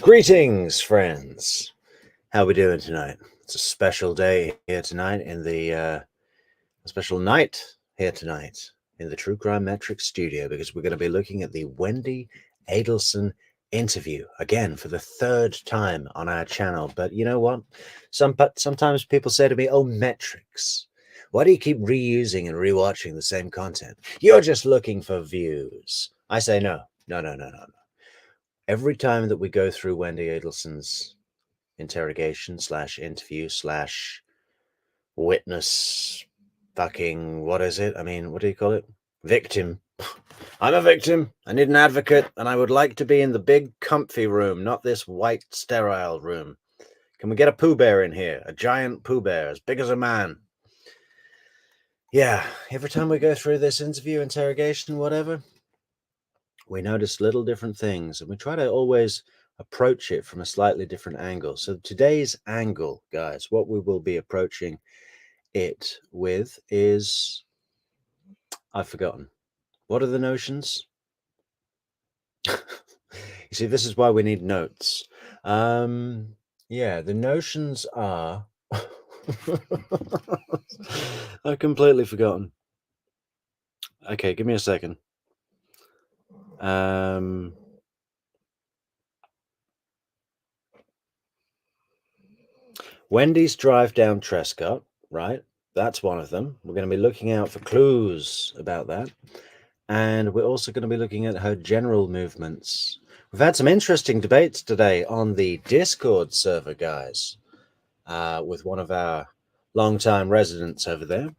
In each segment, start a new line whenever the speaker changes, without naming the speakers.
Greetings, friends. How are we doing tonight? It's a special day here tonight in the a special night here tonight in the True Crime Metrix studio because we're going to be looking at the Wendi Adelson interview again for the third time on our channel. But you know what? Sometimes people say to me, "Oh, Metrix, why do you keep reusing and rewatching the same content? You're just looking for views." I say no. Every time that we go through Wendi Adelson's interrogation / interview / witness fucking, what is it? I mean, what do you call it? Victim. I'm a victim. I need an advocate, and I would like to be in the big comfy room, not this white sterile room. Can we get a Pooh Bear in here? A giant Pooh Bear, as big as a man. Yeah, every time we go through this interrogation, whatever, we notice little different things, and we try to always approach it from a slightly different angle. So today's angle, guys, what we will be approaching it with is, I've forgotten. What are the notions? You see, this is why we need notes. Yeah, the notions are I've completely forgotten. Okay, give me a second. Wendy's drive down Trescott, right? That's one of them. We're going to be looking out for clues about that. And we're also going to be looking at her general movements. We've had some interesting debates today on the Discord server, guys, with one of our longtime residents over there.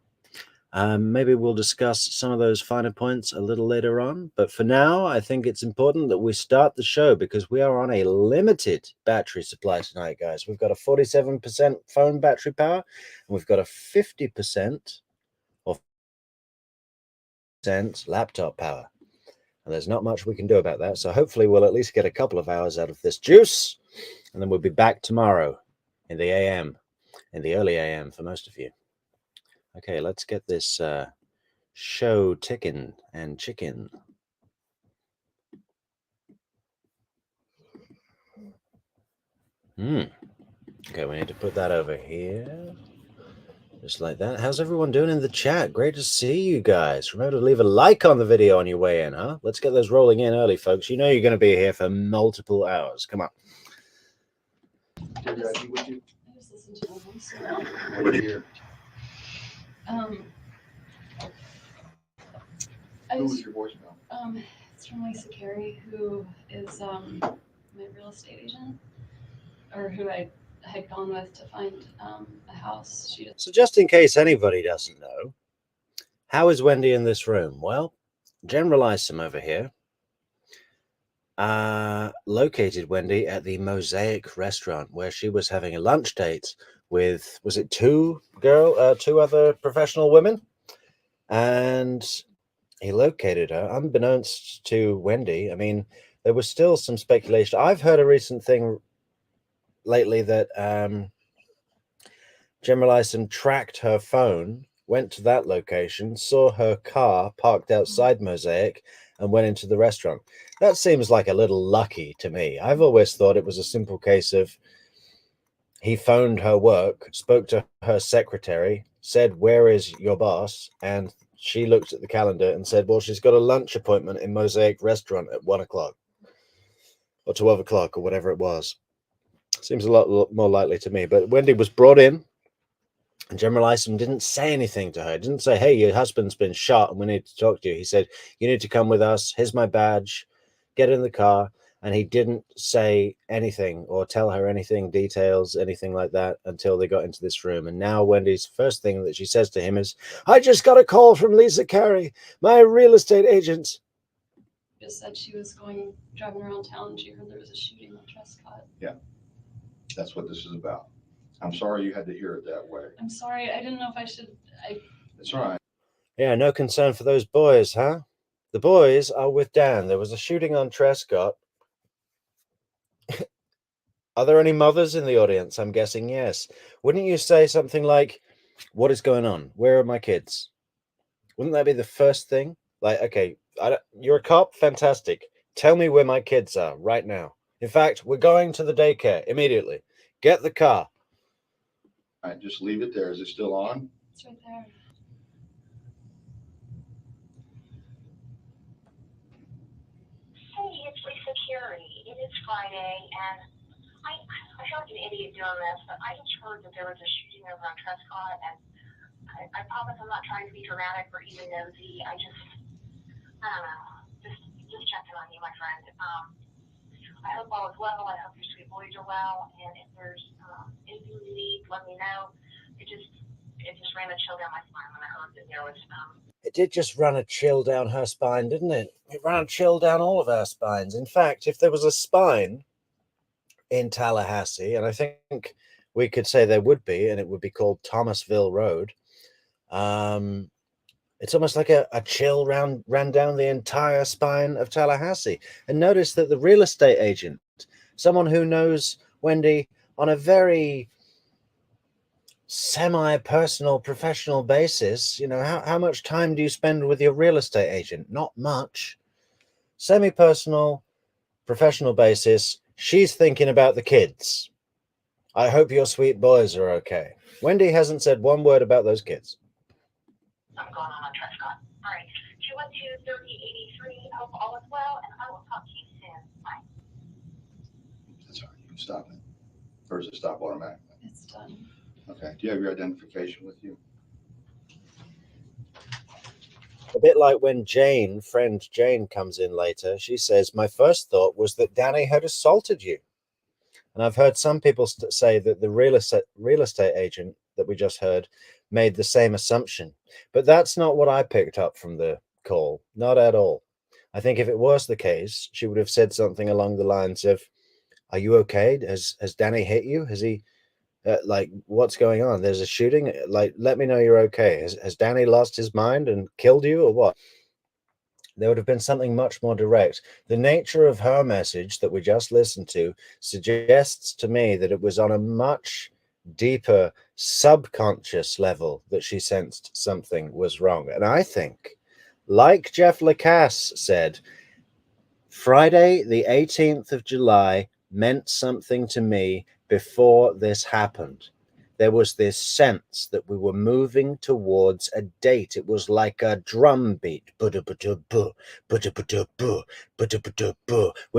Maybe we'll discuss some of those finer points a little later on. But for now, I think it's important that we start the show because we are on a limited battery supply tonight, guys. We've got a 47% phone battery power, and we've got a 50% or laptop power. And there's not much we can do about that. So hopefully we'll at least get a couple of hours out of this juice. And then we'll be back tomorrow in the AM, in the early AM for most of you. Okay, let's get this show ticking and chicken. Okay, we need to put that over here. Just like that. How's everyone doing in the chat? Great to see you guys. Remember to leave a like on the video on your way in, huh? Let's get those rolling in early, folks. You know you're going to be here for multiple hours. Come on.
I just listened to them. I'm sorry. What did you hear? Who was your voicemail? It's from Lisa Carey, who is my real estate agent, or who I had gone with to find a house.
So just in case anybody doesn't know, how is Wendi in this room? Well, generalize some over here. Located Wendi at the Mosaic restaurant where she was having a lunch date with, was it two other professional women? And he located her unbeknownst to Wendi. I mean, there was still some speculation. I've heard a recent thing lately that Generalized tracked her phone, went to that location, saw her car parked outside Mosaic, and went into the restaurant. That seems like a little lucky to me. I've always thought it was a simple case of he phoned her work, spoke to her secretary, said, "Where is your boss?" And she looked at the calendar and said, "Well, she's got a lunch appointment in Mosaic restaurant at 1 o'clock or 12 o'clock or whatever it was." Seems a lot more likely to me. But Wendi was brought in, and General Isom didn't say anything to her. Didn't say, "Hey, your husband's been shot and we need to talk to you." He said, "You need to come with us. Here's my badge. Get in the car." And he didn't say anything or tell her anything, details, anything like that until they got into this room. And now Wendy's first thing that she says to him is, "I just got a call from Lisa Carey, my real estate agent."
Just said she was driving around town and she heard there was a shooting on Trescott.
Yeah, that's what this is about. I'm sorry you had to hear it that way.
I'm sorry. I didn't know if I should.
It's all right.
Yeah, no concern for those boys, huh? The boys are with Dan. There was a shooting on Trescott. Are there any mothers in the audience? I'm guessing yes. Wouldn't you say something like, "What is going on? Where are my kids?" Wouldn't that be the first thing? Like, okay, you're a cop? Fantastic. Tell me where my kids are right now. In fact, we're going to the daycare immediately. Get the car.
All right, just leave it there. Is it still on?
It's right there.
Hey, it's Lisa Carey. It is Friday, and I feel like an idiot doing this, but I just heard that there was a shooting over on Trescott, and I promise I'm not trying to be dramatic or even nosy. I don't know, just checking on you, my friend. I hope all is well. I hope your sweet boys are well, and if there's anything you need, let me know. It just ran a chill down my spine when I heard that there was
It did just run a chill down her spine, didn't it? It ran a chill down all of our spines. In fact, if there was a spine in Tallahassee, and I think we could say there would be, and it would be called Thomasville Road, it's almost like a chill ran down the entire spine of Tallahassee. And notice that the real estate agent, someone who knows Wendi on a very semi-personal professional basis, how much time do you spend with your real estate agent? Not much. Semi-personal professional basis, she's thinking about the kids. I hope your sweet boys are okay. Wendi hasn't said one word about those kids.
something going on Trescott. All right, 212-3083. Hope all is well, and I will talk to you soon. Bye.
That's all right. You can stop it. Or does it stop automatically?
It's done.
Okay. Do you have your identification with you?
A bit like when friend Jane comes in later, she says, my first thought was that Danny had assaulted you. And I've heard some people say that the real estate agent that we just heard made the same assumption. But that's not what I picked up from the call. Not at all. I think if it was the case, she would have said something along the lines of, are you okay? Has Danny hit you? Has he, what's going on? There's a shooting? Let me know you're okay. Has Danny lost his mind and killed you or what? There would have been something much more direct. The nature of her message that we just listened to suggests to me that it was on a much deeper subconscious level that she sensed something was wrong. And I think, like Jeff Lacasse said, Friday, the 18th of July, meant something to me before this happened. There was this sense that we were moving towards a date. It was like a drum beat. We're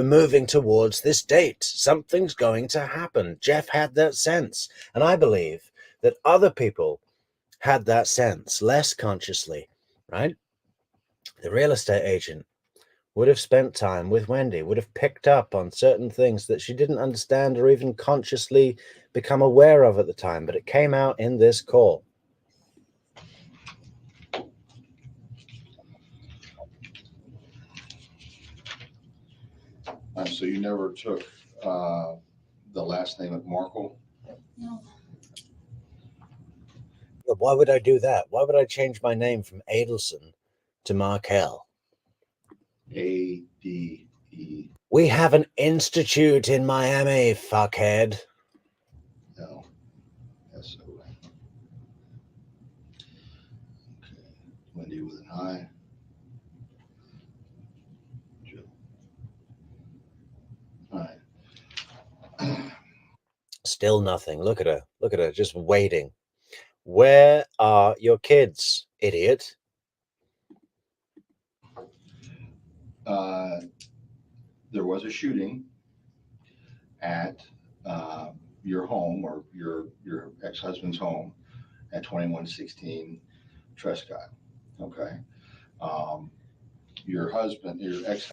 moving towards this date. Something's going to happen. Jeff had that sense. And I believe that other people had that sense, less consciously, right? The real estate agent would have spent time with Wendi, would have picked up on certain things that she didn't understand or even consciously become aware of at the time, but it came out in this call.
So you never took the last name of Markle?
No.
Why would I do that? Why would I change my name from Adelson to Markel?
A-D-E.
We have an institute in Miami, fuckhead.
No. S-O-N. Okay. Wendi with an I. Jill. All right.
Still nothing. Look at her, just waiting. Where are your kids, idiot?
There was a shooting at your home or your ex-husband's home at 2116 Trescott. Okay. Your ex.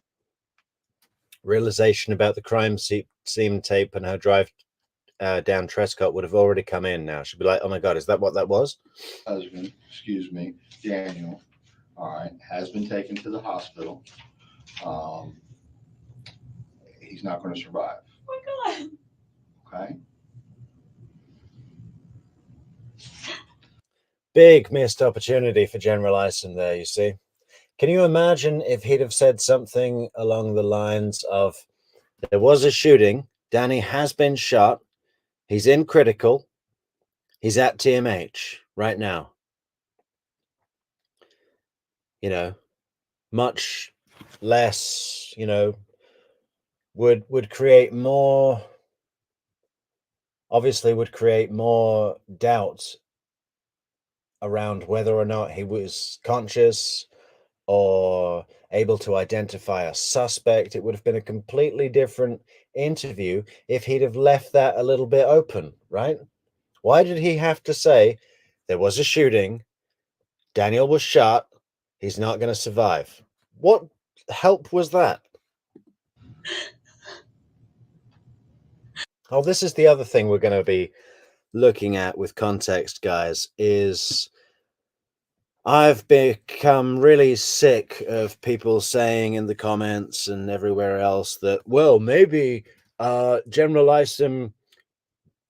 Realization about the crime scene tape and her drive down Trescott would have already come in now. She'd be like, oh my God, is that what that was?
Husband, Daniel, all right, has been taken to the hospital. He's not going to survive.
Oh my God.
Okay.
Big missed opportunity for General Ison there, you see. Can you imagine if he'd have said something along the lines of, there was a shooting, Danny has been shot, he's in critical, he's at TMH right now. Much less, would create more, obviously would create more doubt around whether or not he was conscious or able to identify a suspect. It would have been a completely different interview if he'd have left that a little bit open, right? Why did he have to say there was a shooting, Daniel was shot, he's not going to survive? What help was that? Oh, this is the other thing we're going to be looking at with context, guys, is I've become really sick of people saying in the comments and everywhere else that, well, maybe General Isom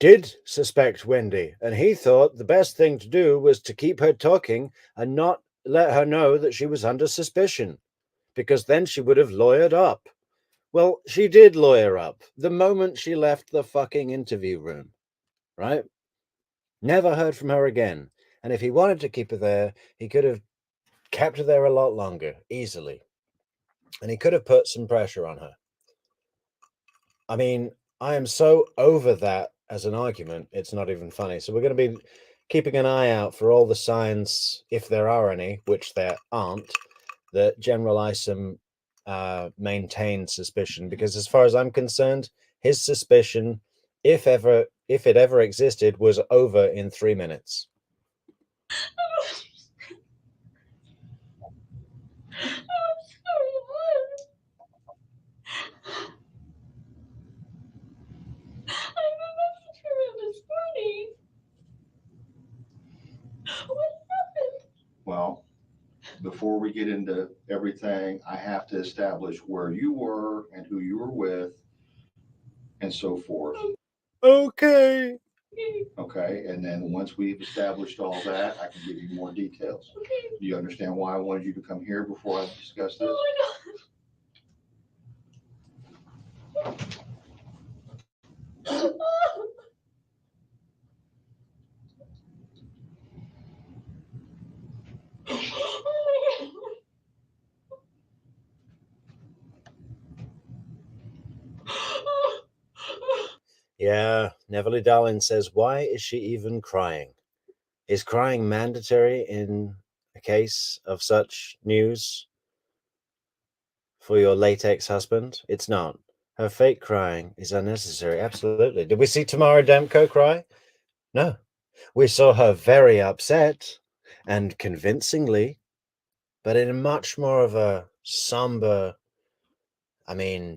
did suspect Wendi, and he thought the best thing to do was to keep her talking and not let her know that she was under suspicion, because then she would have lawyered up. Well, she did lawyer up the moment she left the fucking interview room, right? Never heard from her again. And if he wanted to keep her there, he could have kept her there a lot longer, easily. And he could have put some pressure on her. I mean, I am so over that as an argument, it's not even funny. So we're going to be keeping an eye out for all the signs, if there are any, which there aren't, that General Isom maintained suspicion. Because as far as I'm concerned, his suspicion, if it ever existed, was over in 3 minutes.
Well, before we get into everything, I have to establish where you were and who you were with and so forth.
Okay.
Okay, and then once we've established all that, I can give you more details.
Okay.
Do you understand why I wanted you to come here before I discuss this?
Yeah, Neverly Darling says, why is she even crying? Is crying mandatory in a case of such news for your late ex-husband? It's not. Her fake crying is unnecessary. Absolutely. Did we see Tamara Demko cry? No. We saw her very upset and convincingly, but in a much more of a somber,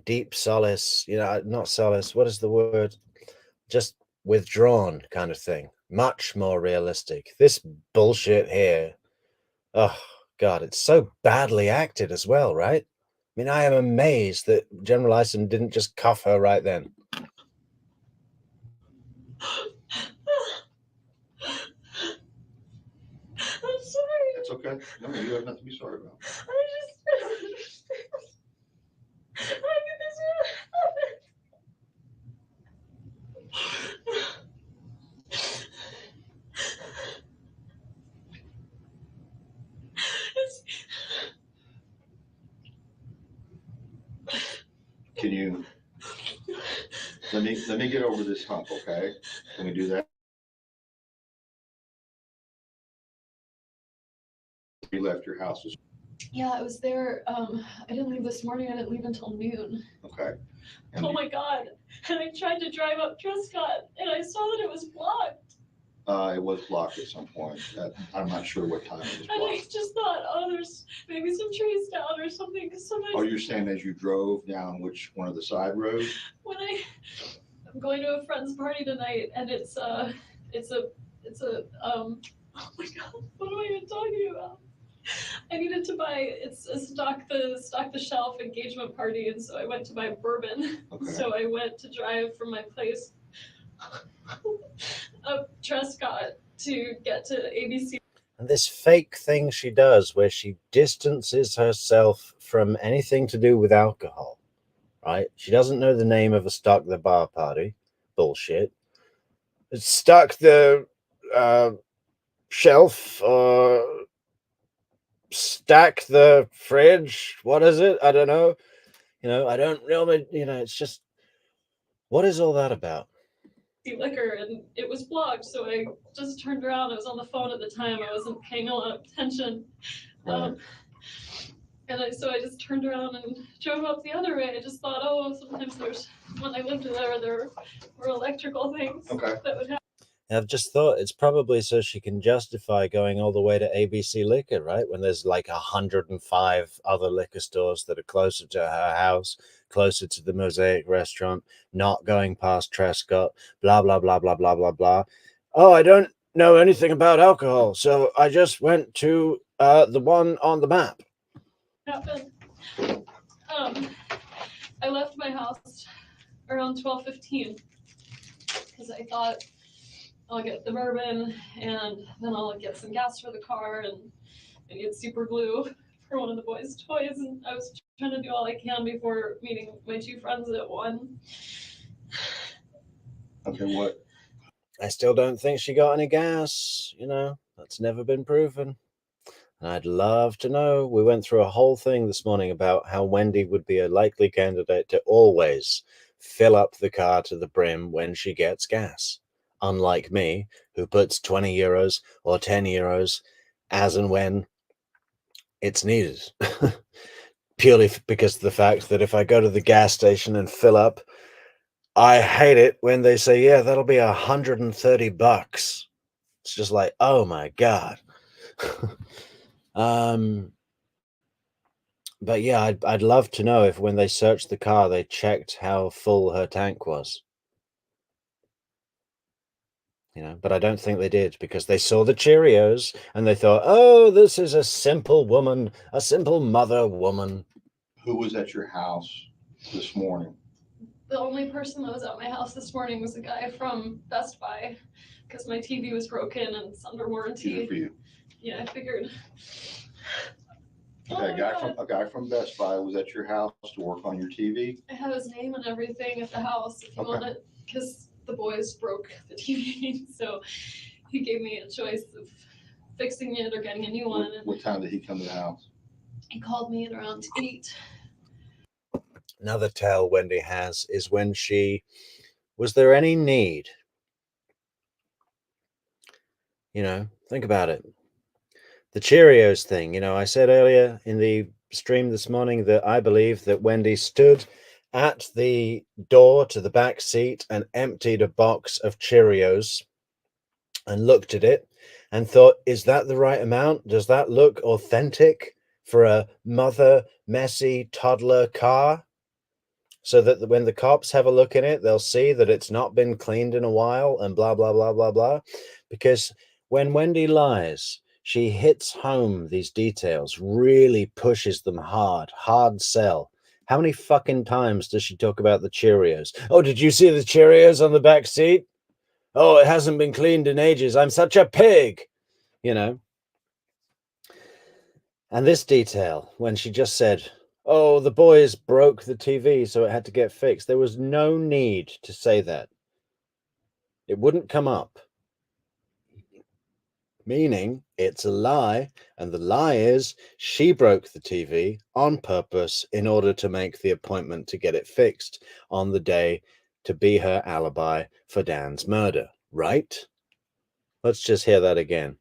deep solace, not solace, what is the word? Just withdrawn kind of thing. Much more realistic. This bullshit here, oh God, it's so badly acted as well, right? I mean, I am amazed that General Isom didn't just cuff her right then.
I'm sorry.
It's okay. No, you have nothing to be sorry about. Can you let me get over this hump, okay? Can we do that? You left your house.
Yeah, I was there. I didn't leave this morning. I didn't leave until noon.
Okay.
Oh my God. And I tried to drive up Trescott and I saw that it was blocked.
It was blocked at some point. I'm not sure what time it was
And I
blocked.
just thought, oh, there's maybe some trees down or something. Because sometimes.
Oh, you're saying as you drove down which one of the side roads?
When I'm going to a friend's party tonight, and it's a oh my God, what am I even talking about? I needed to buy, it's a stock the shelf engagement party, and so I went to buy bourbon.
Okay.
So I went to drive from my place up Trescott to get to ABC.
And this fake thing she does where she distances herself from anything to do with alcohol, right? She doesn't know the name of a Stock the Bar party. Bullshit. Stock the shelf or stack the fridge. What is it? I don't know. I don't really, it's just, what is all that about?
liquor, and it was blocked, so I just turned around. I was on the phone at the time. I wasn't paying a lot of attention.
Right.
So I just turned around and drove up the other way. I just thought, oh, sometimes when I lived there were electrical things
Okay.
that would happen.
I've just thought it's probably so she can justify going all the way to ABC Liquor, right? When there's like 105 other liquor stores that are closer to her house, closer to the Mosaic restaurant, not going past Trescott, blah, blah, blah, blah, blah, blah, blah. Oh, I don't know anything about alcohol, so I just went to the one on the map.
Happened. I left my house around 12:15 because I thought I'll get the bourbon and then I'll get some gas for the car and get super glue for one of the boys' toys. And I was trying to do all I can before meeting my two friends at 1.
Okay, what?
I still don't think she got any gas, that's never been proven. And I'd love to know. We went through a whole thing this morning about how Wendi would be a likely candidate to always fill up the car to the brim when she gets gas. Unlike me, who puts 20 euros or 10 euros as and when it's needed. Purely because of the fact that if I go to the gas station and fill up, I hate it when they say, yeah, that'll be $130. It's just like, oh my God. But yeah, I'd love to know if when they searched the car, they checked how full her tank was. But I don't think they did because they saw the Cheerios and they thought, oh, this is a simple woman, a simple mother woman.
Who was at your house this morning?
The only person that was at my house this morning was a guy from Best Buy because my TV was broken and it's under warranty.
Easy for you.
Yeah, I figured.
Okay, a guy from Best Buy was at your house to work on your TV.
I have his name and everything at the house if you want it, because the boys broke the TV, so he gave me a choice of fixing it or getting a new one.
What time did he come to the house?
He called me at around 8.
Another tell Wendi has is when was there any need? Think about it. The Cheerios thing, I said earlier in the stream this morning that I believe that Wendi stood at the door to the back seat and emptied a box of Cheerios and looked at it and thought, is that the right amount? Does that look authentic for a mother, messy toddler car? So that when the cops have a look in it, they'll see that it's not been cleaned in a while and blah, blah, blah, blah, blah. Because when Wendi lies, she hits home these details, really pushes them hard sell. How many fucking times does she talk about the Cheerios? Oh, did you see the Cheerios on the back seat? Oh, it hasn't been cleaned in ages. I'm such a pig, And this detail, when she just said, oh, the boys broke the TV, so it had to get fixed. There was no need to say that. It wouldn't come up. Meaning it's a lie, and the lie is she broke the TV on purpose in order to make the appointment to get it fixed on the day to be her alibi for Dan's murder, right? Let's just hear that again.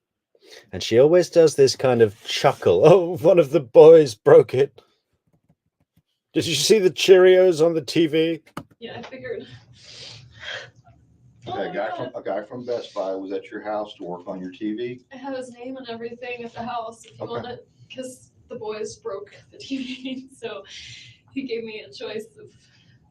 And she always does this kind of chuckle. Oh, one of the boys broke it. Did you see the Cheerios on the TV?
Yeah, I figured.
Okay, a guy from Best Buy was at your house to work on your TV.
I have his name and everything at the house if you want it, because the boys broke the TV, so he gave me a choice of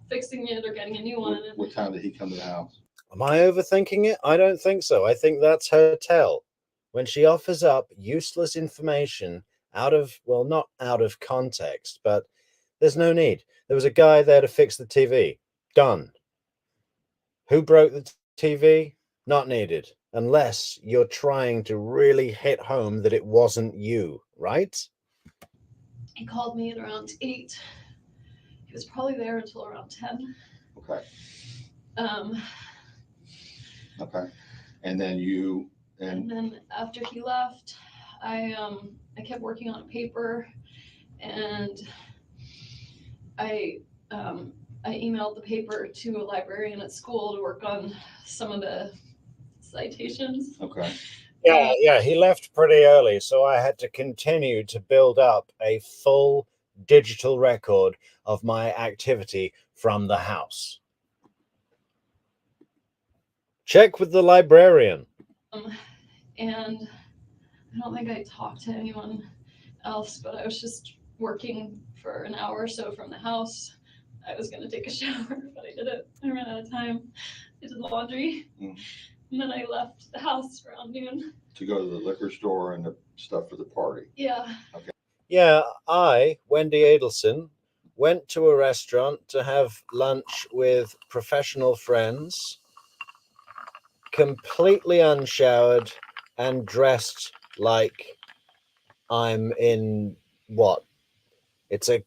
fixing it or getting a new one.
What time did he come to the house?
Am I overthinking it? I don't think so. I think that's her tell. When she offers up useless information not out of context, but there's no need. There was a guy there to fix the TV. Done. Who broke the TV? Not needed. Unless you're trying to really hit home that it wasn't you, right?
He called me at around 8. He was probably there until around 10.
Okay.
Okay.
And then
and then after he left, I kept working on a paper, and I emailed the paper to a librarian at school to work on some of the citations.
Okay.
Yeah, he left pretty early, so I had to continue to build up a full digital record of my activity from the house. Check with the librarian.
And I don't think I talked to anyone else, but I was just working for an hour or so from the house. I was going to take a shower, but I didn't. I ran out of time. I did laundry. And then I left the house around noon.
To go to the liquor store and the stuff for the party.
Yeah.
Okay.
Yeah, I, Wendi Adelson, went to a restaurant to have lunch with professional friends, completely unshowered and dressed like I'm in what? It's a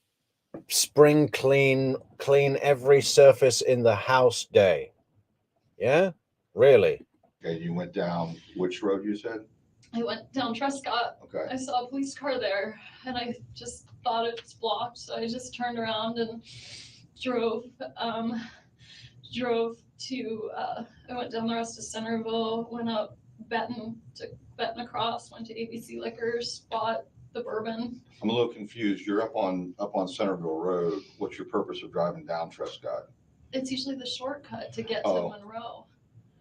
spring clean every surface in the house day. Yeah? Really?
Okay, you went down which road you said?
I went down Trescott.
Okay.
I saw a police car there, and I just thought it was blocked, so I just turned around and drove to. I went down the rest of Centerville, went up Benton, took Benton across, went to ABC Liquors, bought the bourbon.
I'm a little confused. You're up on Centerville Road. What's your purpose of driving down Trescott?
It's usually the shortcut to get to Monroe.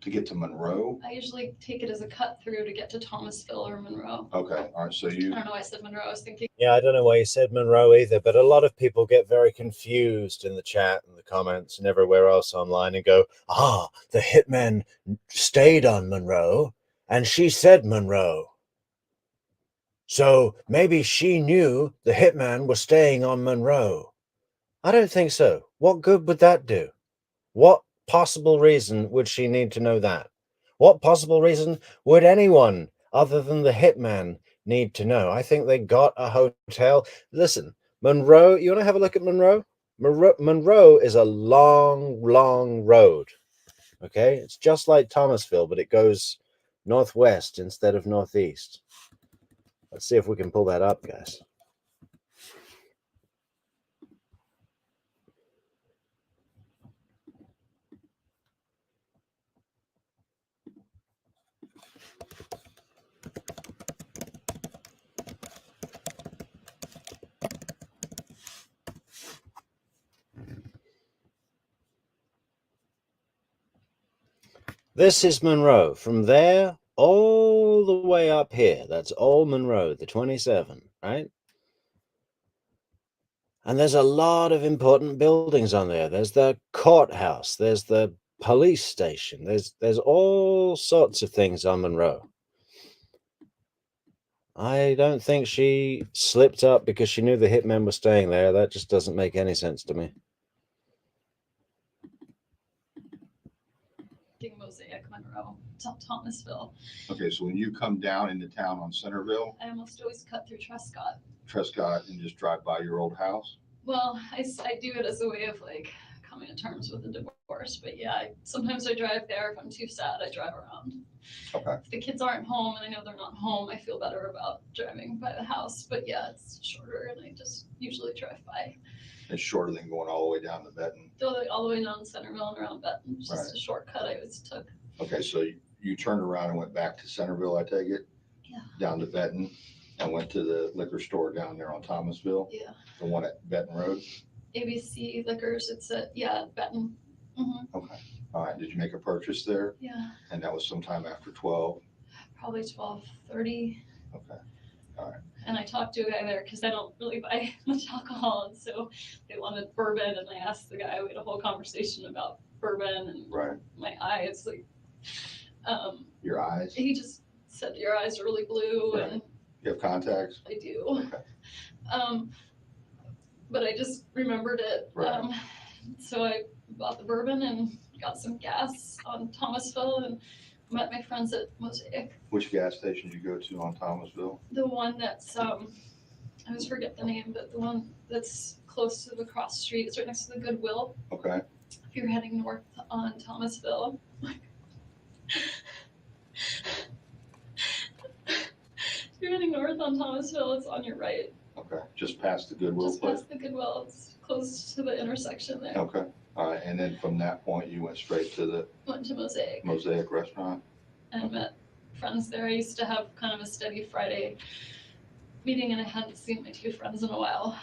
To get to Monroe?
I usually take it as a cut through to get to Thomasville or Monroe.
Okay, all right. So
I don't know why I said Monroe. I was thinking.
Yeah, I don't know why you said Monroe either, but a lot of people get very confused in the chat and the comments and everywhere else online and go, the hitman stayed on Monroe and she said Monroe. So maybe she knew the hitman was staying on Monroe. I don't think so. What good would that do? What possible reason would she need to know that? What possible reason would anyone other than the hitman need to know? I think they got a hotel. Listen, Monroe, you want to have a look at Monroe? Monroe is a long, long road. Okay? It's just like Thomasville, but it goes northwest instead of northeast. Let's see if we can pull that up, guys. This is Monroe. From there all the way up here, that's all Monroe, the 27, right? And there's a lot of important buildings on there. There's the courthouse, there's the police station, there's all sorts of things on Monroe. I don't think she slipped up because she knew the hitman was staying there. That just doesn't make any sense to me.
Mosaic, Monroe, Thomasville.
Okay, so when you come down into town on Centerville,
I almost always cut through
Trescott, and just drive by your old house?
Well, I do it as a way of like coming to terms with the divorce. But yeah, sometimes I drive there. If I'm too sad, I drive around.
Okay.
If the kids aren't home and I know they're not home, I feel better about driving by the house. But yeah, it's shorter and I just usually drive by.
It's shorter than going all the way down to Benton.
All the way down Centerville and around Benton. It's just a shortcut I always took.
Okay, so you turned around and went back to Centerville, I take it?
Yeah.
Down to Benton and went to the liquor store down there on Thomasville?
Yeah.
The one at Benton Road?
ABC Liquors, it's at, Benton. Mm-hmm.
Okay. All right. Did you make a purchase there?
Yeah.
And that was sometime after 12?
Probably 12:30.
Okay. All right.
And I talked to a guy there because I don't really buy much alcohol. And so they wanted bourbon. And I asked the guy, we had a whole conversation about bourbon and my eyes. Like,
your eyes?
He just said, your eyes are really blue.
Right.
And
you have contacts?
I do.
Okay.
But I just remembered it.
Right.
So I bought the bourbon and got some gas on Thomasville and met my friends at Mosaic.
Which gas station did you go to on Thomasville?
The one that's, I always forget the name, but the one that's close to the cross street. It's right next to the Goodwill.
Okay.
If you're heading north on Thomasville. If you're heading north on Thomasville, it's on your right.
Okay. Just past the Goodwill
Just
place?
past the Goodwill. It's close to the intersection there.
Okay. All right. And then from that point, you went straight to the
Went to
Mosaic restaurant?
and met friends there. I used to have kind of a steady Friday meeting, and I hadn't seen my two friends in a while.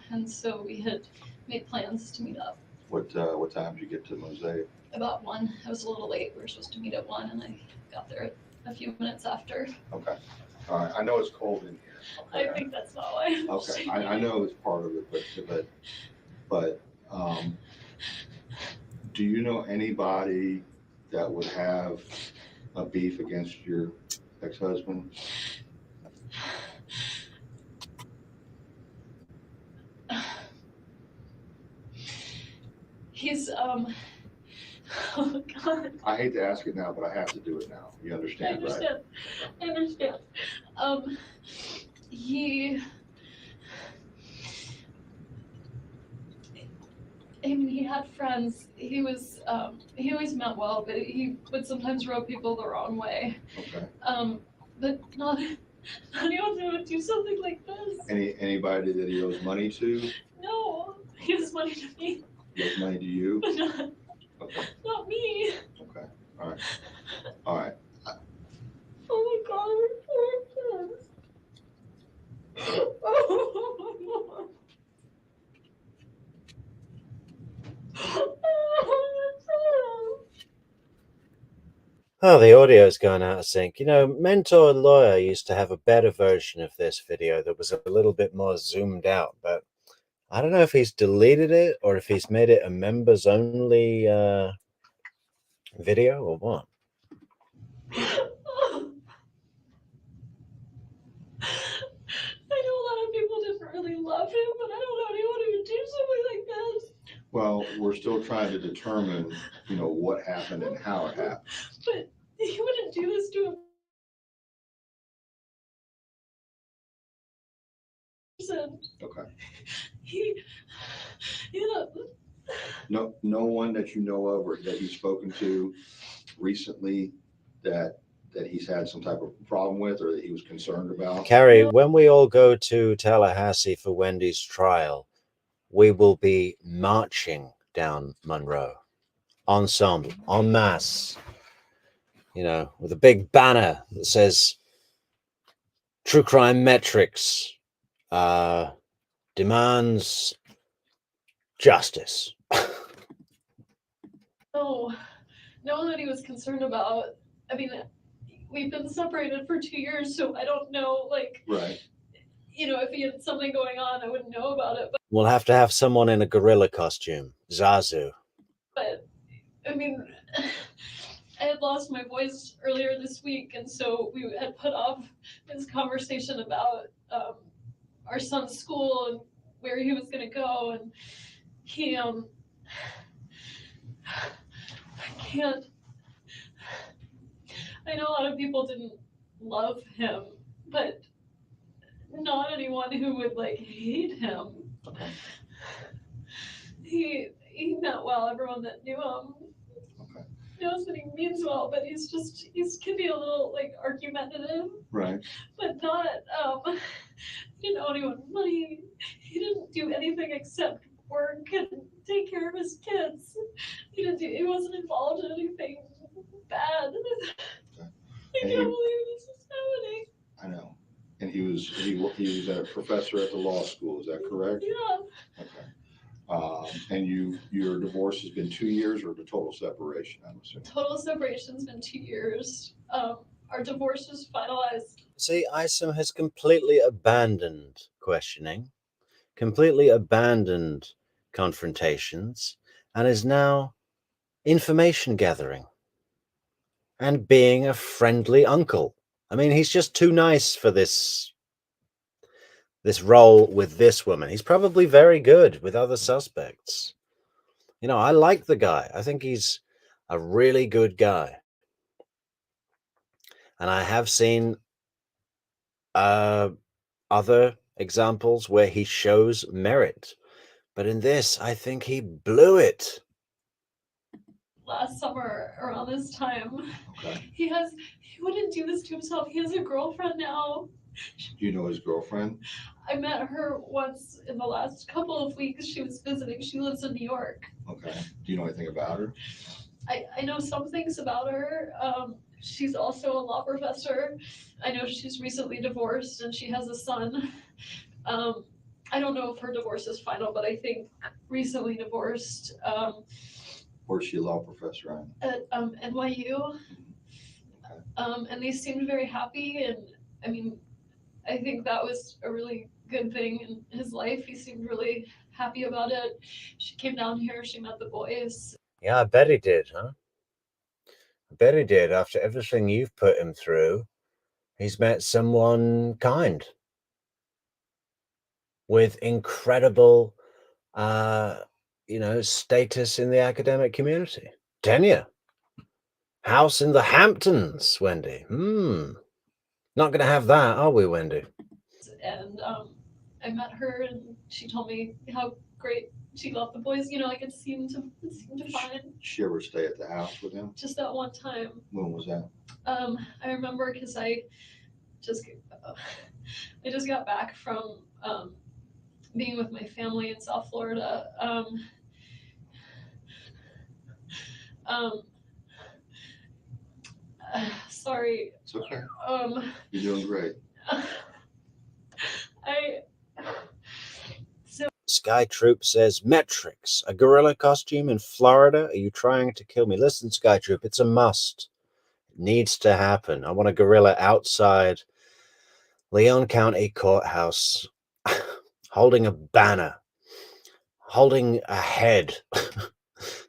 And so we had made plans to meet up.
What time did you get to Mosaic?
About 1. I was a little late. We were supposed to meet at 1, and I got there a few minutes after.
Okay. All right. I know it's cold in here. Okay.
I think that's not why.
Okay. I know it's part of it, but do you know anybody that would have a beef against your ex-husband?
He's oh God.
I hate to ask it now, but I have to do it now. You understand, right?
I understand. He had friends. He always meant well, but he would sometimes rub people the wrong way.
Okay.
But not anyone who would do something like this.
Anybody that he owes money to?
No, he owes money to me.
He owes money to you?
But not,
Okay.
not me.
Okay. All right. All right.
Oh my God, we're poor kids.
Oh, the audio's gone out of sync. You know, Mentor Lawyer used to have a better version of this video that was a little bit more zoomed out, but I don't know if he's deleted it or if he's made it a members only video or what.
I know a lot of people didn't really love him, but I don't know anyone who would do something like this.
Well, we're still trying to determine, what happened and how it happened.
But he wouldn't do this to a person.
Okay. No one that you know of or that he's spoken to recently that he's had some type of problem with or that he was concerned about?
Carrie, when we all go to Tallahassee for Wendy's trial, we will be marching down Monroe. Ensemble, en masse. With a big banner that says True Crime Metrix demands justice.
No one that he was concerned about. I mean, we've been separated for 2 years, so I don't know,
Right.
If he had something going on, I wouldn't know about it.
We'll have to have someone in a gorilla costume, Zazu.
But I mean, I had lost my voice earlier this week, and so we had put off this conversation about our son's school and where he was going to go, and he I can't. I know a lot of people didn't love him, but not anyone who would hate him.
Okay.
He meant well. Everyone that knew him knows that he means well, but he can be a little argumentative.
Right.
But not he didn't owe anyone money. He didn't do anything except work and take care of his kids. He wasn't involved in anything bad. I can't believe this is happening.
I know. And he was a professor at the law school, is that correct?
Yeah.
Okay. And your divorce has been 2 years, or the total separation, I'm assuming?
Total separation's been 2 years. Our divorce was finalized.
See, Isom has completely abandoned questioning, completely abandoned confrontations, and is now information gathering and being a friendly uncle. I mean, he's just too nice for this role with this woman. He's probably very good with other suspects. I like the guy. I think he's a really good guy. And I have seen other examples where he shows merit. But in this, I think he blew it.
Last summer, around this time,
Okay.
he wouldn't do this to himself. He has a girlfriend now.
Do you know his girlfriend?
I met her once in the last couple of weeks. She was visiting. She lives in New York.
Okay. Do you know anything about her?
I know some things about her. She's also a law professor. I know she's recently divorced and she has a son. I don't know if her divorce is final, but I think recently divorced.
Where's she a law professor at?
At NYU.
Okay.
And they seemed very happy. And I mean, I think that was a really good thing in his life. He seemed really happy about it. She came down here, she met the boys.
Yeah, I bet he did, huh? I bet he did. After everything you've put him through, he's met someone kind with incredible, status in the academic community. Tenure. House in the Hamptons, Wendi. Not going to have that, are we, Wendi?
And I met her and she told me how great she loved the boys. You know, like it seemed fine.
Did she ever stay at the house with him?
Just that one time.
When was that?
I remember because I just got back from being with my family in South Florida. Sorry.
It's okay.
You're
doing great.
Sky Troop says, Metrix, a gorilla costume in Florida? Are you trying to kill me? Listen, Sky Troop, it's a must. It needs to happen. I want a gorilla outside Leon County Courthouse holding a banner, holding a head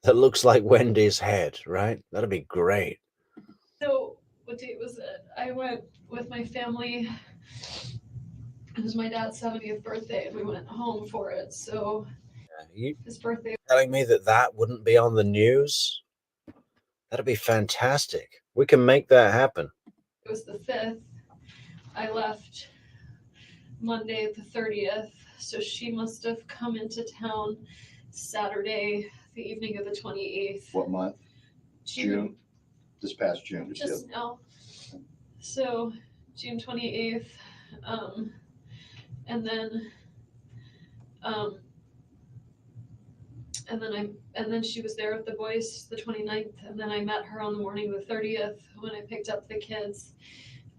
that looks like Wendy's head, right? That'd be great.
So, what date was it? I went with my family. It was my dad's 70th birthday, and we went home for it. So, his birthday.
Telling me that wouldn't be on the news? That'd be fantastic. We can make that happen.
It was the 5th. I left Monday the 30th, so she must have come into town Saturday, the evening of the 28th.
What month? June. This past June.
Just now. So June 28th, and then she was there with the boys the 29th, and then I met her on the morning of the 30th when I picked up the kids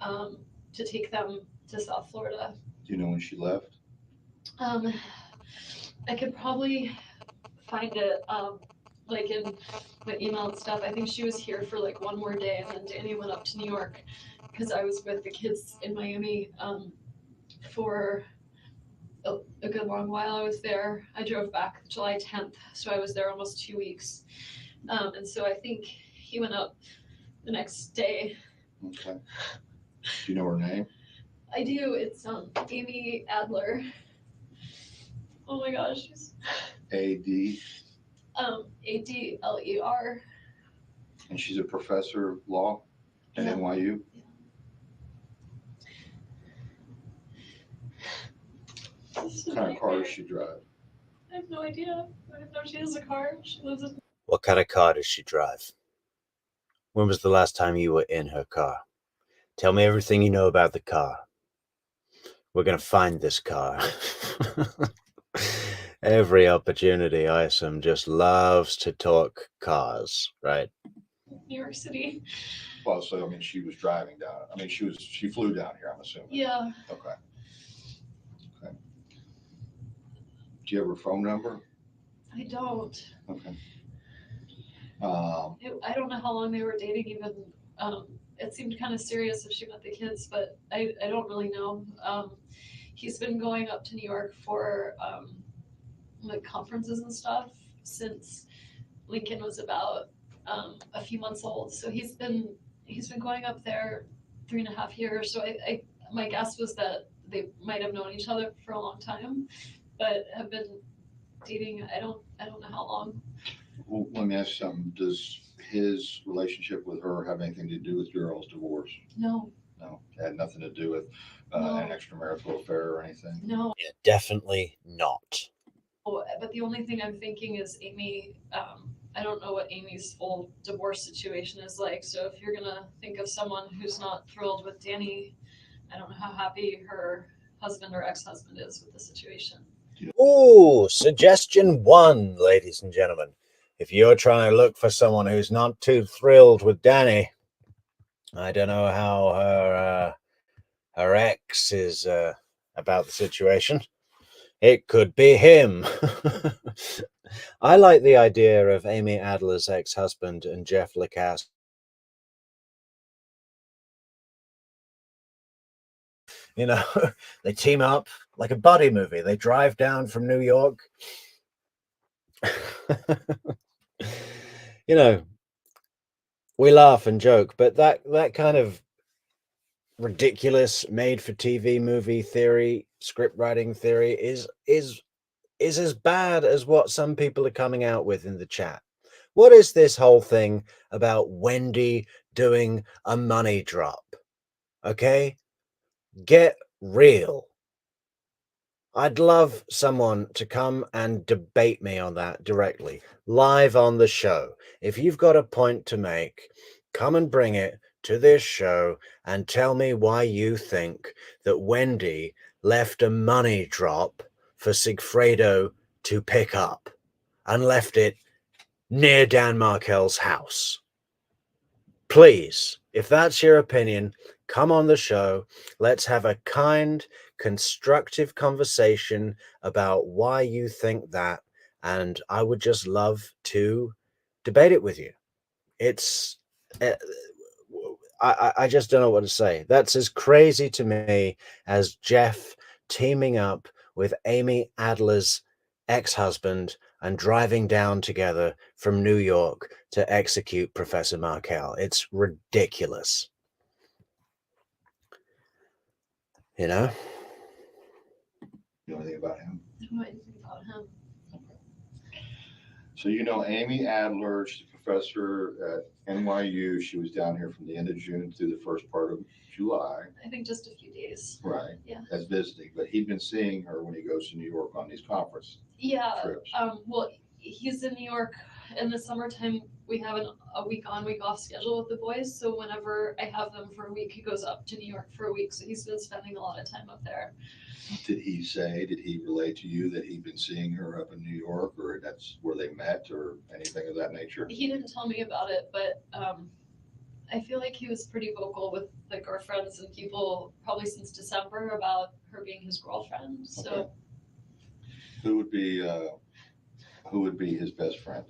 to take them to South Florida.
Do you know when she left?
I could probably find it like in my email and stuff. I think she was here for like one more day, and then Danny went up to New York because I was with the kids in Miami for a good long while. I was there. I drove back July 10th, so I was there almost 2 weeks. And so I think he went up the next day.
Okay. Do you know her name?
I do. It's Amy Adler. Oh my gosh, she's
A-D?
Adler.
And she's a professor of law at NYU? What kind of car does she drive?
I have no idea. I know she has a car. She lives in.
What kind of car does she drive? When was the last time you were in her car? Tell me everything you know about the car. We're going to find this car. Every opportunity, Isom just loves to talk cars, right?
New York City.
Well, so I mean, she was driving down. I mean, she flew down here, I'm assuming.
Yeah.
Okay. Do you have her phone number?
I don't.
Okay.
I don't know how long they were dating even. It seemed kind of serious if she met the kids, but I don't really know. He's been going up to New York for like conferences and stuff since Lincoln was about a few months old. So he's been going up there 3.5 years. So I my guess was that they might have known each other for a long time, but have been dating. I don't know how long.
Well, let me ask you something. Does his relationship with her have anything to do with your all's divorce?
No.
No, it had nothing to do with
No.
an extramarital affair or anything?
No.
Yeah, definitely not.
Oh, but the only thing I'm thinking is Amy. I don't know what Amy's full divorce situation is like. So if you're gonna think of someone who's not thrilled with Danny I don't know how happy her husband or ex-husband is with the situation.
Ooh, suggestion one, ladies and gentlemen. If you're trying to look for someone who's not too thrilled with Danny, I don't know how her ex is about the situation. It could be him. I like the idea of Amy Adler's ex-husband and Jeff Lacasse. You know, they team up like a buddy movie. They drive down from New York. You know, we laugh and joke, but that kind of ridiculous made-for-TV movie theory, script writing theory is as bad as what some people are coming out with in the chat. What is this whole thing about Wendi doing a money drop? Okay? Get real. I'd love someone to come and debate me on that directly, live on the show. If you've got a point to make, come and bring it to this show and tell me why you think that Wendi left a money drop for Sigfredo to pick up and left it near Dan Markel's house. Please, if that's your opinion, come on the show. Let's have a kind, constructive conversation about why you think that. And I would just love to debate it with you. It's, I just don't know what to say. That's as crazy to me as Jeff teaming up with Amy Adler's ex-husband and driving down together from New York to execute Professor Markel. It's ridiculous. You know?
You know anything about him?
What do you think about him?
So you know Amy Adler, she's a professor at NYU. She was down here from the end of June through the first part of July.
I think just a few days.
Right.
Yeah.
As visiting, but he'd been seeing her when he goes to New York on these conference trips.
Well, he's in New York in the summertime. We have a week on, week off schedule with the boys. So whenever I have them for a week, he goes up to New York for a week. So he's been spending a lot of time up there.
Did he relate to you that he'd been seeing her up in New York, or that's where they met, or anything of that nature?
He didn't tell me about it, but I feel like he was pretty vocal with like our friends and people probably since December about her being his girlfriend. So
Okay. Who would be his best friend?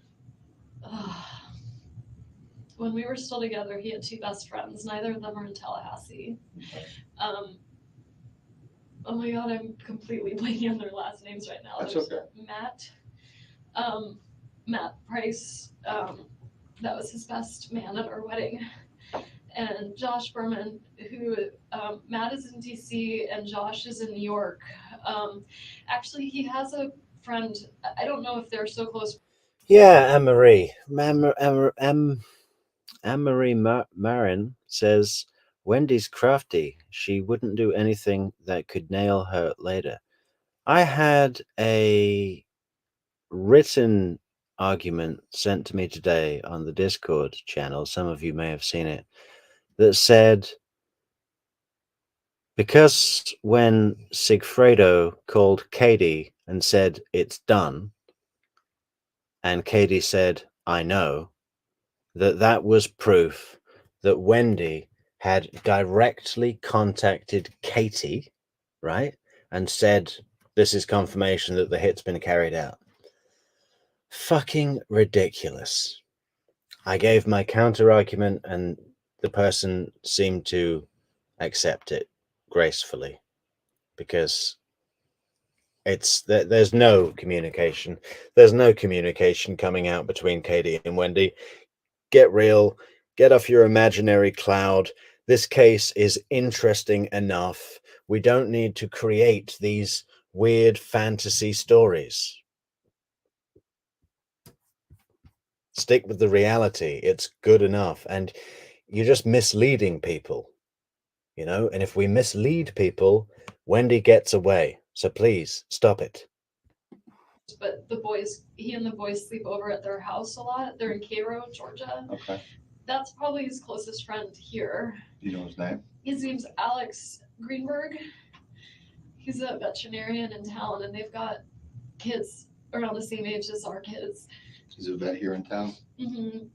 When we were still together, he had two best friends. Neither of them are in Tallahassee.
Okay.
Oh my god, I'm completely blanking on their last names right now.
That's okay.
Matt Price, that was his best man at our wedding. And Josh Berman, who Matt is in DC and Josh is in New York. Actually, he has a friend. I don't know if they're so close.
Yeah, Anne-Marie. Anne-Marie Marin says, Wendy's crafty. She wouldn't do anything that could nail her later. I had a written argument sent to me today on the Discord channel. Some of you may have seen it. That said, because when Sigfredo called Katie and said it's done, and Katie said, I know, that was proof that Wendi had directly contacted Katie, right? And said, this is confirmation that the hit's been carried out. Fucking ridiculous. I gave my counter argument and the person seemed to accept it gracefully because there's no communication. There's no communication coming out between Katie and Wendi. Get real, get off your imaginary cloud. This case is interesting enough. We don't need to create these weird fantasy stories. Stick with the reality. It's good enough. And you're just misleading people, you know? And if we mislead people, Wendi gets away. So please stop it.
But he and the boys sleep over at their house a lot. They're in Cairo, Georgia.
Okay.
That's probably his closest friend here.
Do you know his name?
His name's Alex Greenberg. He's a veterinarian in town, and they've got kids around the same age as our kids.
He's a vet here in town.
Mm-hmm.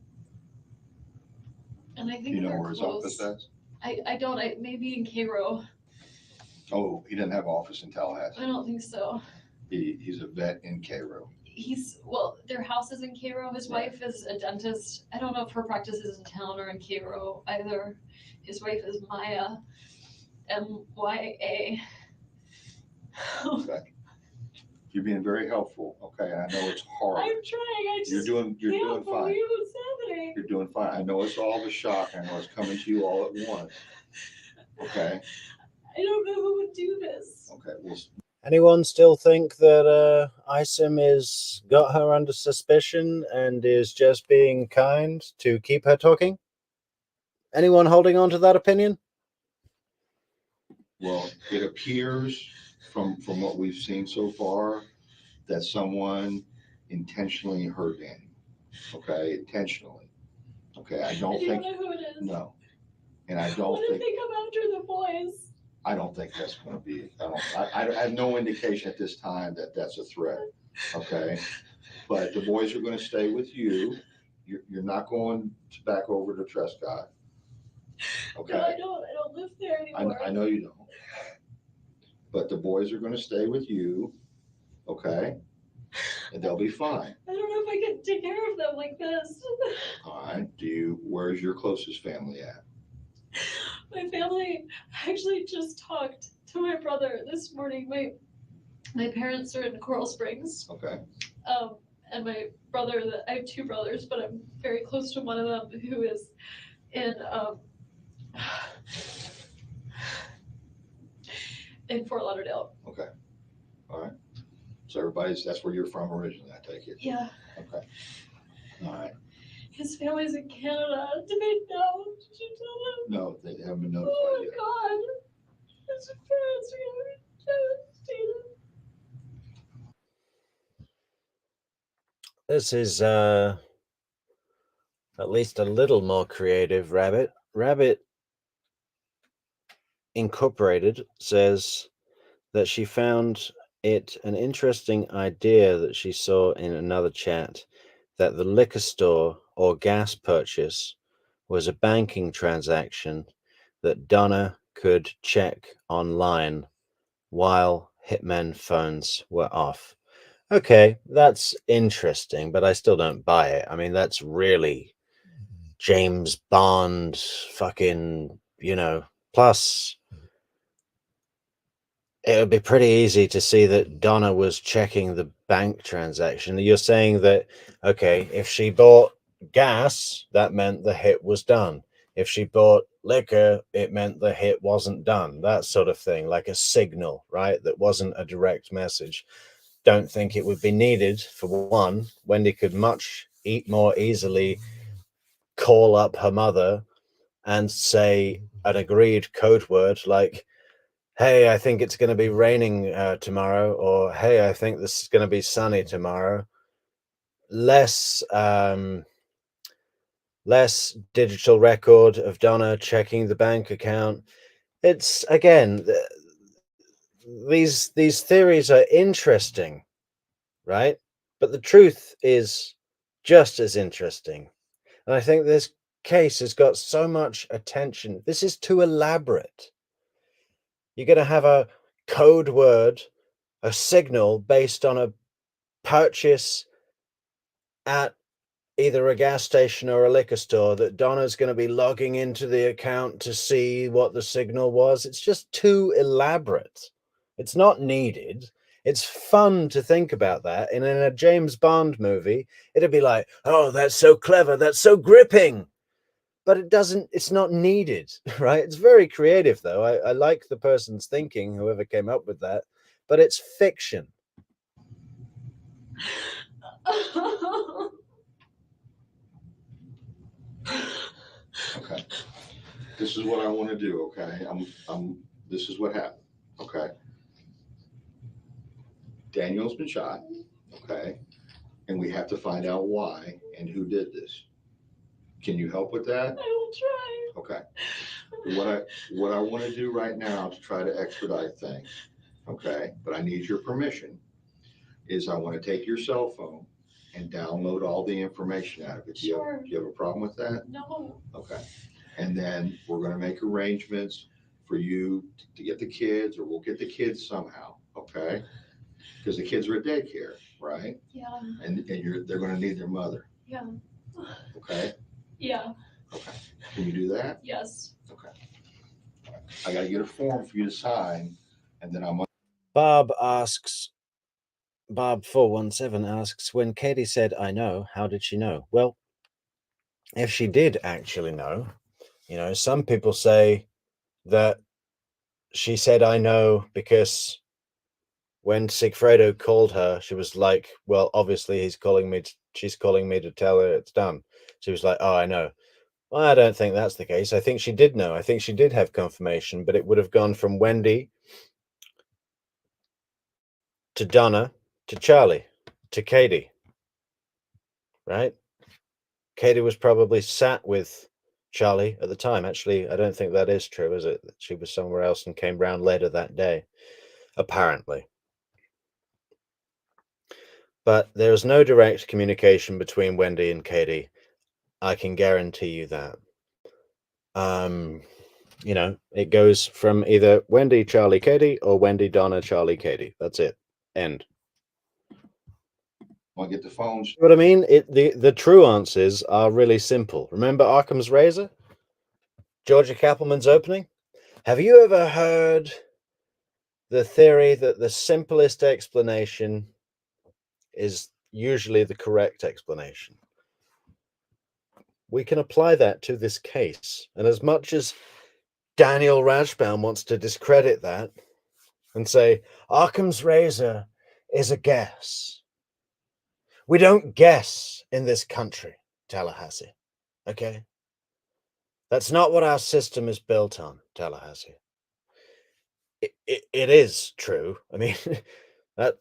And I think
Do you know
they're
where his
close.
office is?
I don't. Maybe in Cairo.
Oh, he doesn't have an office in Tallahassee.
I don't think so.
He's a vet in Cairo.
Their house is in Cairo. His wife is a dentist. I don't know if her practice is in town or in Cairo either. His wife is Maya, MYA.
Okay. You're being very helpful. Okay, I know it's hard.
I'm trying.
You're doing fine.
Believe what's happening.
You're doing fine. I know it's all a shock. I know it's coming to you all at once. Okay.
I don't know who would do this.
Okay. Well,
Anyone still think that Isim is got her under suspicion and is just being kind to keep her talking? Anyone holding on to that opinion?
well, it appears from what we've seen so far that someone intentionally hurt Danny. Okay, intentionally. Okay, I don't
Do you
think
know who it is?
no, and I don't
What if
think
they come after the boys?
I don't think that's going to be. I have no indication at this time that that's a threat. Okay, but the boys are going to stay with you. You're not going back over to Trescott. Okay.
No, I don't live there anymore.
I know you don't. But the boys are going to stay with you. Okay, and they'll be fine.
I don't know if I can take care of them like this.
All right. Where's your closest family at?
My family actually just talked to my brother this morning. My parents are in Coral Springs.
Okay.
And my brother, I have two brothers, but I'm very close to one of them who is in Fort Lauderdale.
Okay. All right. So that's where you're from originally, I take it.
Yeah.
Okay. All right.
His family's in Canada. Did they know? Did you tell them?
No, they haven't been notified
Oh
yet.
God. His parents are gonna be devastated.
This is at least a little more creative. Rabbit Incorporated says that she found it an interesting idea that she saw in another chat that the liquor store or gas purchase was a banking transaction that Donna could check online while hitmen phones were off. Okay, that's interesting, but I still don't buy it. I mean, that's really James Bond fucking, plus it would be pretty easy to see that Donna was checking the bank transaction. You're saying that, okay, if she bought gas, that meant the hit was done. If she bought liquor, it meant the hit wasn't done. That sort of thing, like a signal, right? That wasn't a direct message. Don't think it would be needed. For one, Wendi could much more easily call up her mother and say an agreed code word like, hey, I think it's going to be raining tomorrow, or hey, I think this is going to be sunny tomorrow. Less digital record of Donna checking the bank account. It's, again, these theories are interesting, right? But the truth is just as interesting. And I think this case has got so much attention. This is too elaborate. You're going to have a code word, a signal based on a purchase at either a gas station or a liquor store that Donna's going to be logging into the account to see what the signal was. It's just too elaborate. It's not needed. It's fun to think about that. And in a James Bond movie, it'd be like, oh, that's so clever. That's so gripping. But it's not needed, right? It's very creative, though. I like the person's thinking, whoever came up with that, but it's fiction.
Okay. This is what I want to do. Okay. This is what happened. Okay. Daniel's been shot. Okay. And we have to find out why and who did this. Can you help with that?
I will try.
Okay. What I want to do right now to try to expedite things, okay, but I need your permission, is I want to take your cell phone and download all the information out of it.
Sure.
Do you have a problem with that?
No.
Okay. And then we're going to make arrangements for you to get the kids, or we'll get the kids somehow, okay? Because the kids are at daycare, right?
Yeah.
And they're going to need their mother.
Yeah.
Okay?
Yeah.
Okay. Can you do that?
Yes.
Okay. I got to get a form for you to sign, and then I'm.
Bob 417 asks, when Katie said, I know, how did she know? Well, if she did actually know, some people say that she said, I know, because when Sigfredo called her, she was like, well, obviously she's calling me to tell her it's done. She was like, oh, I know. Well, I don't think that's the case. I think she did know. I think she did have confirmation, but it would have gone from Wendi to Donna to Charlie to Katie, right? Katie was probably sat with Charlie at the time. Actually, I don't think that is true, is it? She was somewhere else and came round later that day, apparently. But there's no direct communication between Wendi and Katie. I can guarantee you that. It goes from either Wendi, Charlie, Katie, or Wendi, Donna, Charlie, Katie. That's it. End.
I'll get the phones.
What I mean, the true answers are really simple. Remember Occam's Razor? Georgia Kappelman's opening? Have you ever heard the theory that the simplest explanation is usually the correct explanation? We can apply that to this case. And as much as Daniel Rashbaum wants to discredit that and say, Occam's Razor is a guess. We don't guess in this country, Tallahassee. Okay? That's not what our system is built on, Tallahassee. It is true. I mean,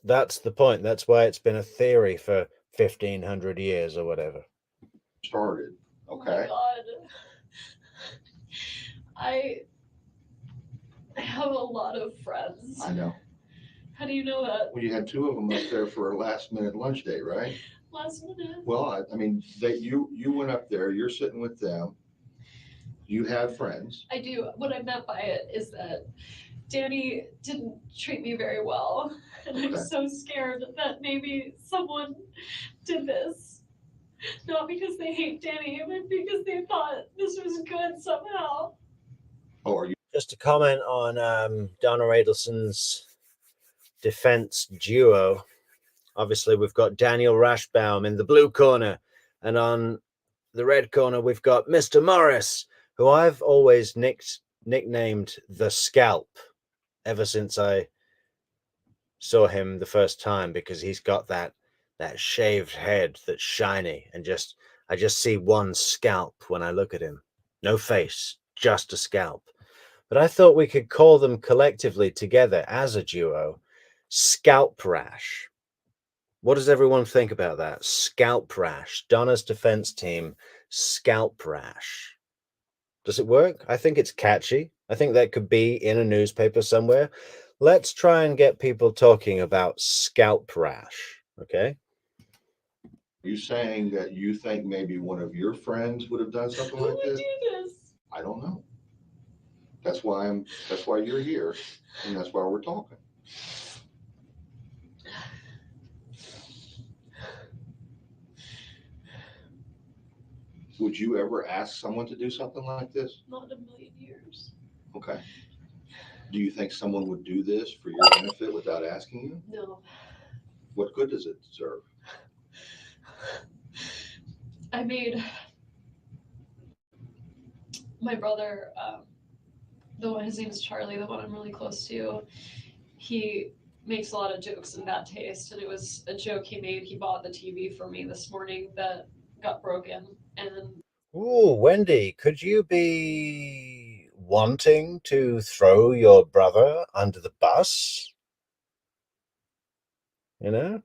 that's the point. That's why it's been a theory for 1,500 years or whatever.
Started, okay?
Oh my God. I have a lot of friends.
I know.
How do you know that?
Well, you had two of them up there for a last minute lunch date, right?
Last minute.
Well, I mean, you went up there, you're sitting with them. You have friends.
I do. What I meant by it is that Danny didn't treat me very well. And I'm
Okay.
so scared that maybe someone did this. Not because they hate Danny, but because they thought this was good somehow.
Oh, are you?
Just to comment on Donna Adelson's defense duo. Obviously, we've got Daniel Rashbaum in the blue corner, and on the red corner, we've got Mr. Morris, who I've always nicknamed the Scalp ever since I saw him the first time, because he's got that shaved head that's shiny, and I just see one scalp when I look at him. No face, just a scalp. But I thought we could call them collectively together as a duo, Scalp Rash. What does everyone think about that? Scalp Rash. Donna's defense team, Scalp Rash. Does it work? I think it's catchy. I think that could be in a newspaper somewhere. Let's try and get people talking about Scalp Rash, okay?
You saying that you think maybe one of your friends would have done something
Who
like
would
this?
do this?
I don't know. That's why you're here, and that's why we're talking. Would you ever ask someone to do something like this?
Not in a million years.
Okay. Do you think someone would do this for your benefit without asking you?
No.
What good does it serve?
I made my brother, his name is Charlie, the one I'm really close to. He makes a lot of jokes in bad taste, and it was a joke he made. He bought the TV for me this morning that got broken, and
Ooh, Wendi, could you be wanting to throw your brother under the bus? You know?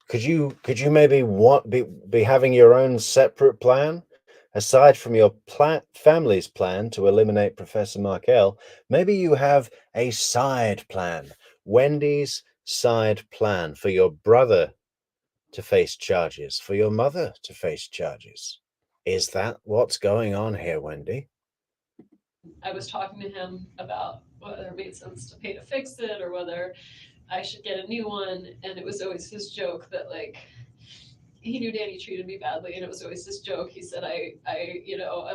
Could you maybe be having your own separate plan aside from your family's plan to eliminate Professor Markel? Maybe you have a side plan, Wendy's side plan for your brother to face charges, for your mother to face charges. Is that what's going on here, Wendi?
I was talking to him about whether it made sense to pay to fix it or whether I should get a new one, and it was always his joke that like he knew Danny treated me badly, and it was always this joke. He said, I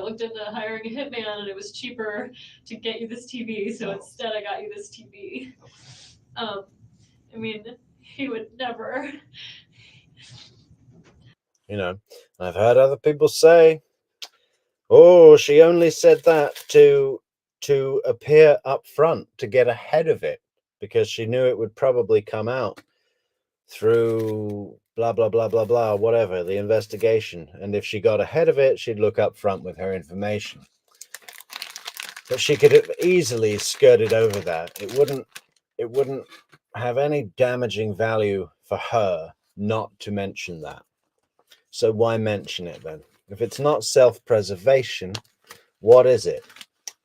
looked into hiring a hitman, and it was cheaper to get you this TV, so instead I got you this TV. I mean, he would never.
You know, I've heard other people say, "Oh, she only said that to appear up front, to get ahead of it, because she knew it would probably come out through blah blah blah blah blah, whatever, the investigation, and if she got ahead of it, she'd look up front with her information." But she could have easily skirted over that. It wouldn't have any damaging value for her not to mention that. So why mention it then? If it's not self-preservation, what is it?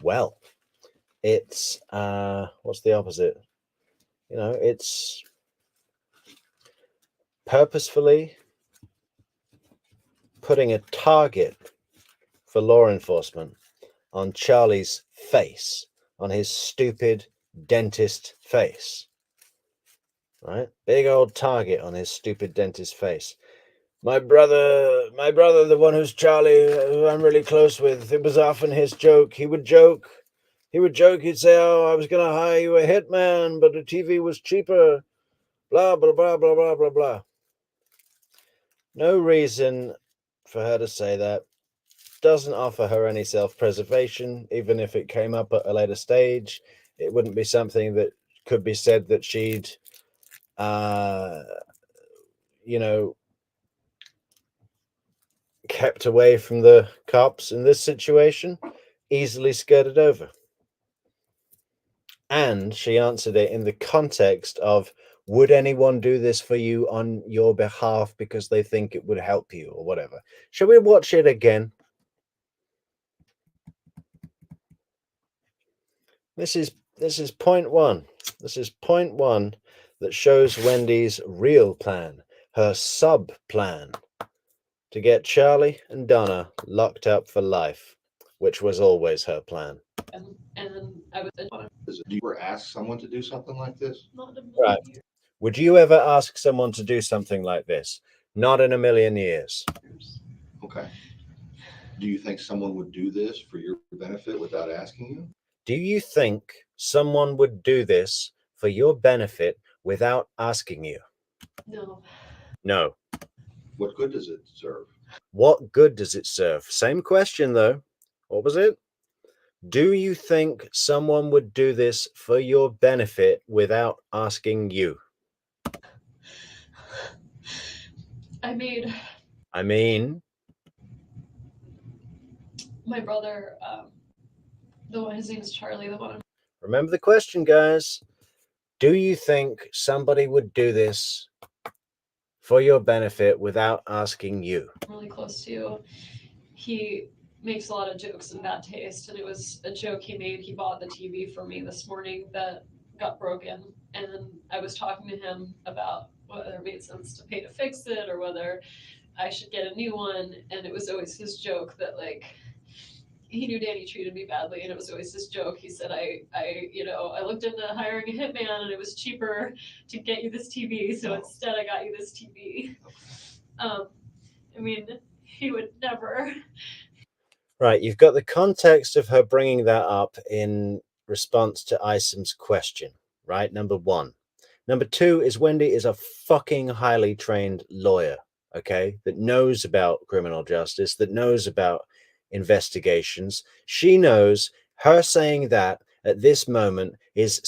Well, it's what's the opposite? You know, it's purposefully putting a target for law enforcement on Charlie's face, on his stupid dentist face. Right? Big old target on his stupid dentist face. My brother, the one who's Charlie, who I'm really close with, it was often his joke. He would joke. He'd say, "Oh, I was going to hire you a hitman, but the TV was cheaper." Blah, blah, blah, blah, blah, blah, blah. No reason for her to say that. Doesn't offer her any self-preservation. Even if it came up at a later stage, it wouldn't be something that could be said that she'd, kept away from the cops in this situation. Easily skirted over. And she answered it in the context of, would anyone do this for you on your behalf because they think it would help you or whatever? Shall we watch it again? This is point one. This is point one that shows Wendy's real plan, her sub plan, to get Charlie and Donna locked up for life, which was always her plan.
And I was
Do you ever ask someone to do something like this?
not in a million
Right.
years.
Would you ever ask someone to do something like this? Not in a million years.
Okay. Do you think someone would do this for your benefit without asking you?
Do you think someone would do this for your benefit without asking you?
No.
No.
What good does it serve?
What good does it serve? Same question, though. What was it? Do you think someone would do this for your benefit without asking you?
I mean, my brother, the one, his name is Charlie, the one.
Remember the question, guys. Do you think somebody would do this for your benefit without asking you?
I'm really close to. He makes a lot of jokes in bad taste, and it was a joke he made. He bought the TV for me this morning that got broken, and I was talking to him about whether it made sense to pay to fix it or whether I should get a new one, and it was always his joke that like he knew Danny treated me badly, and it was always this joke. He said, I looked into hiring a hitman, and it was cheaper to get you this TV, so instead I got you this TV. I mean, he would never.
Right, you've got the context of her bringing that up in response to Isom's question, right? Number one. Number two is Wendi is a fucking highly trained lawyer, okay, that knows about criminal justice, that knows about investigations. She knows her saying that at this moment is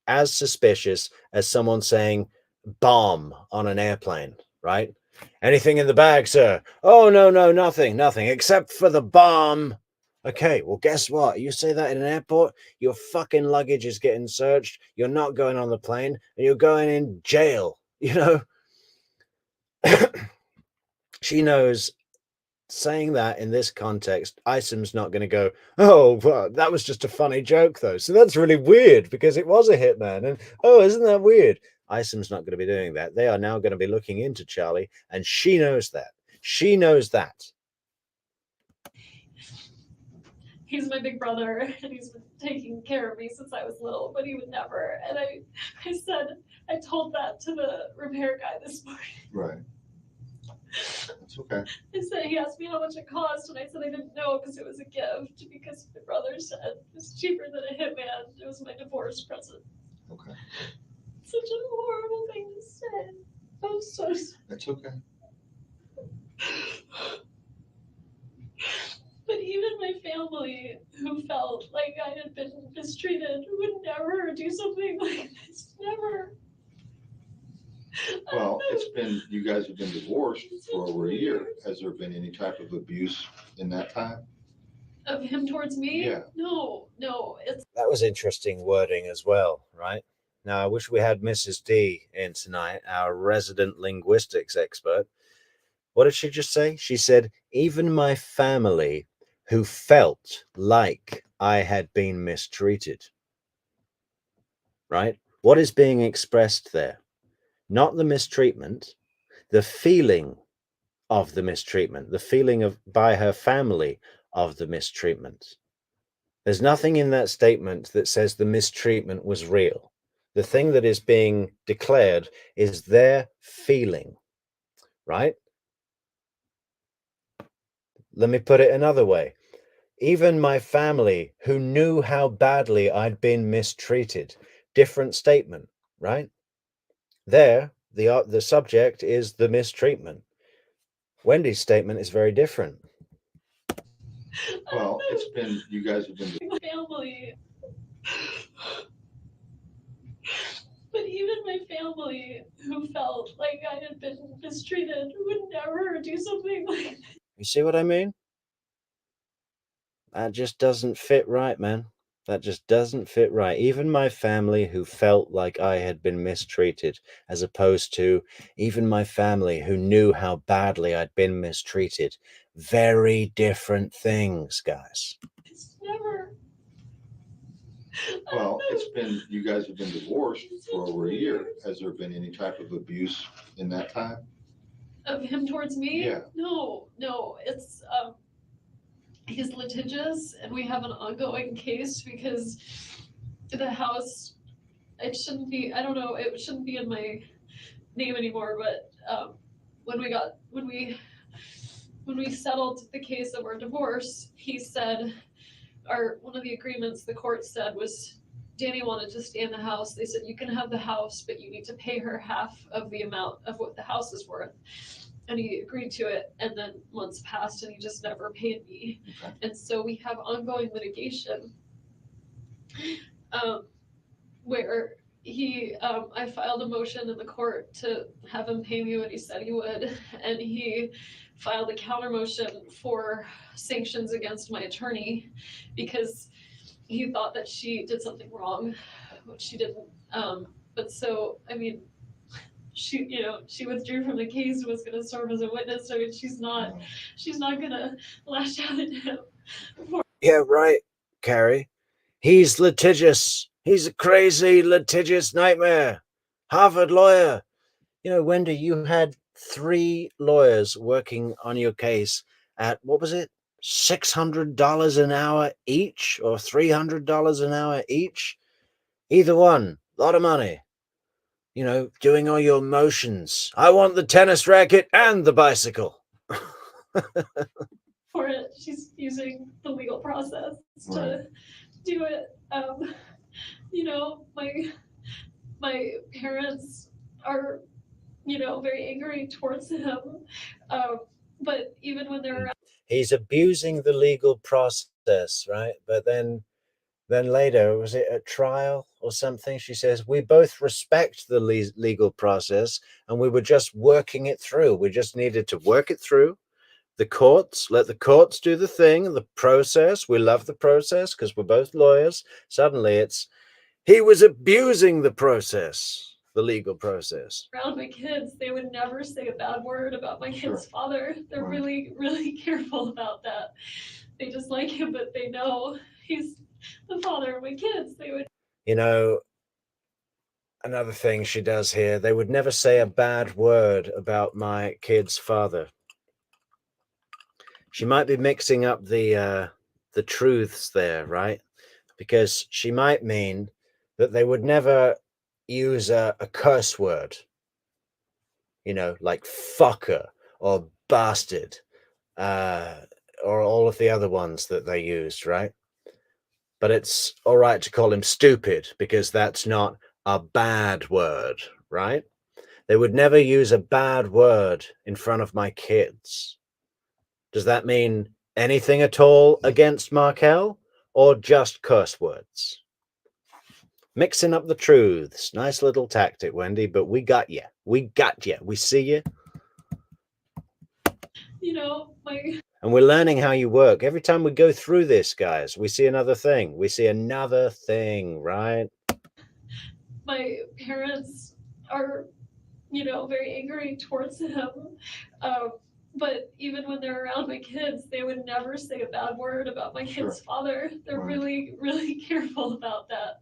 as suspicious as someone saying bomb on an airplane, right? Anything in the bag, sir? Oh, no, nothing, except for the bomb. Okay, well, guess what? You say that in an airport, your fucking luggage is getting searched, you're not going on the plane, and you're going in jail, you know? She knows saying that in this context, Isom's not going to go, oh, well, that was just a funny joke, though. So that's really weird because it was a hitman. And oh, isn't that weird? Isom's not going to be doing that. They are now going to be looking into Charlie, and she knows that. She knows that.
He's my big brother, and he's been taking care of me since I was little, but he would never. And I told that to the repair guy this morning.
Right. That's okay.
I said, he asked me how much it cost, and I said I didn't know because it was a gift, because my brother said it was cheaper than a hitman. It was my divorce present.
Okay.
Such a horrible thing to say. I'm so sorry.
That's okay.
But even my family, who felt like I had been mistreated, would never do something like this. Never.
Well, it's been, you guys have been divorced for over a year. Has there been any type of abuse in that time?
Of him towards me?
Yeah.
No.
That was interesting wording as well, right? Now, I wish we had Mrs. D in tonight, our resident linguistics expert. What did she just say? She said, even my family who felt like I had been mistreated. Right? What is being expressed there? Not the mistreatment, the feeling of the mistreatment, the feeling of by her family of the mistreatment. There's nothing in that statement that says the mistreatment was real. The thing that is being declared is their feeling, right? Let me put it another way. Even my family who knew how badly I'd been mistreated, different statement, right? There, the subject is the mistreatment. Wendy's statement is very different.
Well, it's been, you guys have been.
My family. But even my family, who felt like I had been mistreated, would never do something like this.
You see what I mean? That just doesn't fit right, man. That just doesn't fit right. Even my family who felt like I had been mistreated, as opposed to even my family who knew how badly I'd been mistreated. Very different things, guys.
It's never.
Well, it's been, you guys have been divorced for over a year. Has there been any type of abuse in that time?
Of him towards me?
Yeah.
No. It's he's litigious, and we have an ongoing case because the house, it shouldn't be, I don't know, it shouldn't be in my name anymore, but when we settled the case of our divorce, he said, one of the agreements the court said was, Danny wanted to stay in the house. They said, you can have the house, but you need to pay her half of the amount of what the house is worth. And he agreed to it, and then months passed and he just never paid me.
Okay.
And so we have ongoing litigation where I filed a motion in the court to have him pay me what he said he would, and he filed a counter motion for sanctions against my attorney because he thought that she did something wrong, which she didn't. But so, I mean, she withdrew from the case, was going to serve as a witness. I mean, she's not going to lash out at him.
Yeah, right, Carrie. He's litigious. He's a crazy, litigious nightmare. Harvard lawyer. You know, Wendy, you had 3 lawyers working on your case at, what was it? $600 an hour each, or $300 an hour each? Either one. A lot of money. You know, doing all your motions. I want the tennis racket and the bicycle.
For it, she's using the legal process to do it. You know, my parents are, very angry towards him. But even when they're
he's abusing the legal process, right? But then later, was it at trial or something? She says, we both respect the legal process and we were just working it through. We just needed to work it through. The courts, let the courts do the thing, the process. We love the process because we're both lawyers. Suddenly he was abusing the process. the legal process.
Around my kids, they would never say a bad word about my
Sure.
kid's father. They're
Right.
really, really careful about that. They just like him, but they know he's the father of my kids. They would.
You know, another thing she does here, they would never say a bad word about my kid's father. She might be mixing up the truths there, right? Because she might mean that they would never use a curse word, you know, like fucker or bastard, or all of the other ones that they used, right? But it's all right to call him stupid because that's not a bad word, right? They would never use a bad word in front of my kids. Does that mean anything at all against Markel or just curse words? Mixing up the truths. Nice little tactic, Wendy, but we got you. We got you. We see you.
You know,
and we're learning how you work. Every time we go through this, guys, we see another thing. We see another thing, right?
my parents are, you know, very angry towards him. But even when they're around my kids, they would never say a bad word about my
Sure.
kid's father. They're
Right.
really, really careful about that.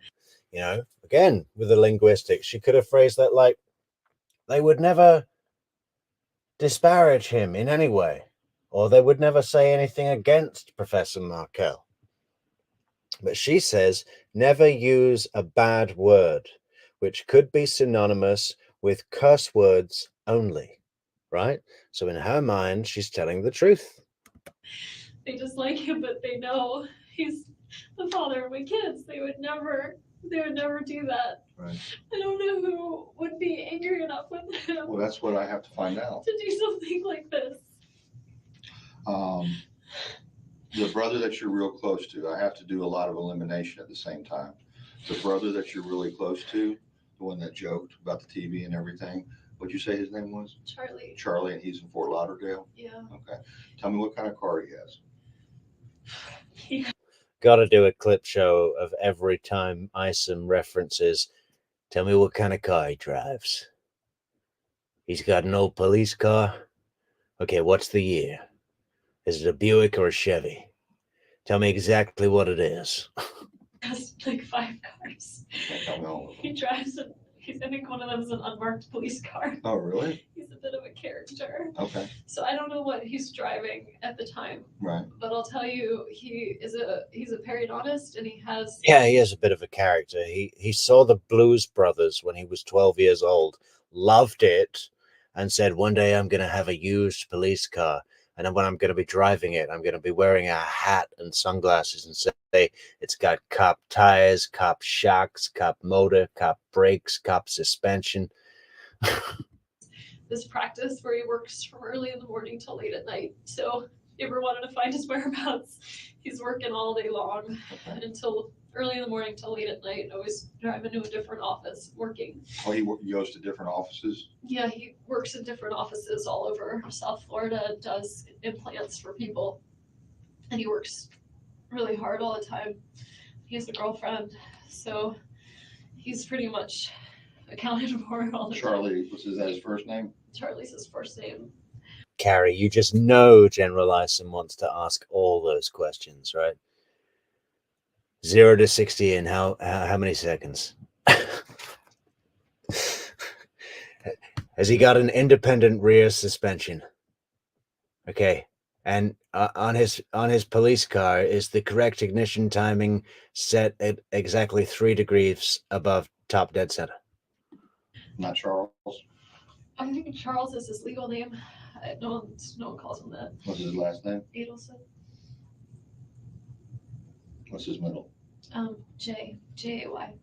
You know, again, with the linguistics, she could have phrased that like, they would never disparage him in any way, or they would never say anything against Professor Markel. But she says, never use a bad word, which could be synonymous with curse words only, right? So in her mind, she's telling the truth.
They just like him, but they know he's the father of my kids. They would never do that.
Right.
I don't know who would be angry enough with him
Well, that's what I have to find out.
to do something like this.
The brother that you're real close to, I have to do a lot of elimination at the same time. The brother that you're really close to, the one that joked about the TV and everything, what'd you say his name was?
Charlie.
Charlie, and he's in Fort Lauderdale?
Yeah.
Okay. Tell me what kind of car he has.
Got to do a clip show of every time Isom references, tell me what kind of car he drives. He's got an old police car. Okay, what's the year? Is it a Buick or a Chevy? Tell me exactly what it is.
Has like 5 cars.
Can't tell me all of them.
He drives it. I think one of them is an unmarked police car.
Oh, really?
He's a bit of a character.
Okay.
So I don't know what he's driving at the time.
Right.
But I'll tell you, he's a periodontist, and he has.
Yeah, he is a bit of a character. He saw the Blues Brothers when he was 12 years old, loved it, and said, one day I'm going to have a used police car. And then when I'm going to be driving it, I'm going to be wearing a hat and sunglasses and say, it's got cop tires, cop shocks, cop motor, cop brakes, cop suspension.
This practice where he works from early in the morning till late at night. So if you ever wanted to find his whereabouts, he's working all day long until early in the morning till late at night, always driving to a different office, working.
Oh, he goes to different offices?
Yeah, he works in different offices all over South Florida and does implants for people. And he works really hard all the time. He has a girlfriend, so he's pretty much accounted for all the
Charlie, is that his first name?
Charlie's his first name.
Carrie, you just know General Isom wants to ask all those questions, right? 0 to 60 in how many seconds? Has he got an independent rear suspension? Okay. And on his police car, is the correct ignition timing set at exactly 3 degrees above top dead center?
Not Charles?
I think Charles is his legal name. No one calls him that.
What's his last name?
Adelson.
What's his middle?
J-A-Y.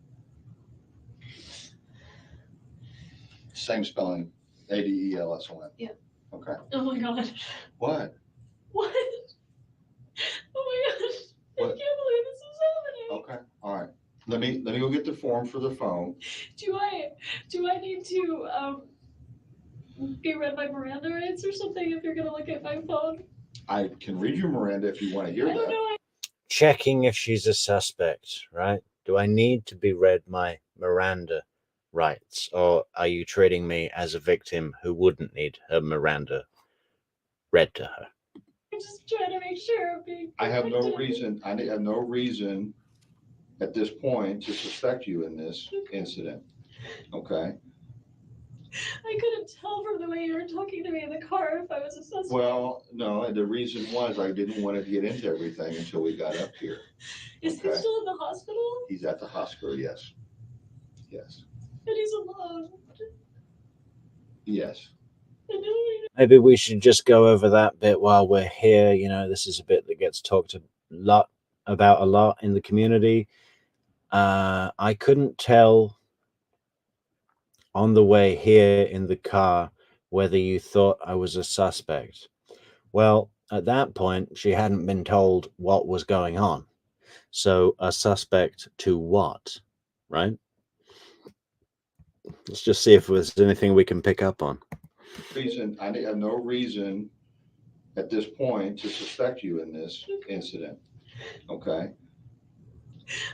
Same spelling, Adelson.
Yeah.
Okay.
Oh my god.
What?
What? Oh my gosh. I
What?
can't believe this is happening.
Okay, all right. Let me go get the form for the phone.
Do I need to be read my Miranda rights or something if you're gonna look at my phone?
I can read you Miranda if you want to hear
I don't
that.
know.
Checking if she's a suspect, right? Do I need to be read my Miranda rights, or are you treating me as a victim who wouldn't need her Miranda read to her?
I'm just trying to make sure I'm being
I have no
protected.
reason, I have no reason at this point to suspect you in this incident, okay?
I couldn't tell from the way you were talking to me in the car if I was a suspect.
Well, no, the reason was I didn't want to get into everything until we got up here.
Is he
Okay.
still in the hospital?
He's at the hospital, yes. Yes,
And he's alone.
yes.
And nobody
Maybe we should just go over that bit while we're here. You know, this is a bit that gets talked about a lot in the community. I couldn't tell on the way here in the car whether you thought I was a suspect. Well, at that point, she hadn't been told what was going on. So, a suspect to what, right? Let's just see if there's anything we can pick up on.
I have no reason at this point to suspect you in this incident, okay?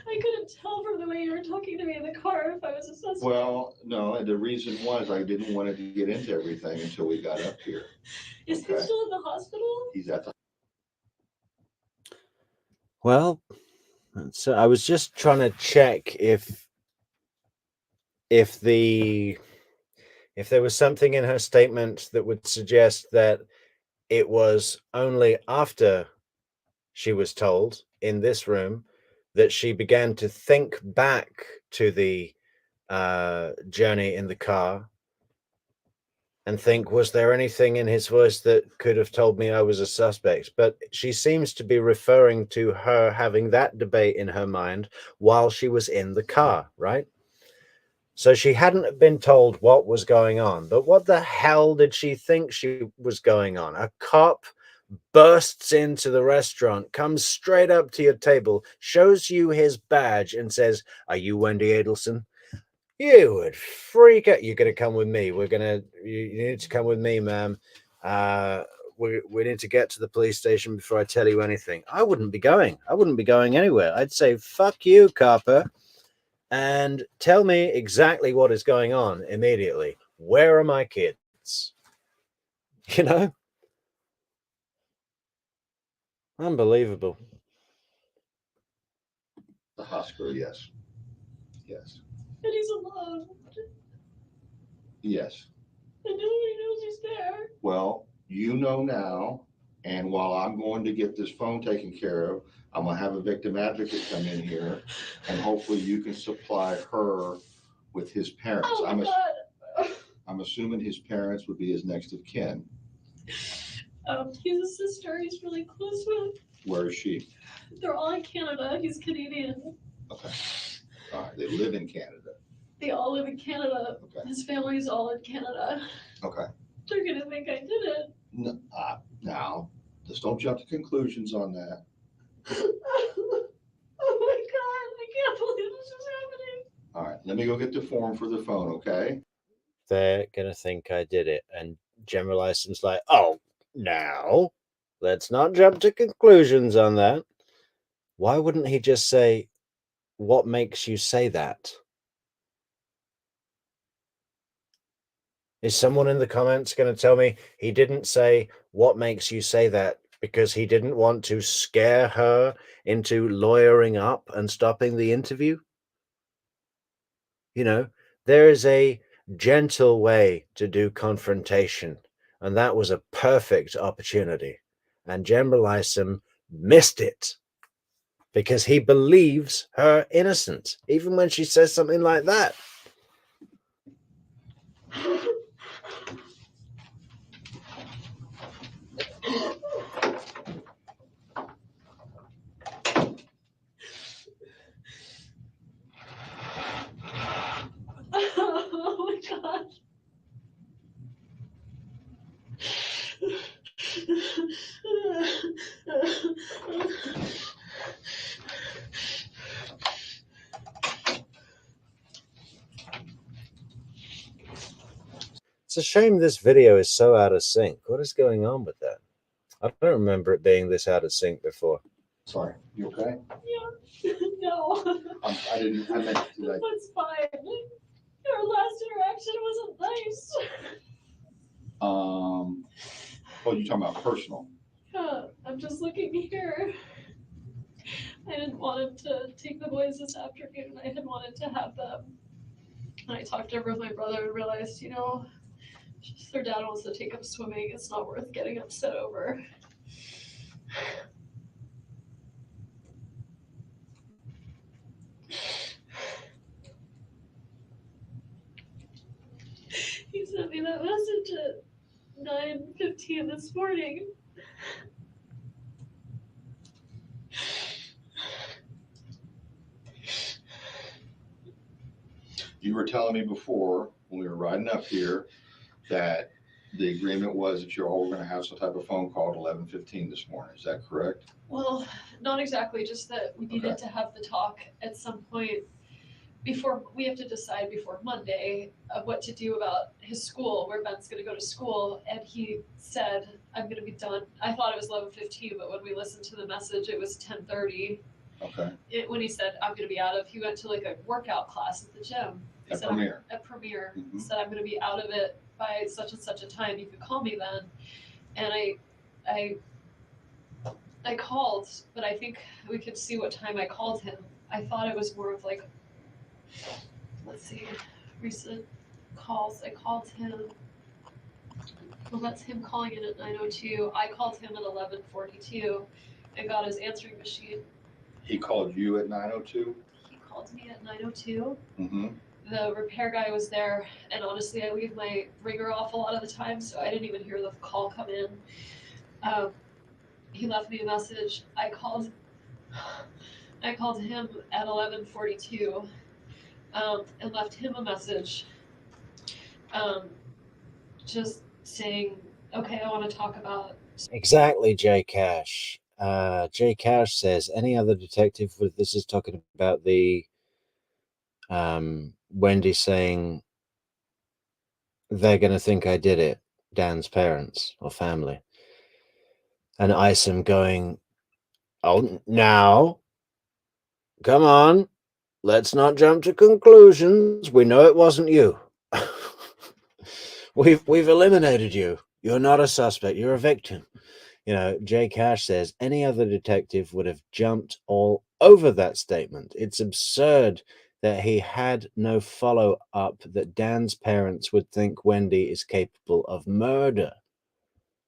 I couldn't tell from the way you were talking to me in the car if I was a suspect.
Well, no, the reason was I didn't want to get into everything until we got up here.
Is he
Okay.
still in the hospital?
He's at the.
Well, so I was just trying to check if there was something in her statement that would suggest that it was only after she was told in this room that she began to think back to the journey in the car and think, was there anything in his voice that could have told me I was a suspect? But she seems to be referring to her having that debate in her mind while she was in the car, right? So she hadn't been told what was going on. But what the hell did she think she was going on? A cop bursts into the restaurant, comes straight up to your table, shows you his badge, and says, "Are you Wendi Adelson?" You would freak out. You're going to come with me. You need to come with me, ma'am. We need to get to the police station before I tell you anything. I wouldn't be going. I wouldn't be going anywhere. I'd say, fuck you, copper, and tell me exactly what is going on immediately. Where are my kids? You know? Unbelievable.
The hospital, yes. Yes.
And he's alone.
Yes.
And nobody knows he's there.
Well, you know now, and while I'm going to get this phone taken care of, I'm gonna have a victim advocate come in here, and hopefully you can supply her with his parents.
Oh my God.
I'm assuming his parents would be his next of kin.
He's a sister he's really close with.
Where is she?
They're all in Canada. He's Canadian.
Okay. All right, they live in Canada.
They all live in Canada.
Okay.
His family's all in Canada.
Okay.
They're gonna think I did it.
No, now, just don't jump to conclusions on that.
Oh my God, I can't believe this is happening.
All right, let me go get the form for the phone, okay?
They're gonna think I did it. And General Lyson's like, oh, now, let's not jump to conclusions on that. Why wouldn't he just say, what makes you say that? Is someone in the comments going to tell me he didn't say, what makes you say that, because he didn't want to scare her into lawyering up and stopping the interview? You know, there is a gentle way to do confrontation, and that was a perfect opportunity. And General Lyson missed it because he believes her innocent, even when she says something like that.
Oh my God.
It's a shame this video is so out of sync. What is going on with that? I don't remember it being this out of sync before.
Sorry, you okay?
Yeah. No.
I meant to, like,
That's fine. Our last interaction wasn't nice.
Oh, you're talking about personal.
Yeah, I'm just looking here. I didn't want him to take the boys this afternoon. I had wanted to have them. And I talked over with my brother and realized, if their dad wants to take them swimming, it's not worth getting upset over. He sent me that message at 9:15 this morning.
You were telling me before, when we were riding up here, that the agreement was that you're all going to have some type of phone call at 11:15 this morning. Is that correct?
Well, not exactly, just that we needed to have the talk at some point before, we have to decide before Monday of what to do about his school, where Ben's gonna go to school, and he said, I'm gonna be done. I thought it was 11:15, but when we listened to the message, it was 10:30.
Okay.
When he said, I'm gonna be out of, he went to like a workout class at the gym. He
At
said,
Premier.
At Premier.
Mhm.
He said, I'm gonna be out of it by such and such a time, you could call me then. And I called, but I think we could see what time I called him. I thought it was more of like, let's see, recent calls. I called him. Well, that's him calling in at 9:02. I called him at 11:42 and got his answering machine.
He called you at 9:02?
He called me at 9:02.
Mm-hmm.
The repair guy was there, and honestly, I leave my ringer off a lot of the time, so I didn't even hear the call come in. He left me a message. I called him at 11:42 and left him a message, just saying, okay, I want to talk about.
Exactly, J Cash. J Cash says any other detective with this is talking about the Wendi saying they're going to think I did it, Dan's parents or family, and Isom going, oh, now, come on, let's not jump to conclusions. We know it wasn't you. We've eliminated you. You're not a suspect. You're a victim. Jay Cash says any other detective would have jumped all over that statement. It's absurd that he had no follow-up that Dan's parents would think Wendi is capable of murder.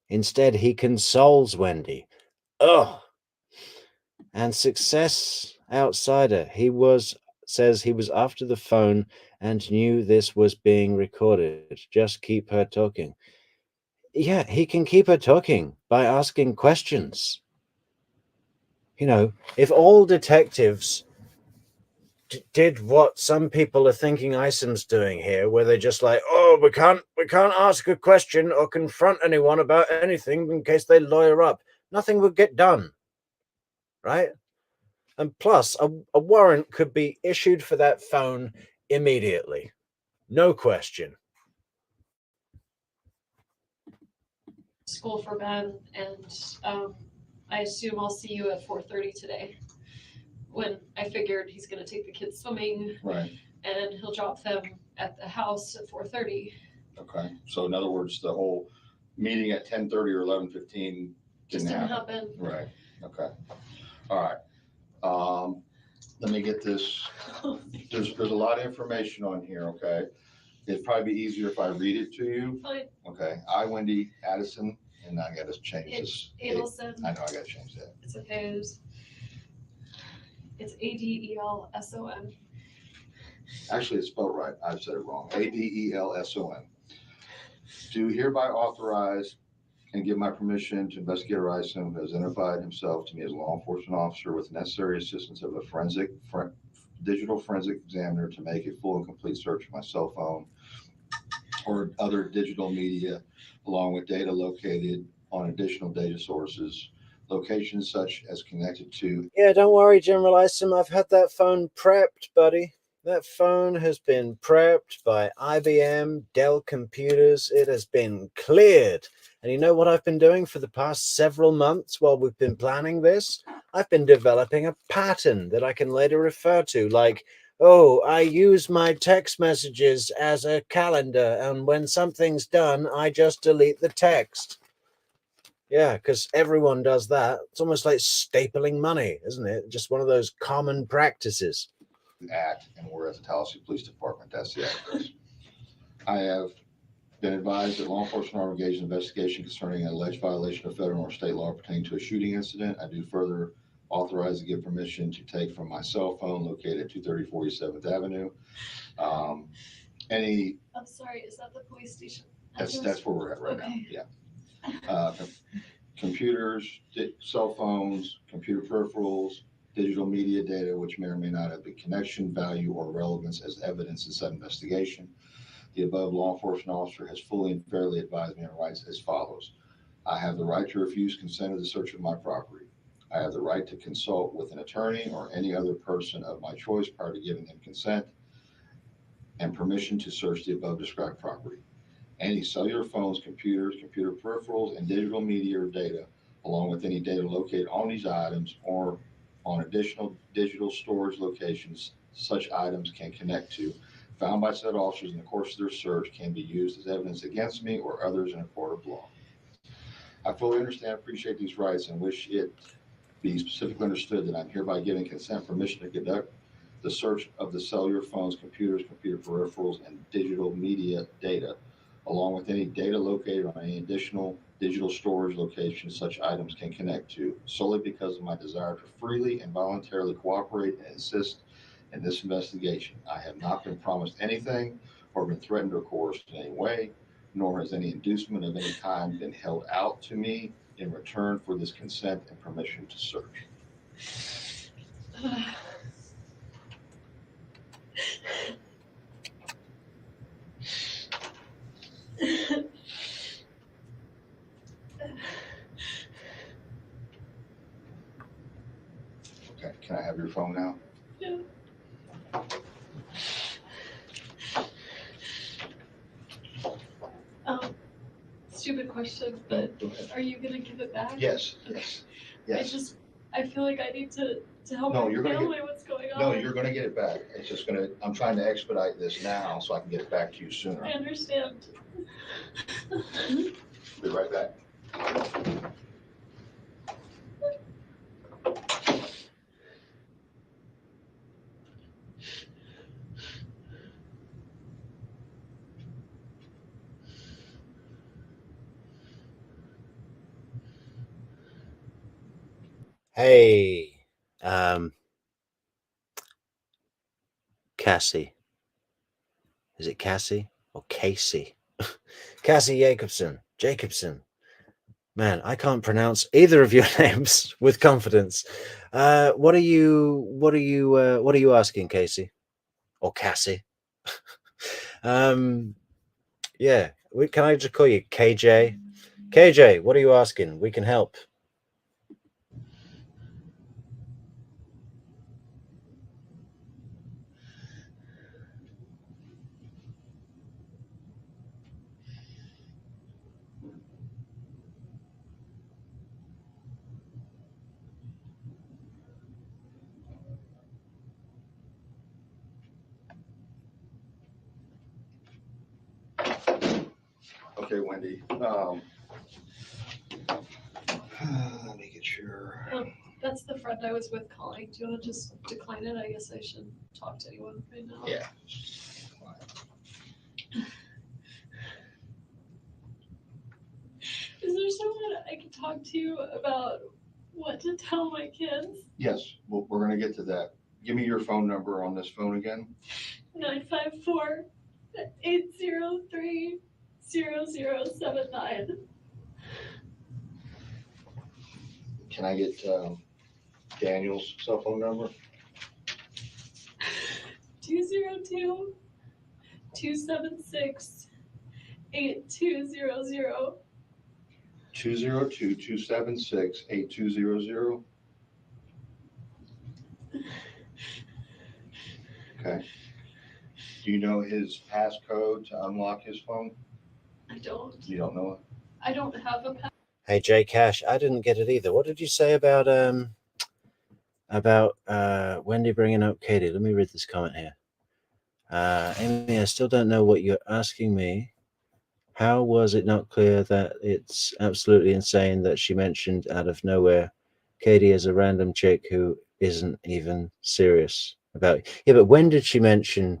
Instead, he consoles Wendi. Ugh. And Success Outsider, says he was after the phone and knew this was being recorded. Just keep her talking. Yeah, he can keep her talking by asking questions. If all detectives did what some people are thinking Isom's doing here, where they're just like, oh, we can't ask a question or confront anyone about anything in case they lawyer up, nothing would get done, right? And plus, a warrant could be issued for that phone immediately, no question.
School for Ben, and I assume I'll see you at 4:30 today. When I figured he's going to take the kids swimming,
right,
and he'll drop them at the house at 4:30.
Okay, so in other words, the whole meeting at 10:30 or 11:15
Just didn't happen.
Right. Okay. All right. Let me get this. There's a lot of information on here. Okay. It'd probably be easier if I read it to you.
Fine.
Okay. I, Wendi Adelson, and I got to change this.
Adelson.
I know I got to change that.
It's okay. It's Adelson.
Actually, it's spelled right. I said it wrong. Adelson. Do hereby authorize and give my permission to investigator Isom, who has identified himself to me as a law enforcement officer with necessary assistance of a digital forensic examiner to make a full and complete search of my cell phone or other digital media, along with data located on additional data sources, locations such as connected to. Yeah, don't worry, General Isom. I've had that phone prepped, buddy. That phone has been prepped by IBM, Dell computers. It has been cleared. And you know what I've been doing for the past several months while we've been planning this? I've been developing a pattern that I can later refer to, like
oh, I use my text messages as a calendar, and when something's done, I just delete the text. Yeah, because everyone does that. It's almost like stapling money, isn't it? Just one of those common practices.
Act, and we're at the Tallahassee Police Department. That's the address. I have been advised that law enforcement are engaged in investigation concerning an alleged violation of federal or state law pertaining to a shooting incident. I do further authorize and give permission to take from my cell phone located at 230 47th Avenue. Any.
I'm sorry, is that the police station?
That's where we're at right
Okay.
now. Yeah. Computers, cell phones, computer peripherals, digital media data, which may or may not have a connection, value, or relevance as evidence in said investigation. The above law enforcement officer has fully and fairly advised me on rights as follows. I have the right to refuse consent of the search of my property. I have the right to consult with an attorney or any other person of my choice prior to giving them consent and permission to search the above described property. Any cellular phones, computers, computer peripherals, and digital media or data, along with any data located on these items or on additional digital storage locations such items can connect to, found by said officers in the course of their search, can be used as evidence against me or others in a court of law. I fully understand and appreciate these rights and wish it be specifically understood that I'm hereby giving consent permission to conduct the search of the cellular phones, computers, computer peripherals, and digital media data, along with any data located on any additional digital storage locations such items can connect to, solely because of my desire to freely and voluntarily cooperate and assist in this investigation. I have not been promised anything or been threatened or coerced in any way, nor has any inducement of any kind been held out to me in return for this consent and permission to search. Okay, can I have your phone now?
Yeah. Stupid question, but are you gonna give it back?
Yes,
Okay.
yes.
I feel like I need to help
No,
my
you're gonna
family. What's going on?
No, you're gonna get it back. It's just I'm trying to expedite this now so I can get it back to you sooner.
I understand.
Be right back.
Hey, Cassie. Is it Cassie or Casey? Cassie Jacobson. Man, I can't pronounce either of your names with confidence. What are you asking, Casey or Cassie? Yeah, can I just call you KJ? KJ, what are you asking? We can help.
Okay, Wendy. Let me get your.
That's the friend I was with calling. Do you want to just decline it? I guess I should talk to anyone right now.
Yeah.
Is there someone I can talk to about what to tell my kids?
Yes, we're gonna get to that. Give me your phone number on this phone again.
954-803-0079.
Can I get Daniel's cell phone number?
202-276-8200.
202-276-8200. Okay. Do you know his passcode to unlock his phone?
I don't.
You don't know it?
I don't have a pass.
Hey, Jay Cash, I didn't get it either. What did you say about about Wendy bringing up Katie. Let me read this comment here. Amy, I still don't know what you're asking me. How was it not clear that it's absolutely insane that she mentioned out of nowhere Katie as a random chick who isn't even serious about it? Yeah, but when did she mention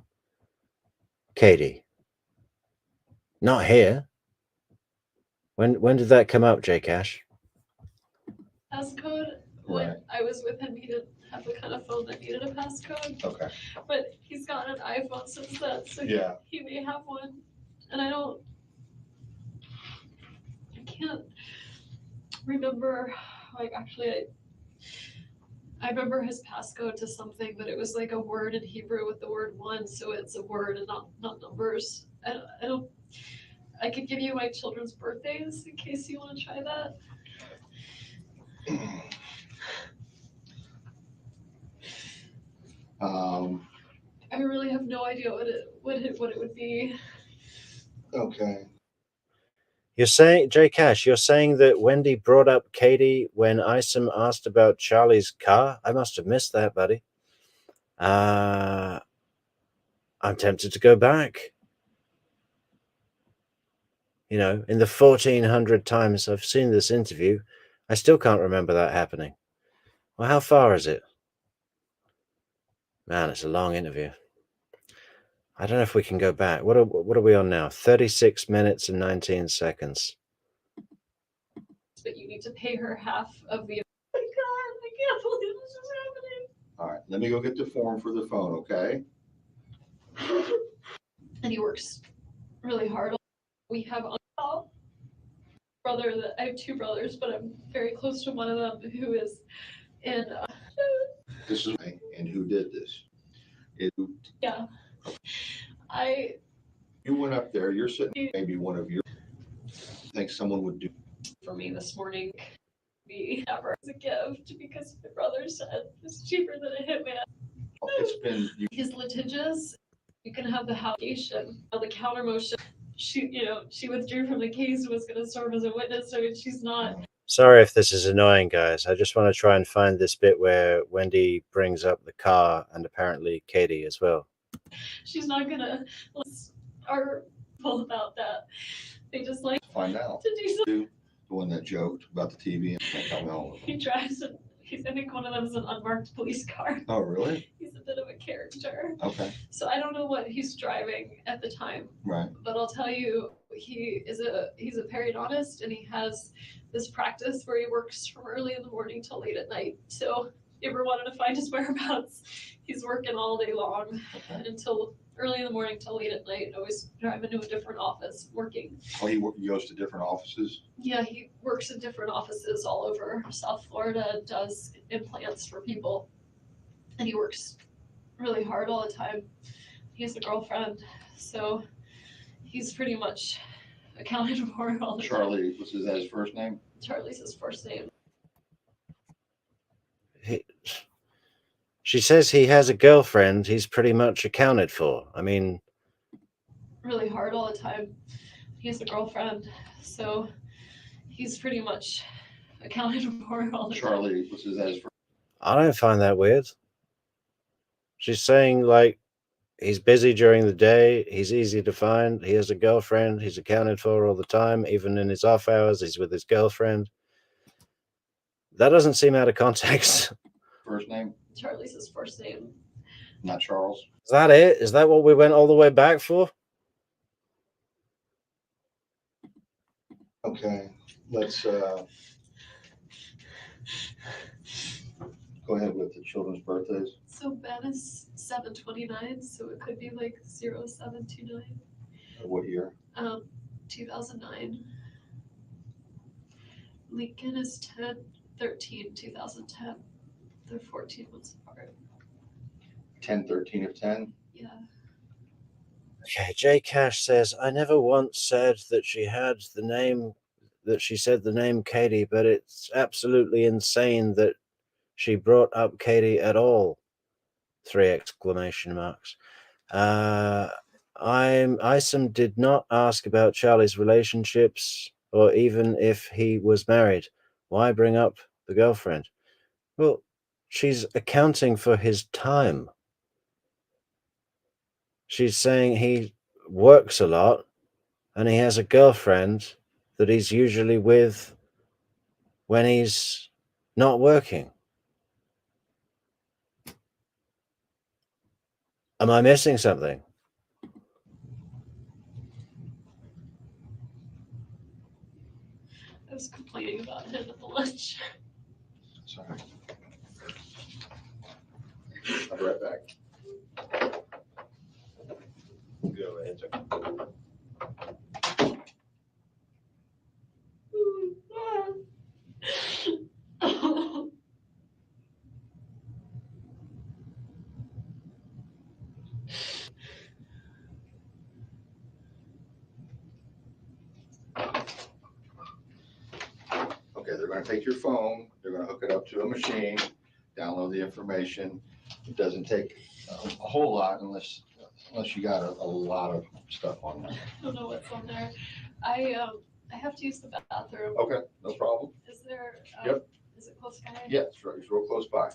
Katie? Not here. When did that come up, J Cash?
Passcode.
Right.
When I was with him, he didn't have the kind of phone that needed a passcode.
Okay.
But he's got an iPhone since then, so
Yeah.
he may have one. And I can't remember, like, actually, I remember his passcode to something, but it was like a word in Hebrew with the word one, so it's a word and not numbers. I could give you my children's birthdays in case you want to try that. I really have no idea what it would be.
Okay.
You're saying, J Cash, you're saying that Wendy brought up Katie when Isom asked about Charlie's car? I must have missed that, buddy. I'm tempted to go back. You know, in the 1400 times I've seen this interview, I still can't remember that happening. Well, how far is it? Man, it's a long interview. I don't know if we can go back. What are we on now? 36 minutes and 19 seconds.
But you need to pay her half of the. Oh my God, I can't believe this is happening.
All right. Let me go get the form for the phone, okay?
And he works really hard. We have a brother that I have two brothers, but I'm very close to one of them who is in.
This is and who did this?
Yeah.
You went up there. You're sitting. Maybe one of your. Think someone would do
For me this morning. Be ever as a gift because my brother said it's cheaper than a hitman.
It's been.
He's litigious. You can have the allegation, the counter motion. She withdrew from the case and was going to serve as a witness, so she's not.
Sorry if this is annoying, guys. I just want to try and find this bit where Wendy brings up the car and apparently Katie as well.
She's not gonna are full about that. They just like
find out.
to do something.
The one that joked about the TV and can't tell me all of them.
He drives and I think one of them is an unmarked police car.
Oh, really?
He's a bit of a character.
Okay.
So I don't know what he's driving at the time.
Right.
But I'll tell you, he's a periodontist and he has this practice where he works from early in the morning till late at night. So if you ever wanted to find his whereabouts, he's working all day long until early in the morning till late at night, always driving to a different office, working.
Oh, he goes to different offices?
Yeah, he works in different offices all over South Florida, does implants for people. And he works really hard all the time. He has a girlfriend, so he's pretty much accounted for all the
Charlie,
time.
is that his first name?
Charlie's his first name.
She says he has a girlfriend he's pretty much accounted for. I mean,
really hard all the time. He has a girlfriend, so he's pretty much accounted for all the
Charlie,
time.
is that his first?
I don't find that weird. She's saying, like, he's busy during the day, he's easy to find, he has a girlfriend, he's accounted for all the time, even in his off hours, he's with his girlfriend. That doesn't seem out of context.
First name?
Charlie's his first name.
Not Charles?
Is that it? Is that what we went all the way back for?
Okay, let's go ahead with the children's birthdays.
So Ben is 7/29, so it could be like 0729.
What year?
2009. Lincoln is 10/13, 2010. They're 14 months apart.
10/13 of 10?
Yeah.
Okay, J Cash says, I never once said that she had the name, that she said the name Katie, but it's absolutely insane that she brought up Katie at all. 3 exclamation marks. Isom did not ask about Charlie's relationships or even if he was married. Why bring up the girlfriend? Well, she's accounting for his time. She's saying he works a lot and he has a girlfriend that he's usually with when he's not working. Am I missing something?
I was complaining about him at the lunch.
Sorry. I'll be right back. Go ahead. Okay, they're gonna take your phone, they're gonna hook it up to a machine, download the information. It doesn't take a whole lot unless you got a lot of stuff on there.
I don't know what's on there. I have to use the bathroom.
Okay, no problem.
Is there?
Yep.
Is it close by?
Yeah, it's real close by.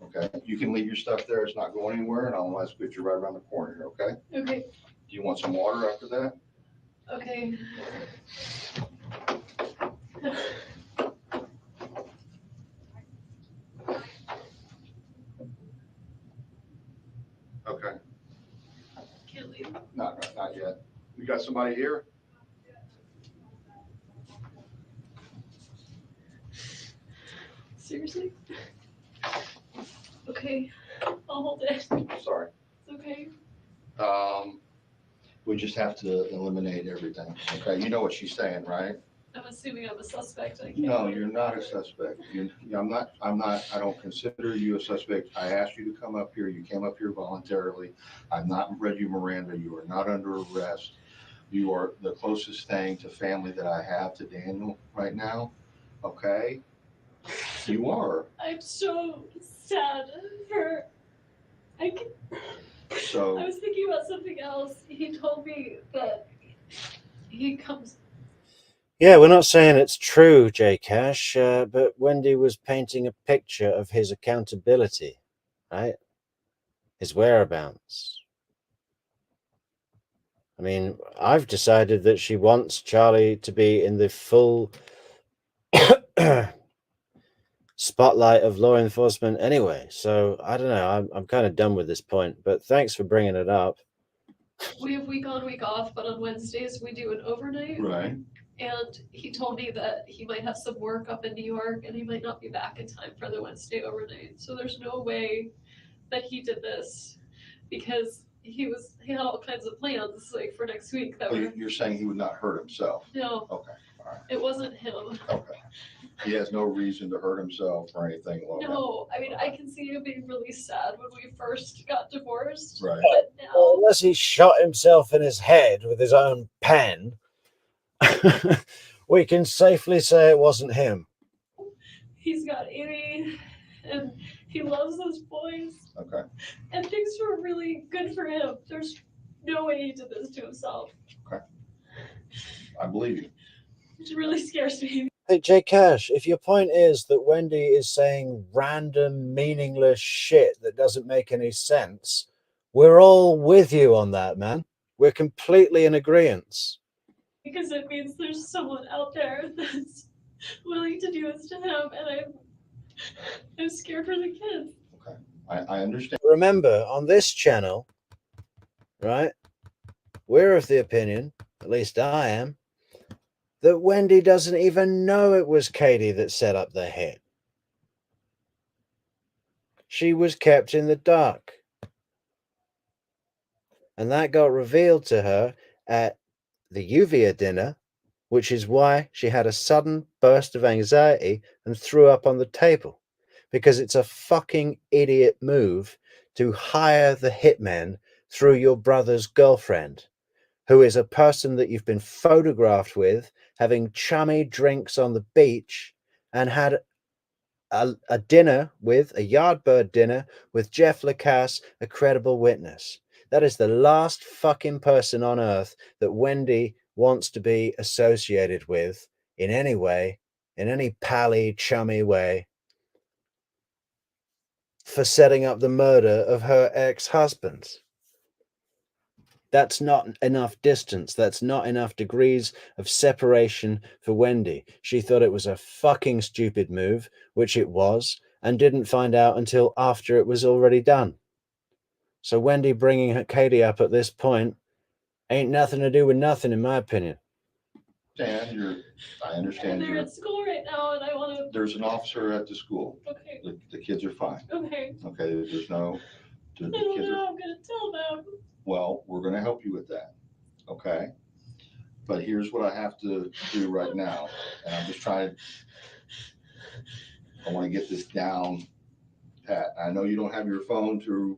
Okay, you can leave your stuff there, it's not going anywhere, and otherwise put you right around the corner here, okay?
Okay.
Do you want some water after that?
Okay.
Okay,
Can't leave.
not yet. We got somebody here?
Seriously? Okay. I'll hold it.
Sorry.
It's okay.
We just have to eliminate everything, okay? You know what she's saying, right?
I'm assuming I'm a suspect. I can't.
No, you're not a suspect. I don't consider you a suspect. I asked you to come up here. You came up here voluntarily. I've not read you Miranda. You are not under arrest. You are the closest thing to family that I have to Daniel right now, okay? You are.
I'm so sad for. I
So,
was thinking about something else. He told me that he comes.
Yeah, we're not saying it's true, J Cash, but Wendy was painting a picture of his accountability, right? His whereabouts. I mean, I've decided that she wants Charlie to be in the full spotlight of law enforcement anyway. So I don't know. I'm kind of done with this point, but thanks for bringing it up.
We have week on, week off, but on Wednesdays we do an overnight.
right.
And he told me that he might have some work up in New York and he might not be back in time for the Wednesday overnight. So there's no way that he did this because he had all kinds of plans like for next week that
Oh,
were.
you're saying he would not hurt himself?
No,
Okay, all right.
it wasn't him.
Okay. He has no reason to hurt himself or anything along that.
No, I mean, I can see him being really sad when we first got divorced.
Right.
But now,
Well, unless he shot himself in his head with his own pen, we can safely say it wasn't him.
he's got Amy and he loves those boys.
Okay.
And things were really good for him. There's no way he did this to himself.
I believe you.
It really scares me.
Hey, J Cash, if your point is that Wendy is saying random, meaningless shit that doesn't make any sense, we're all with you on that, man. We're completely in agreement.
Because it means there's someone out there that's willing to do this to him, and I'm scared for the kids.
Okay. I understand.
Remember, on this channel, right, we're of the opinion, at least I am, that Wendy doesn't even know it was Katie that set up the hit. She was kept in the dark. And that got revealed to her at the Uvia dinner, which is why she had a sudden burst of anxiety and threw up on the table. Because it's a fucking idiot move to hire the hitman through your brother's girlfriend, who is a person that you've been photographed with, having chummy drinks on the beach, and had a dinner with, a Yardbird dinner with Jeff Lacasse, a credible witness. That is the last fucking person on earth that Wendy wants to be associated with in any way, in any pally, chummy way. for setting up the murder of her ex-husband. That's not enough distance. That's not enough degrees of separation for Wendi. She thought it was a fucking stupid move, which it was, and didn't find out until after it was already done. So Wendi bringing Katie up at this point ain't nothing to do with nothing, in my opinion.
I understand
They're at school right now, and I want to.
There's an officer at the school.
Okay.
The kids are fine.
Okay.
Okay, there's no.
I don't know how I'm gonna tell them.
Well, we're gonna help you with that. Okay. But here's what I have to do right now, and I'm just trying. I want to get this down, Pat. I know you don't have your phone to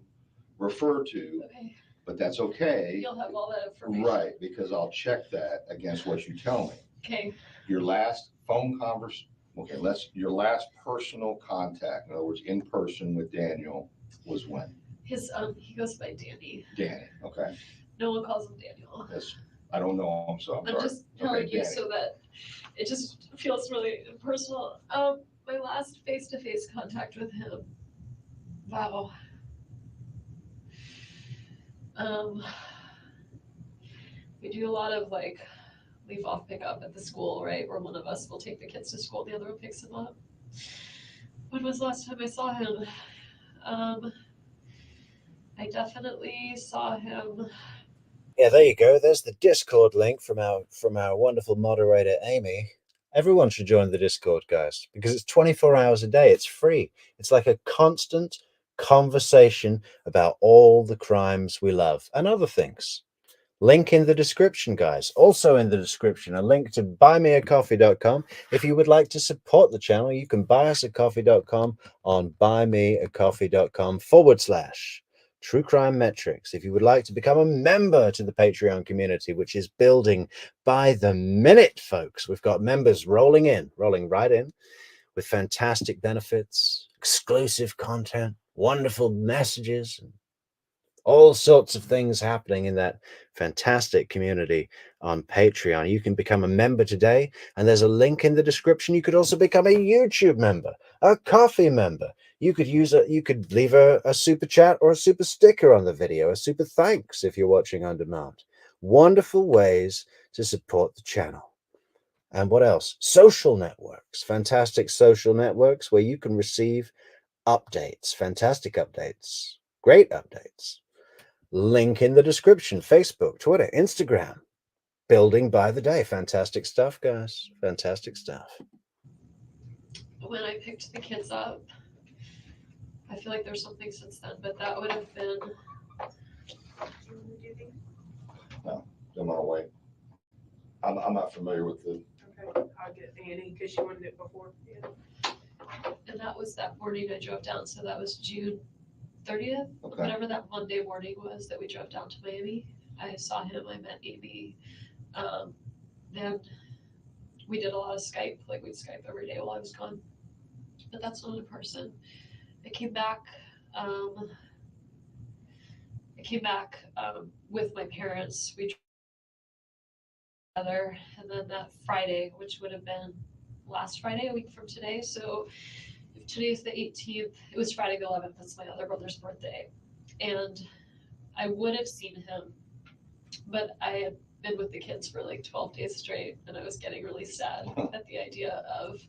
refer to.
Okay.
But that's okay.
You'll have all that information.
Right, because I'll check that against what you tell me.
Okay.
Your last phone conversation, okay, your last personal contact, in other words, in person with Daniel, was when?
He goes by Danny.
Danny, okay.
No one calls him Daniel.
I don't know him, so I'm sorry.
just telling you
Danny.
so that it just feels really impersonal. My last face-to-face contact with him. Wow. We do a lot of like leave off pickup at the school, right? Where one of us will take the kids to school, the other one picks them up. When was the last time I saw him? I definitely saw him.
Yeah, there you go. There's the Discord link from our wonderful moderator Amy. Everyone should join the Discord, guys, because it's 24 hours a day. It's free. It's like a constant conversation about all the crimes we love and other things. Link in the description, guys. Also in the description, a link to buymeacoffee.com. If you would like to support the channel, you can buy us at coffee.com on buymeacoffee.com/True Crime Metrix. If you would like to become a member to the Patreon community, which is building by the minute, folks, we've got members rolling right in with fantastic benefits, exclusive content, wonderful messages, and all sorts of things happening in that fantastic community on Patreon. You can become a member today, and there's a link in the description. You could also become a YouTube member, a coffee member. You could leave a super chat or a super sticker on the video, a super thanks if you're watching on demand. Wonderful ways to support the channel. And what else? Social networks, fantastic social networks where you can receive updates, fantastic updates, great updates. Link in the description. Facebook, Twitter, Instagram. Building by the day. Fantastic stuff, guys. Fantastic stuff.
When I picked the kids up, I feel like there's something since then, but that would have been.
No, I'm not away. I'm not familiar with the.
Okay, I'll get Annie because she wanted it before. Yeah.
And that was that morning I drove down, so that was June 30th,
Okay.
whatever that Monday morning was that we drove down to Miami. I saw him, I met Amy. Then we did a lot of Skype, like we'd Skype every day while I was gone. But that's not in person. I came back with my parents. We drove together, and then that Friday, which would have been last Friday, a week from today. So if today's the 18th, it was Friday the 11th. That's my other brother's birthday. And I would have seen him, but I had been with the kids for like 12 days straight, and I was getting really sad at the idea of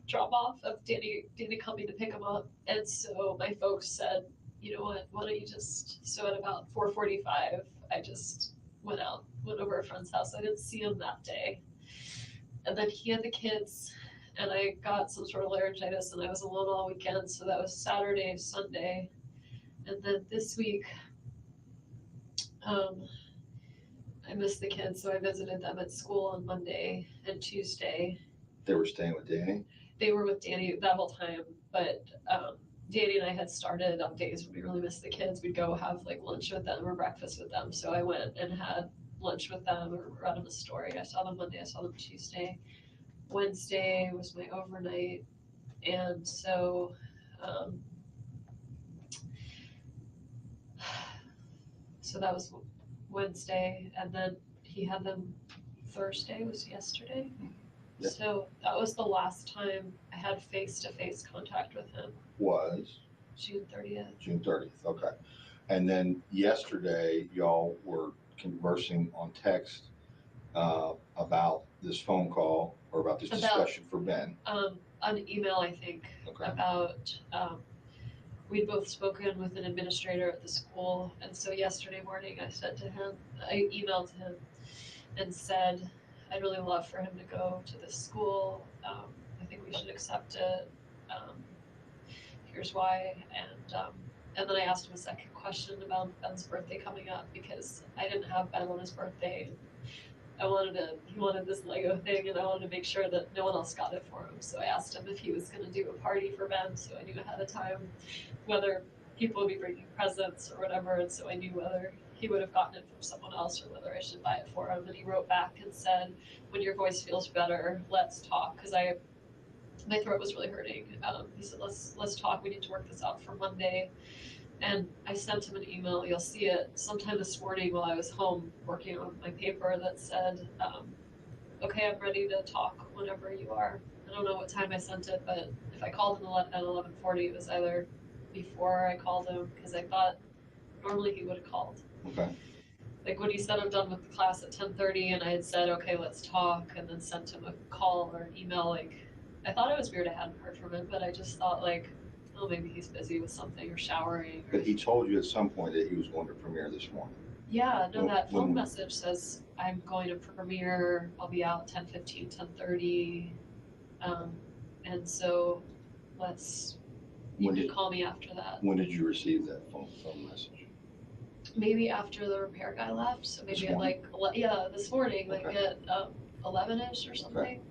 drop off of Danny coming to pick him up. And so my folks said, you know what, why don't you just, so at about 4:45, I just went over to a friend's house. I didn't see him that day. And then he had the kids, and I got some sort of laryngitis, and I was alone all weekend. So that was Saturday, Sunday. And then this week, I missed the kids, so I visited them at school on Monday and Tuesday.
They were staying with Danny?
They were with Danny that whole time, but Danny and I had started on days when we really missed the kids. We'd go have like lunch with them or breakfast with them. So I went and had lunch with them or read them a story. I saw them Monday, I saw them Tuesday. Wednesday was my overnight. And so that was Wednesday, and then he had them Thursday, was yesterday.
Yeah.
So that was the last time I had face-to-face contact with him.
Was?
June 30th.
June 30th, okay. And then yesterday, y'all were conversing on text about this phone call or about this discussion for Ben.
On email, I think,
Okay.
about, we'd both spoken with an administrator at the school, and so yesterday morning I emailed him and said, I'd really love for him to go to this school. I think we should accept it. Here's why. And then I asked him a second question about Ben's birthday coming up because I didn't have Ben on his birthday. He wanted this Lego thing, and I wanted to make sure that no one else got it for him. So I asked him if he was going to do a party for Ben, so I knew ahead of time whether people would be bringing presents or whatever, and so I knew whether he would have gotten it from someone else or whether I should buy it for him. And he wrote back and said, "When your voice feels better, let's talk," because my throat was really hurting. He said, "Let's talk. We need to work this out for Monday." And I sent him an email. You'll see it sometime this morning while I was home working on my paper that said, "Okay, I'm ready to talk whenever you are." I don't know what time I sent it, but if I called him at 11:40, it was either before I called him because I thought normally he would have called.
Okay.
Like when he said I'm done with the class at 10:30, and I had said, "Okay, let's talk," and then sent him a call or an email. Like I thought it was weird I hadn't heard from him, but I just thought like, oh, maybe he's busy with something or showering.
But he told you at some point that he was going to premiere this morning.
Yeah, no, that phone
When-
message says I'm going to premiere. I'll be out 10:15, 10:30, and so you
When
can
did-
call me after that.
When did you receive that phone message?
Maybe after the repair guy left, so maybe at like this morning, like
Okay.
at 11ish or something.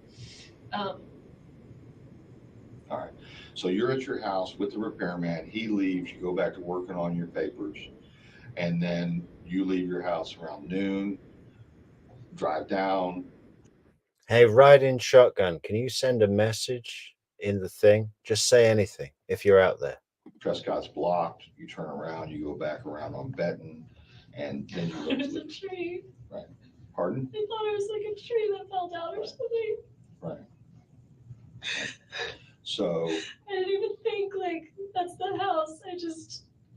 All right. So you're at your house with the repairman. He leaves. You go back to working on your papers, and then you leave your house around noon. Drive down.
Hey, riding shotgun, can you send a message in the thing? Just say anything if you're out there.
Prescott's blocked. You turn around. You go back around on Benton, and then you go
There's
to
a tree.
Pardon?
I thought it was like a tree that fell down or
Right.
something.
Right. So
I didn't even think like that's the house.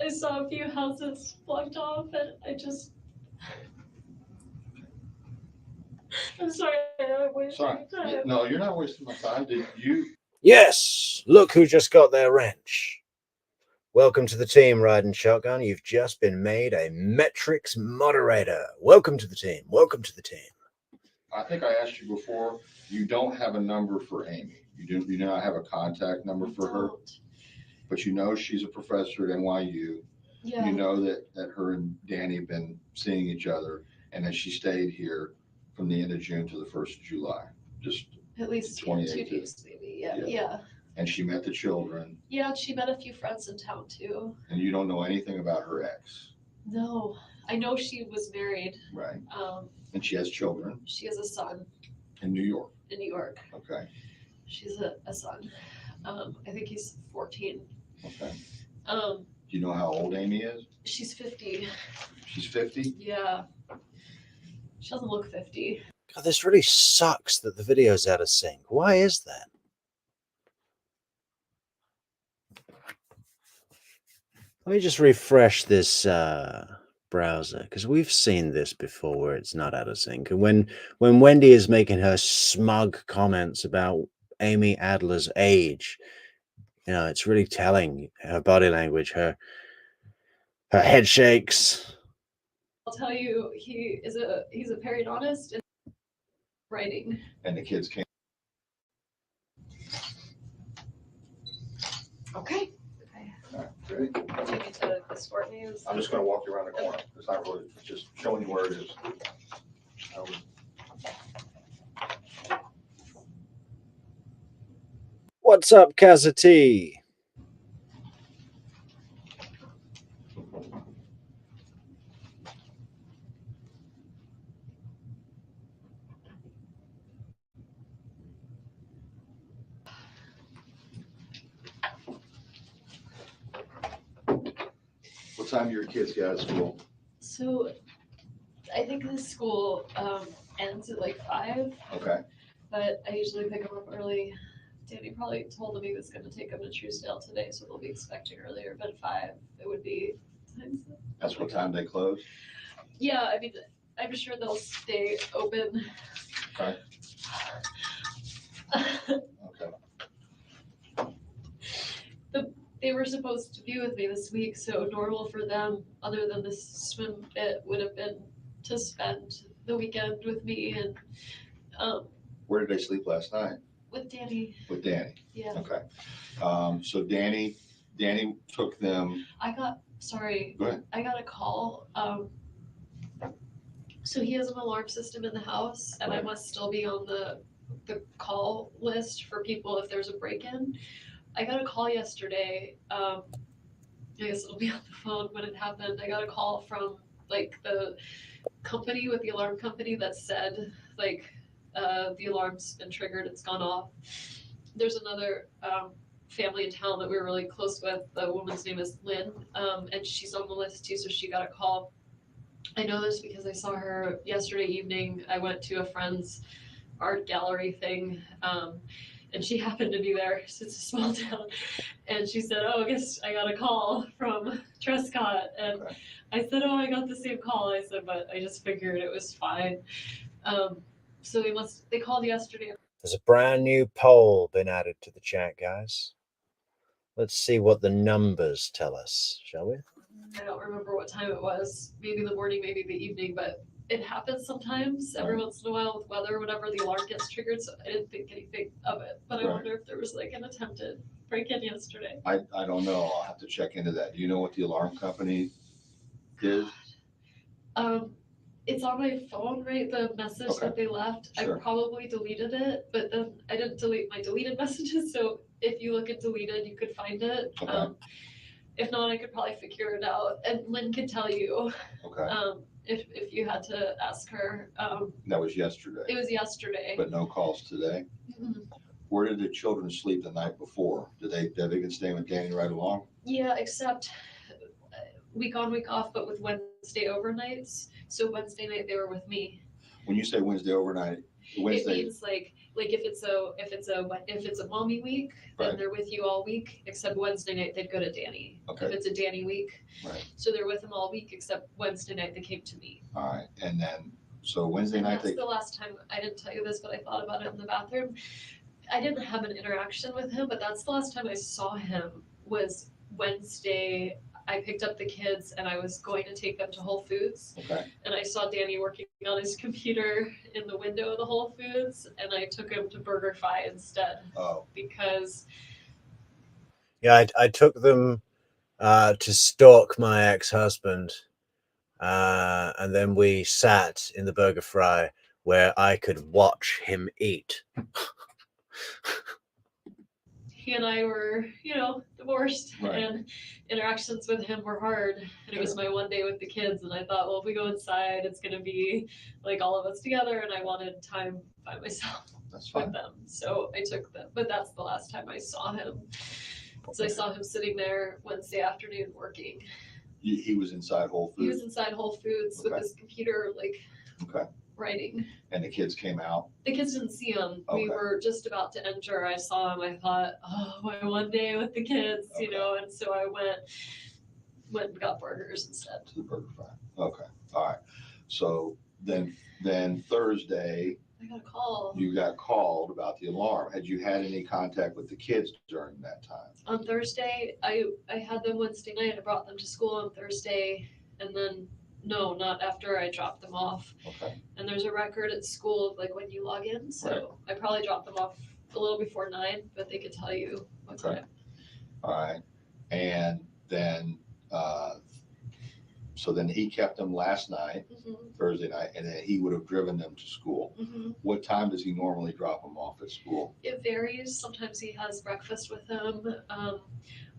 I saw a few houses blocked off, and I'm sorry, I wasted
sorry.
your time.
No, you're not wasting my time. Did you?
Yes, look who just got their wrench. Welcome to the team, Riding Shotgun. You've just been made a Metrix moderator. Welcome to the team. Welcome to the team.
I think I asked you before. You don't have a number for Amy. You do not have a contact number for her, but you know she's a professor at NYU.
Yeah.
You know that her and Danny have been seeing each other, and that she stayed here from the end of June to the 1st of July. Just
At least 2 weeks, maybe. Yeah.
And she met the children.
Yeah, she met a few friends in town too.
And you don't know anything about her ex.
No, I know she was married.
Right. And she has children.
She has a son.
In New York. Okay.
She's a son. I think he's 14.
Okay.
Do
you know how old Amy is?
She's 50.
She's 50?
Yeah. She doesn't look 50.
God, this really sucks that the video's out of sync. Why is that? Let me just refresh this browser, because we've seen this before where it's not out of sync. And when Wendi is making her smug comments about Amy Adler's age, you know, it's really telling. Her body language, her head shakes.
I'll tell you, he's a periodontist in writing.
And the kids can't.
Okay.
All right, ready?
Do you need to escort me?
I'm just going to walk you around the corner. It's not really, it's just showing you where it is.
What's up, Kazati?
What time do your kids get out of school?
So I think the school ends at like 5.
Okay.
But I usually pick them up early. Danny probably told him he was going to take him to Truesdale today, so they'll be expecting earlier. But 5, it would be.
That's what time they close?
Yeah, I mean, I'm sure they'll stay open.
Okay. Okay.
They were supposed to be with me this week, so normal for them, other than this swim bit, would have been to spend the weekend with me and
Where did they sleep last night?
with Danny.
With Danny.
Yeah.
Okay. So Danny took them.
Go ahead. I got a call. So he has an alarm system in the house, and I must still be on the call list for people if there's a break-in. I got a call yesterday. I guess it'll be on the phone when it happened. I got a call from like the company with the alarm company that said like the alarm's been triggered, it's gone off. There's another family in town that we were really close with. The woman's name is Lynn, and she's on the list too, so she got a call. I know this because I saw her yesterday evening. I went to a friend's art gallery thing, and she happened to be there. So it's a small town. And she said, "Oh, I guess I got a call from Trescott." And
Okay.
I said, "Oh, I got the same call." I said, "But I just figured it was fine." So they called yesterday.
There's a brand new poll been added to the chat, guys. Let's see what the numbers tell us, shall we?
I don't remember what time it was. Maybe the morning, maybe the evening, but it happens sometimes every once in a while with weather, whenever the alarm gets triggered. So I didn't think anything of it. But I wonder if there was like an attempted break-in yesterday.
I don't know. I'll have to check into that. Do you know what the alarm company did?
It's on my phone, right? The message that they left.
Sure.
I probably deleted it, but then I didn't delete my deleted messages. So if you look at deleted, you could find it.
Okay.
If not, I could probably figure it out. And Lynn could tell you.
Okay.
If you had to ask her.
That was yesterday.
It was yesterday.
But no calls today?
Mm-hmm.
Where did the children sleep the night before? Did they been staying with Danny right along?
Yeah, except week on, week off, but with Wednesday overnights. So Wednesday night they were with me.
When you say Wednesday overnight, Wednesday.
It means like if it's a mommy week, then they're with you all week. Except Wednesday night they'd go to Danny.
Okay.
If it's a Danny week,
right.
So they're with him all week. Except Wednesday night they came to me.
All right, and then so Wednesday night
that's the last time. I didn't tell you this, but I thought about it in the bathroom. I didn't have an interaction with him, but that's the last time I saw him was Wednesday. I picked up the kids and I was going to take them to Whole Foods.
Okay.
And I saw Danny working on his computer in the window of the Whole Foods, and I took him to BurgerFi instead.
Oh.
Because.
Yeah, I took them to stalk my ex-husband, and then we sat in the BurgerFi where I could watch him eat.
He and I were, divorced,
right.
And interactions with him were hard. And it was my one day with the kids, and I thought, well, if we go inside, it's going to be like all of us together, and I wanted time by myself with them. So I took them, but that's the last time I saw him. So I saw him sitting there Wednesday afternoon working.
He was inside Whole Foods?
He was inside Whole Foods with his computer, writing.
And the kids came out?
The kids didn't see him. We were just about to enter. I saw him. I thought, oh, my one day with the kids, and so I went and got burgers instead.
To the BurgerFi. Okay. All right. So then Thursday,
I got a call.
You got called about the alarm. Had you had any contact with the kids during that time?
On Thursday, I had them Wednesday night. I brought them to school on Thursday, and then no, not after I dropped them off.
Okay.
And there's a record at school of like when you log in. So I probably dropped them off a little before 9, but they could tell you what time.
All right. And then, so then he kept them last night, Thursday night, and then he would have driven them to school. What time does he normally drop them off at school?
It varies. Sometimes he has breakfast with them.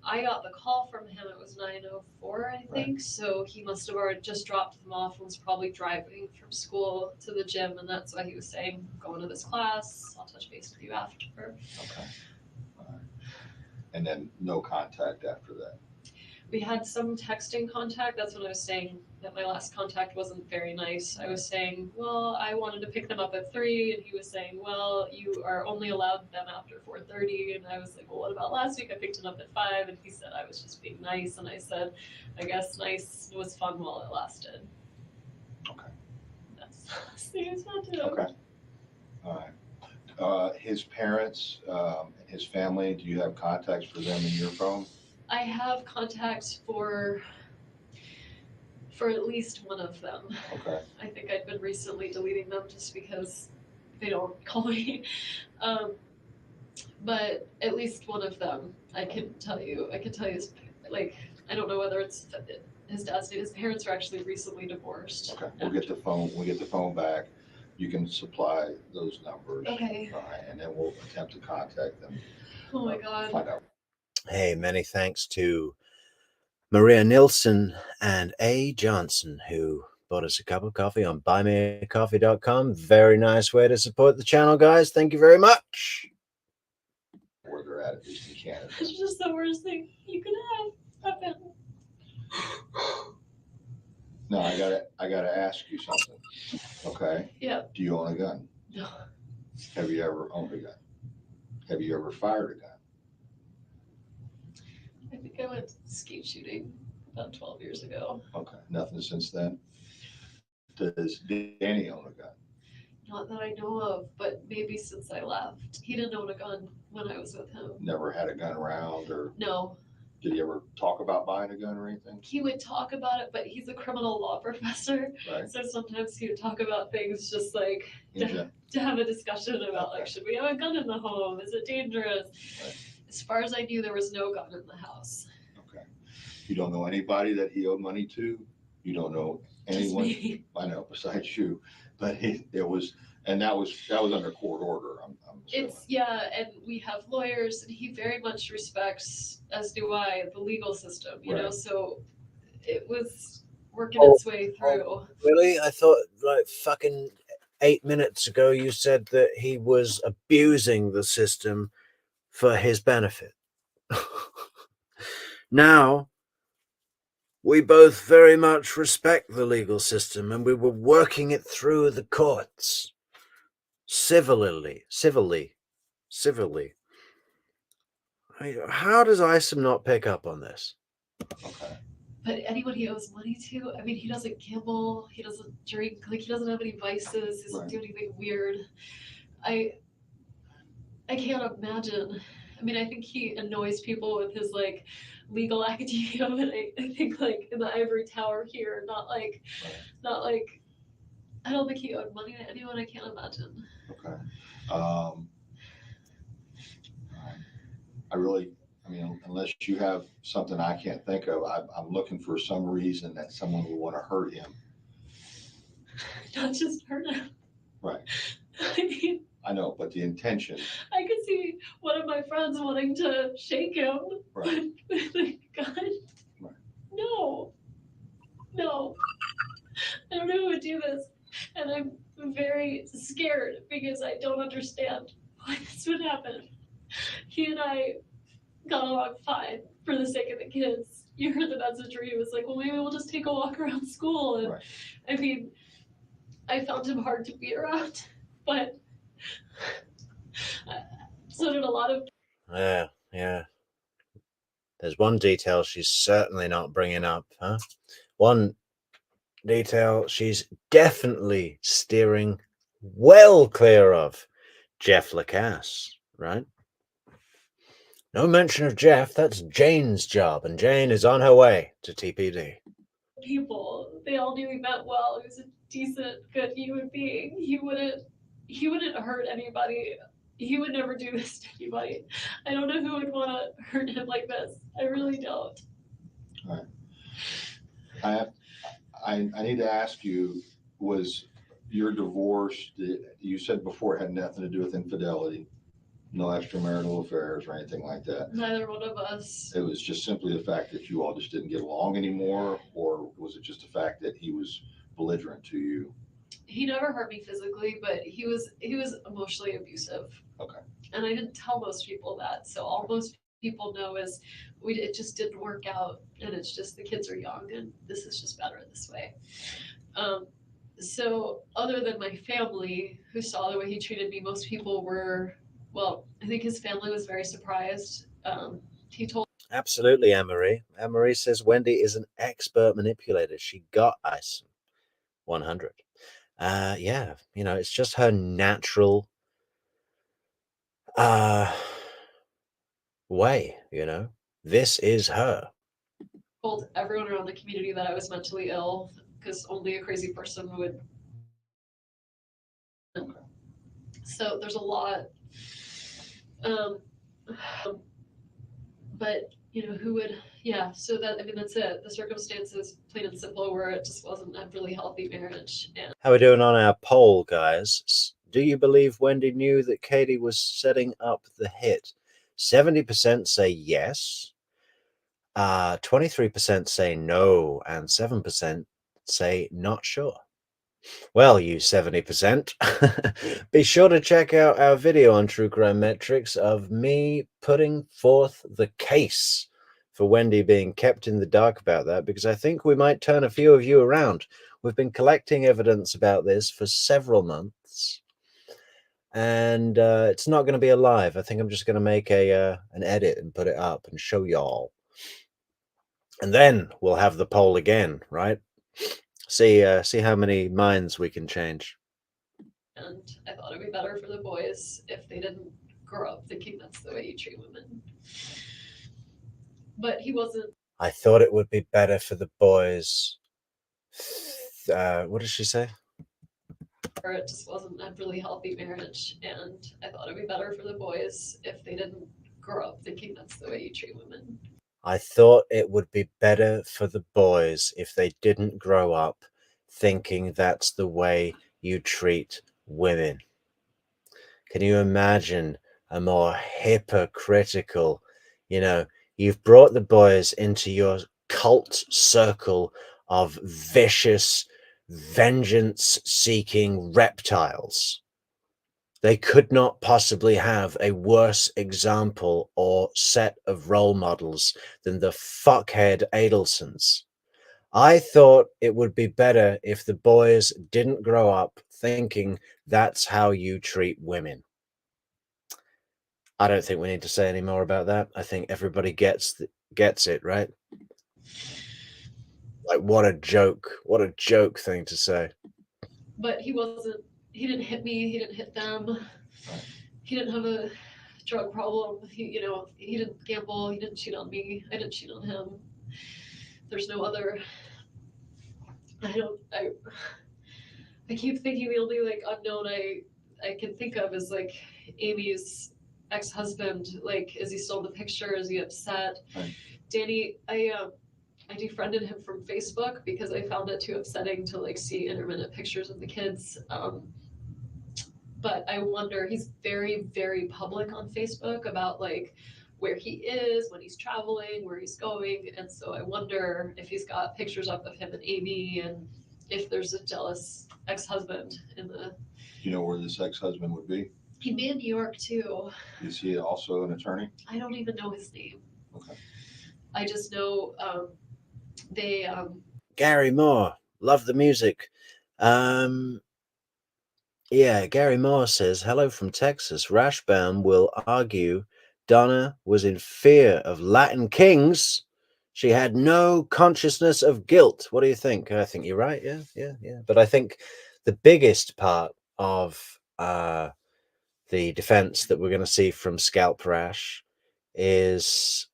I got the call from him. It was 9:04, I think. So he must have already just dropped them off and was probably driving from school to the gym. And that's why he was saying, I'm going to this class. I'll touch base with you after.
Okay. All right. And then no contact after that?
We had some texting contact. That's when I was saying that my last contact wasn't very nice. I was saying, well, I wanted to pick them up at 3, and he was saying, well, you are only allowed them after 4:30. And I was like, well, what about last week? I picked them up at 5, and he said I was just being nice. And I said, I guess nice was fun while it lasted.
Okay.
That's the last thing I said to him.
Okay. All right. His parents and his family, do you have contacts for them in your phone?
I have contacts for at least one of them.
Okay.
I think I've been recently deleting them just because they don't call me. But at least one of them, I can tell you his, like, I don't know whether it's his dad's name. His parents are actually recently divorced.
Okay. We'll get the phone. We'll get the phone back. You can supply those numbers.
Okay.
All right, and then we'll attempt to contact them.
Oh my God.
Find out.
Hey, many thanks to Maria Nilsson and A. Johnson, who bought us a cup of coffee on buymeacoffee.com. Very nice way to support the channel, guys. Thank you very much.
Where they're at least in Canada.
It's just the worst thing you could have happen.
No, I gotta ask you something. Okay.
Yeah.
Do you own a gun?
No.
Have you ever owned a gun? Have you ever fired a gun?
I think I went skeet shooting about 12 years ago.
Okay. Nothing since then. Does Danny own a gun?
Not that I know of, but maybe since I left. He didn't own a gun when I was with him.
Never had a gun around, or
No.
did he ever talk about buying a gun or anything?
He would talk about it, but he's a criminal law professor.
Right.
So sometimes he would talk about things just like
Yeah.
to have a discussion about,
Okay.
like, should we have a gun in the home? Is it dangerous?
Right.
As far as I knew, there was no gun in the house.
Okay. You don't know anybody that he owed money to? You don't know anyone?
Just me.
I know, besides you, but that was under court order. I'm assuming.
And we have lawyers, and he very much respects, as do I, the legal system, you know,
Right.
so it was working its way through.
Really? I thought, like, fucking 8 minutes ago you said that he was abusing the system for his benefit. Now, we both very much respect the legal system, and we were working it through the courts. Civilly. I mean, how does Isom not pick up on this?
Okay.
But anyone he owes money to, I mean, he doesn't gamble, he doesn't drink, like, he doesn't have any vices, he doesn't
Right.
do anything weird. I can't imagine. I mean, I think he annoys people with his, like, legal academia, but I think, like, in the ivory tower here, not like, I don't think he owed money to anyone. I can't imagine.
Okay. I mean, unless you have something I can't think of, I'm looking for some reason that someone would want to hurt him.
Not just hurt him.
Right.
I mean,
I know, but the intention.
I could see one of my friends wanting to shake him.
Right.
But like, God,
Right.
no. I don't know who would do this. And I'm very scared because I don't understand why this would happen. He and I got along fine for the sake of the kids. You heard the message where he was like, well, maybe we'll just take a walk around school. And
Right.
I mean, I found him hard to be around, but so did a lot of.
Yeah. There's one detail she's certainly not bringing up, huh? One detail she's definitely steering well clear of. Jeff Lacasse, right? No mention of Jeff. That's Jane's job, and Jane is on her way to TPD.
People, they all knew he meant well. He was a decent, good human being. He wouldn't hurt anybody. He would never do this to anybody. I don't know who would want to hurt him like this. I really don't.
All right. I need to ask you, was your divorce, you said before, it had nothing to do with infidelity, no extramarital affairs or anything like that?
Neither one of us.
It was just simply the fact that you all just didn't get along anymore, or was it just the fact that he was belligerent to you?
He never hurt me physically, but he was emotionally abusive.
Okay.
And I didn't tell most people that. So all most people know is it just didn't work out, and it's just the kids are young, and this is just better this way. So other than my family who saw the way he treated me, most people were, well, I think his family was very surprised. He told
Absolutely, Anne-Marie. Anne-Marie says Wendi is an expert manipulator. She got Ison 100. Yeah, it's just her natural way, This is her.
told everyone around the community that I was mentally ill because only a crazy person would. So there's a lot. But who would? Yeah. So that's it. The circumstances, plain and simple, where it just wasn't a really healthy marriage. And
how are we doing on our poll, guys? Do you believe Wendi knew that Katie was setting up the hit? 70% say yes. 23% say no, and 7% say not sure. Well, you 70%, be sure to check out our video on True Crime Metrix of me putting forth the case for Wendi being kept in the dark about that, because I think we might turn a few of you around. We've been collecting evidence about this for several months, and it's not going to be alive. I think I'm just going to make an edit and put it up and show y'all. And then we'll have the poll again, right? See how many minds we can change.
And I thought it'd be better for the boys if they didn't grow up thinking that's the way you treat women. But he wasn't.
I thought it would be better for the boys. What did she say?
Or it just wasn't a really healthy marriage, and I thought it'd be better for the boys if they didn't grow up thinking that's the way you treat women.
I thought it would be better for the boys if they didn't grow up thinking that's the way you treat women. Can you imagine a more hypocritical, you've brought the boys into your cult circle of vicious, vengeance-seeking reptiles. They could not possibly have a worse example or set of role models than the fuckhead Adelsons. I thought it would be better if the boys didn't grow up thinking that's how you treat women. I don't think we need to say any more about that. I think everybody gets it, right? Like, what a joke thing to say.
But he didn't hit me, he didn't hit them. He didn't have a drug problem. He didn't gamble, he didn't cheat on me, I didn't cheat on him. There's no other. I keep thinking the only unknown I can think of is Amy's ex-husband. Is he still in the picture? Is he upset?
Right.
Danny, I defriended him from Facebook because I found it too upsetting to see intermittent pictures of the kids. But I wonder, he's very, very public on Facebook about where he is, when he's traveling, where he's going. And so I wonder if he's got pictures up of him and Amy, and if there's a jealous ex-husband in the.
You know where this ex-husband would be?
He'd be in New York too.
Is he also an attorney?
I don't even know his name.
Okay.
I just know they.
Gary Moore, love the music. Yeah, Gary Moore says, hello from Texas. Rashbaum will argue Donna was in fear of Latin kings. She had no consciousness of guilt. What do you think? I think you're right. Yeah. But I think the biggest part of the defense that we're going to see from Scalp Rash is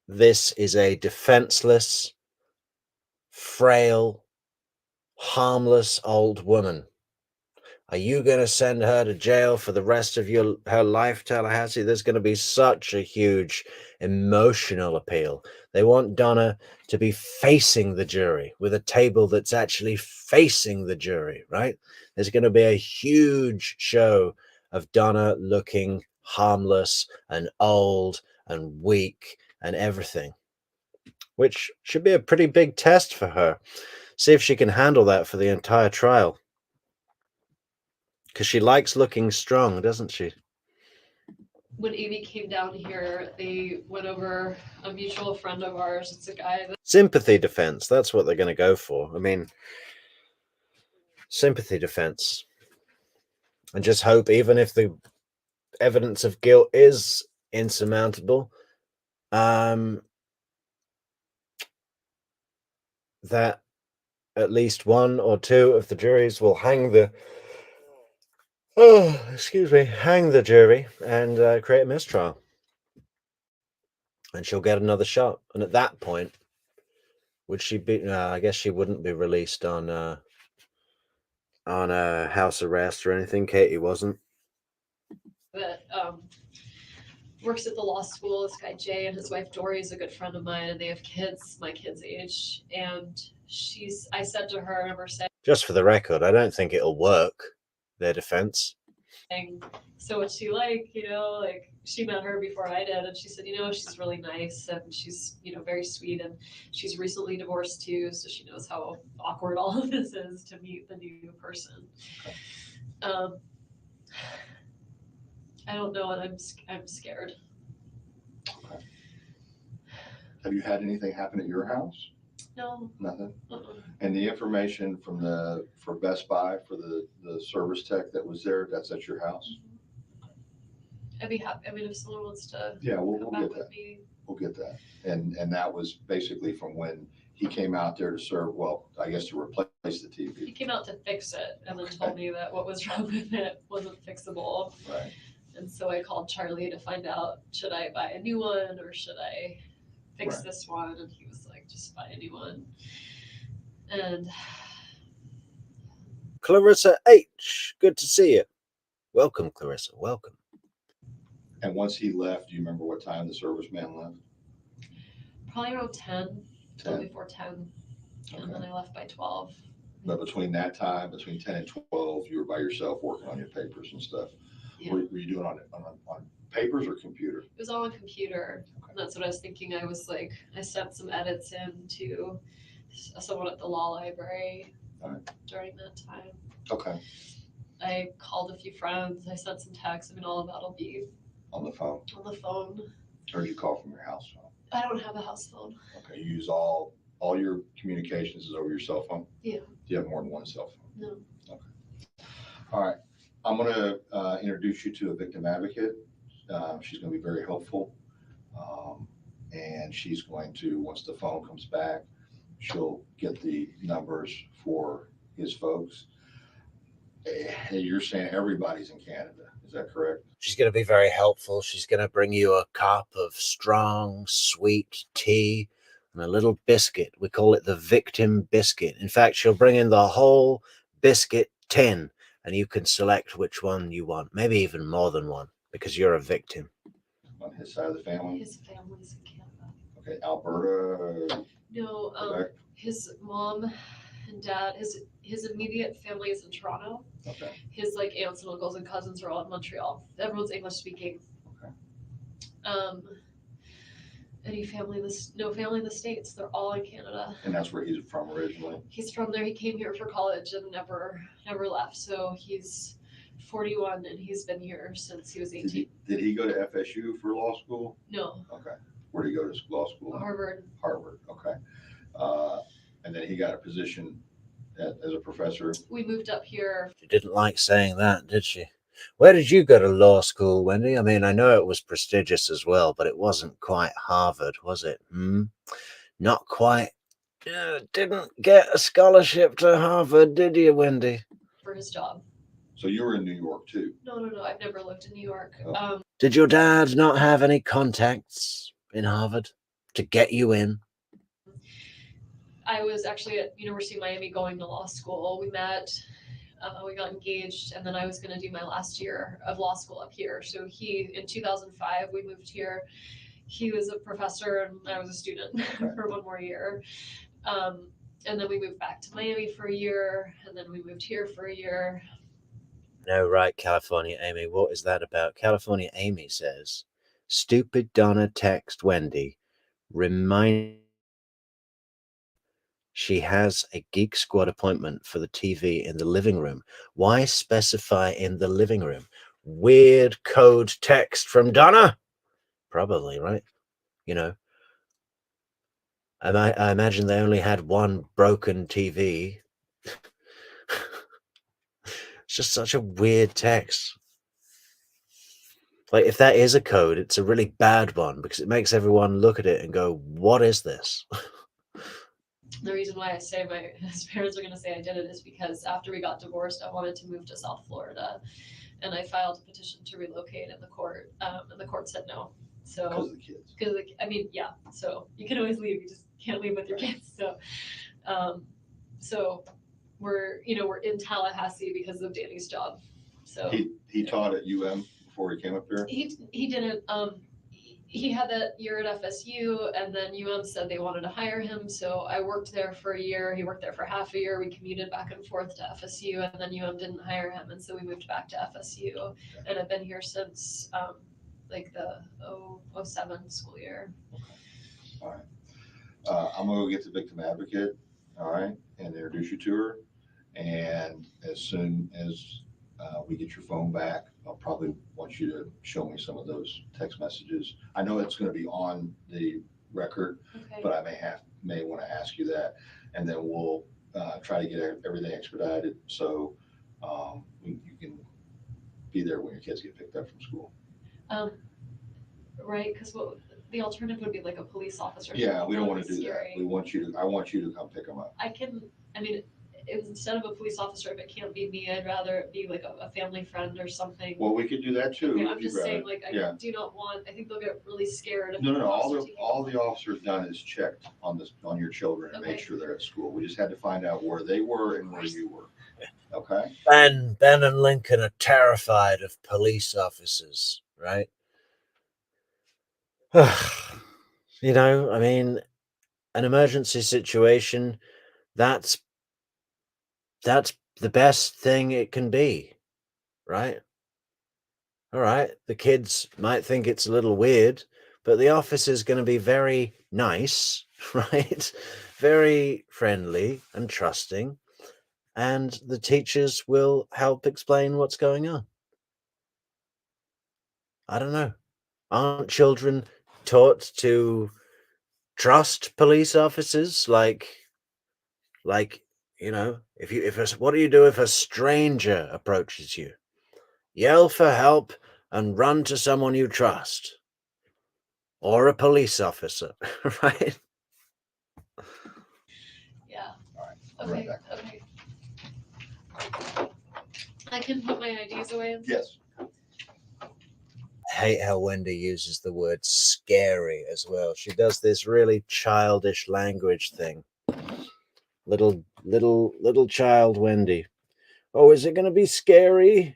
this is a defenseless, frail, harmless old woman. Are you going to send her to jail for the rest of her life, Tallahassee? There's going to be such a huge emotional appeal. They want Donna to be facing the jury with a table that's actually facing the jury, right? There's going to be a huge show of Donna looking harmless and old and weak and everything, which should be a pretty big test for her. See if she can handle that for the entire trial. Because she likes looking strong, doesn't she?
when Amy came down here, they went over a mutual friend of ours. It's a guy that
Sympathy defense. That's what they're going to go for. I mean, sympathy defense. And just hope, even if the evidence of guilt is insurmountable, that at least one or two of the juries will hang the jury and create a mistrial, and she'll get another shot. And at that point, would she be? I guess she wouldn't be released on house arrest or anything. Katie wasn't.
works at the law school. This guy Jay and his wife Dory is a good friend of mine, and they have kids, my kid's age. And I said to her, I remember saying,
just for the record, I don't think it'll work, their defense.
So what's she like? Like she met her before I did, and she said, she's really nice and she's, very sweet, and she's recently divorced too, so she knows how awkward all of this is to meet the new person. I don't know, and I'm scared.
Okay. Have you had anything happen at your house?
No.
Nothing?
Uh-uh.
And the information for Best Buy, for the service tech that was there, that's at your house?
I'd be happy. I mean, if someone wants to
we'll
come
get
back
that.
with me.
We'll get that. And that was basically from when he came out there to serve, well, I guess to replace the TV.
He came out to fix it and then told me that what was wrong with it wasn't fixable.
Right.
And so I called Charlie to find out, should I buy a new one or should I fix
Right.
this one? And he was like, just buy a new one. And
Clarissa H., good to see you. Welcome, Clarissa. Welcome.
And once he left, do you remember what time the serviceman left?
probably around 10,
10.
before 10.
Okay.
And then I left by 12.
But between that time, between 10 and 12, you were by yourself working on your papers and stuff.
Yeah.
Were you doing on papers or computer?
It was all on computer. And that's what I was thinking. I was like, I sent some edits in to someone at the law library during that time.
Okay.
I called a few friends. I sent some texts. I mean, all of that'll be
On the phone?
on the phone.
Or did you call from your house phone?
I don't have a house phone.
Okay, you use all your communications is over your cell phone?
Yeah.
Do you have more than one cell phone?
No.
Okay. All right. I'm going to introduce you to a victim advocate. She's going to be very helpful. And she's going to, once the phone comes back, she'll get the numbers for his folks. Hey, you're saying everybody's in Canada. Is that correct?
She's going to be very helpful. She's going to bring you a cup of strong, sweet tea and a little biscuit. We call it the victim biscuit. In fact, she'll bring in the whole biscuit tin, and you can select which one you want, maybe even more than one, because you're a victim.
On his side of the family?
His family's in Canada.
Okay, Alberta?
No, his mom and dad, his immediate family is in Toronto.
Okay.
His aunts and uncles and cousins are all in Montreal. Everyone's English speaking.
Okay.
No family in the States. They're all in Canada.
And that's where he's from originally?
He's from there. He came here for college and never left. So he's 41 and he's been here since he was 18.
Did he go to FSU for law school?
No.
Okay. Where did he go to law school?
Harvard.
Harvard, okay. And then he got a position as a professor.
We moved up here.
She didn't like saying that, did she? Where did you go to law school, Wendy? I mean, I know it was prestigious as well, but it wasn't quite Harvard, was it? Not quite. Didn't get a scholarship to Harvard, did you, Wendy?
For his job.
So you were in New York too?
No. I've never lived in New York.
Oh.
Did your dad not have any contacts in Harvard to get you in?
I was actually at University of Miami going to law school. We met, we got engaged, and then I was going to do my last year of law school up here. So in 2005, we moved here. He was a professor and I was a student for one more year. And then we moved back to Miami for a year, and then we moved here for a year.
No, right, California Amy. What is that about? California Amy says, stupid Donna text Wendy, remind she has a Geek Squad appointment for the TV in the living room. Why specify in the living room? weird code text from Donna? Probably, right? You know, I imagine they only had one broken TV. It's just such a weird text. Like, if that is a code, it's a really bad one because it makes everyone look at it and go, what is this?
The reason why I say his parents are going to say I did it is because after we got divorced, I wanted to move to South Florida, and I filed a petition to relocate in the court, and the court said no. So
Because of the kids.
because I mean, yeah. So you can always leave, you just can't leave with your kids. So we're in Tallahassee because of Danny's job. So
He taught at UM before he came up here?
he didn't. He had that year at FSU, and then UM said they wanted to hire him. So I worked there for a year. He worked there for half a year. We commuted back and forth to FSU, and then UM didn't hire him, and so we moved back to FSU. And I've been here since like the 07 school year.
All right. I'm gonna go get the victim advocate, all right, and introduce you to her. And as soon as we get your phone back, I'll probably want you to show me some of those text messages. I know it's gonna be on the record,
Okay.
but I may want to ask you that, and then we'll try to get everything expedited so you can be there when your kids get picked up from school.
Right, because the alternative would be like a police officer.
Yeah, we don't want to do that.
Scary.
I want you to come pick them up.
It was instead of a police officer, if it can't be me, I'd rather it be like a family friend or something.
Well, we could do that too.
Okay,
if
I'm
you'd
just
rather.
saying, like, I do not want, I think they'll get really scared.
No. All the officer's done is checked on your children and made
Okay.
sure they're at school. We just had to find out where they were and where you were. Okay.
Ben and Lincoln are terrified of police officers, right? You know, I mean, an emergency situation, that's the best thing it can be, right? All right, the kids might think it's a little weird, but the officer's going to be very nice, right? Very friendly and trusting, and the teachers will help explain what's going on. I don't know. Aren't children taught to trust police officers? Like, you know, what do you do if a stranger approaches you? Yell for help and run to someone you trust, or a police officer, right?
Yeah.
All right.
Okay.
Right back.
Okay. I can put my IDs away.
Yes.
I hate how Wendi uses the word scary as well. She does this really childish language thing. Little child Wendi. Oh, is it going to be scary?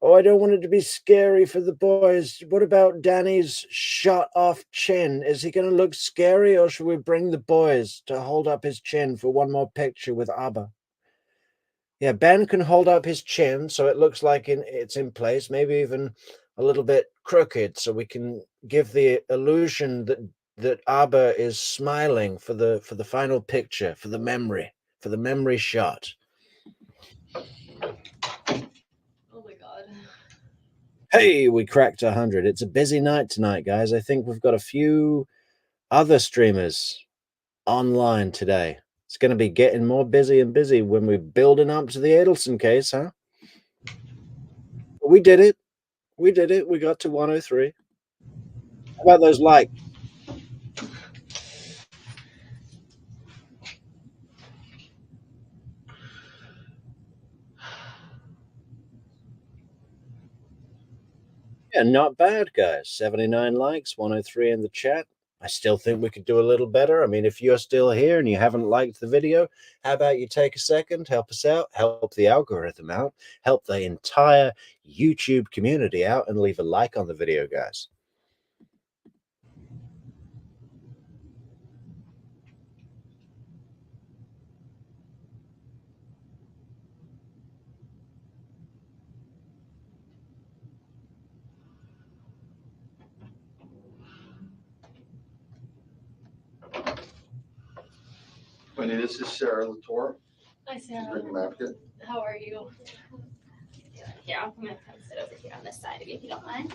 Oh, I don't want it to be scary for the boys. What about Danny's shot off chin? Is he going to look scary, or should we bring the boys to hold up his chin for one more picture with Abba? Yeah, Ben can hold up his chin so it looks like it's in place, maybe even a little bit crooked, so we can give the illusion that Abba is smiling for the final picture, for the memory shot.
Oh my god.
Hey, we cracked 100. It's a busy night tonight, guys. I think we've got a few other streamers online today. It's going to be getting more busy and busy when we're building up to the Adelson case, huh? We did it. We did it. We got to 103. How about those likes? Yeah, not bad, guys. 79 likes, 103 in the chat. I still think we could do a little better. I mean, if you're still here and you haven't liked the video, how about you take a second, help us out, help the algorithm out, help the entire YouTube community out, and leave a like on the video, guys.
Wendy, this is Sarah Latour.
Hi,
She's
Sarah.
victim advocate.
How are you?
Here, I'm gonna come sit over here on this side of you if you don't mind.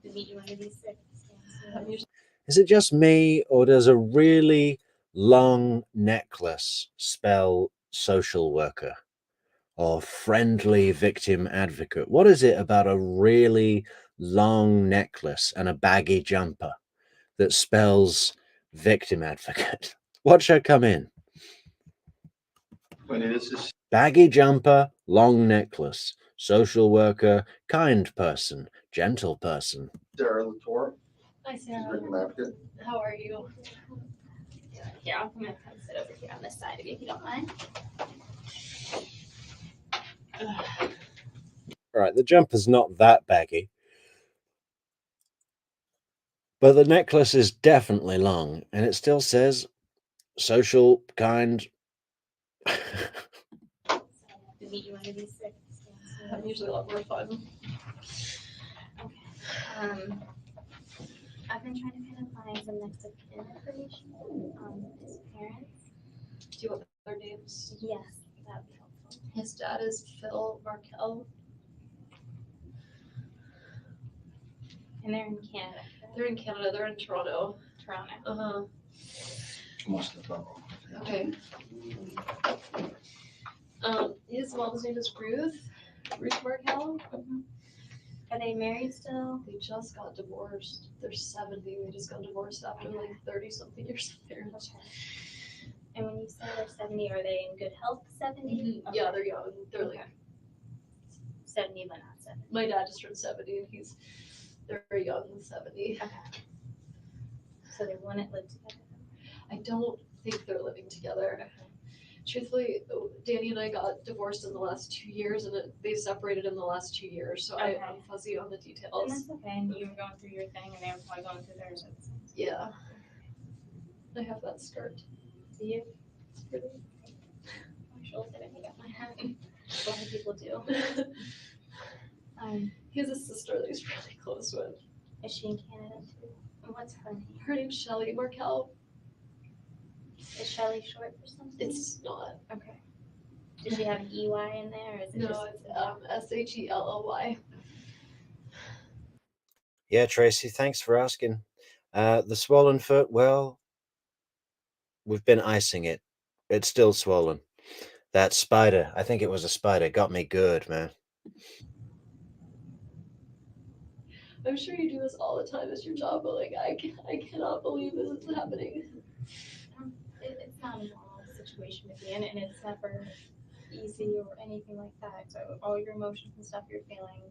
To meet you under these circumstances.
Is it just me, or does a really long necklace spell social worker or friendly victim advocate? What is it about a really long necklace and a baggy jumper that spells victim advocate? Watch her come in.
When it is this
Baggy jumper, long necklace, social worker, kind person, gentle person.
Sarah Latour,
Hi,
she's
Sarah.
victim advocate.
How are you?
Here, I'm gonna come sit over here on this side of you if you don't mind.
All right, the jumper's not that baggy, but the necklace is definitely long, and it still says social, kind.
To meet you under these circumstances.
I'm usually a lot more fun.
I've been trying to kind of find some next of kin information on his parents.
Do you want their names?
Yes, that'd be helpful.
His dad is Phil Markel.
And they're in Canada.
They're in Canada. They're in Toronto.
Toronto.
Uh-huh.
Must have done.
Okay. His mom's name is Ruth Markel.
Are they married still?
They just got divorced. They're 70. They just got divorced after like 30-something years of marriage.
And when you say they're 70, are they in good health 70?
Mhm. Yeah, they're young. They're like,
70, but not 70.
my dad just turned 70 and they're very young and 70.
Okay. So they wouldn't live together?
I don't think they're living together. Truthfully, Danny and I got divorced in the last 2 years, and they separated in the last 2 years, so
Okay.
I'm fuzzy on the
And
details.
that's okay. And you were going through your thing, and they were probably going through theirs.
Yeah. I have that skirt.
Do you?
It's pretty.
My shoulder, I think I might have. A lot of people do.
He has a sister that he's really close with.
Is she in Canada too? And what's her name?
Her name's Shelly Markel.
Is Shelly short for something?
It's not.
Okay. Does she have an EY in there, or is it
No,
just?
it's Shelly.
Yeah, Tracy, thanks for asking. The swollen foot, well, we've been icing it. It's still swollen. That spider, I think it was a spider, got me good, man.
I'm sure you do this all the time as your job, but like I cannot believe this is happening.
It's not a normal situation to be in, and it's never easy or anything like that. So all your emotions and stuff you're feeling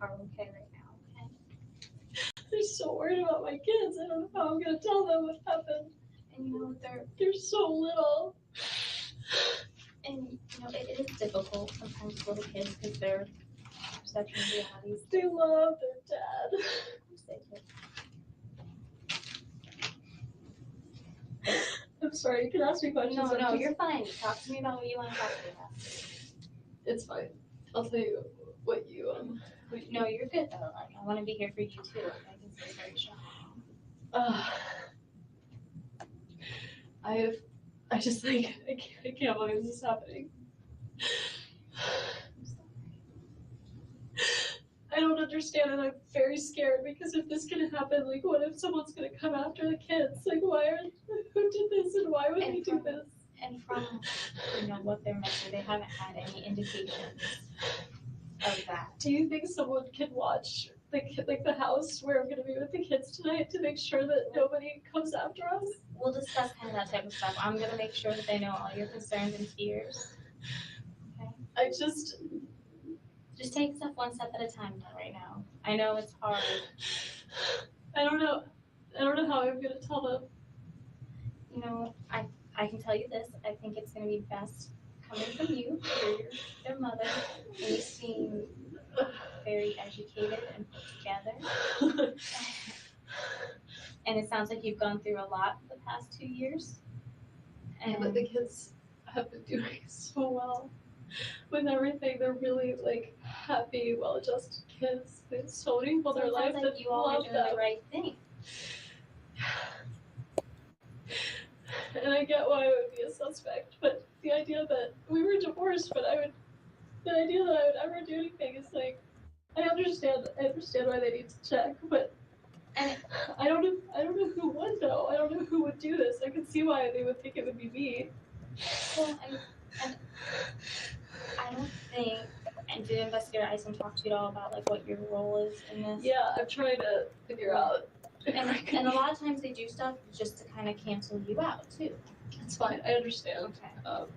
are okay right now, okay?
I'm so worried about my kids. I don't know how I'm gonna tell them what happened.
And you know,
They're so little.
and you know, it is difficult sometimes with little kids because their perception of realities.
They love their dad. I'm sorry, you can ask me questions.
No, you're fine. Talk to me about what you want to talk to me about.
It's fine. I'll tell you what you
No, you're good though. I want to be here for you too. I can stay very strong.
I just like I can't believe this is happening. I don't understand, and I'm very scared because if this can happen, like, what if someone's gonna come after the kids? Like, who did this, and why would they do this?
And from what they're mentioning, they haven't had any indications of that.
Do you think someone can watch the house where I'm gonna be with the kids tonight to make sure that nobody comes after us?
We'll discuss kind of that type of stuff. I'm gonna make sure that they know all your concerns and fears. Okay.
I just
take stuff one step at a time right now. I know it's hard.
I don't know how I'm gonna tell them.
You know, I can tell you this. I think it's gonna be best coming from you. You're their mother, and you seem very educated and put together. And it sounds like you've gone through a lot the past 2 years.
Yeah, but the kids have been doing so well with everything. They're really like happy, well-adjusted kids. They have so many people in their life that
you all are
love
doing
them.
the right thing.
And I get why I would be a suspect, but the idea that we were divorced, but the idea that I would ever do anything is like, I understand why they need to check, but
And
I don't know who would though. I don't know who would do this. I can see why they would think it would be me.
well, and I don't think. And did Investigator Eisen talk to you at all about like what your role is in this?
Yeah, I'm trying to figure out.
And a lot of times they do stuff just to kind of cancel you out too.
It's fine. I understand.
Okay.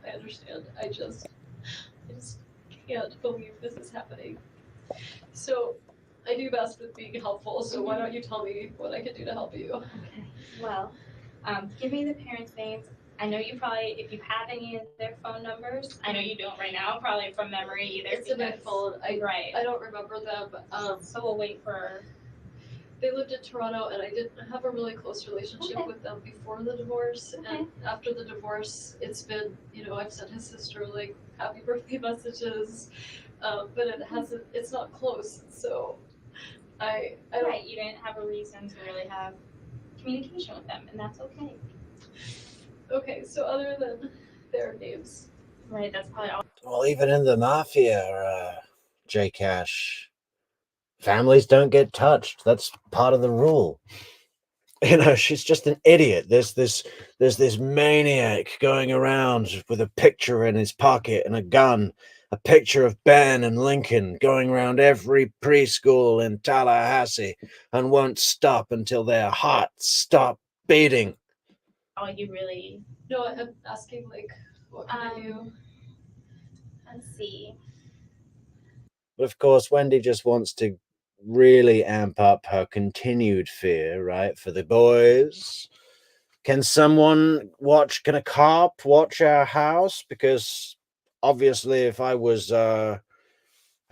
I understand. I just can't believe this is happening. So, I do best with being helpful. So why don't you tell me what I can do to help you?
Okay. Well, give me the parents' names. I know you probably, if you have any of their phone numbers, I know you don't right now, probably from memory either.
It's in my phone.
Right.
I don't remember them.
So we'll wait for.
They lived in Toronto, and I didn't have a really close relationship with them before the divorce. And after the divorce, it's been, I've sent his sister like happy birthday messages, but it's not close. So I don't.
Right, you didn't have a reason to really have communication with them, and that's okay.
Okay, so other than their names.
Right, that's probably all.
Well, even in the mafia, J Cash, families don't get touched. That's part of the rule. She's just an idiot. There's this maniac going around with a picture in his pocket and a gun, a picture of Ben and Lincoln going around every preschool in Tallahassee and won't stop until their hearts stop beating.
Oh, you really.
No, I'm asking like, what can I do?
Let's see.
But of course, Wendi just wants to really amp up her continued fear, right, for the boys. Can a cop watch our house? Because obviously if I was a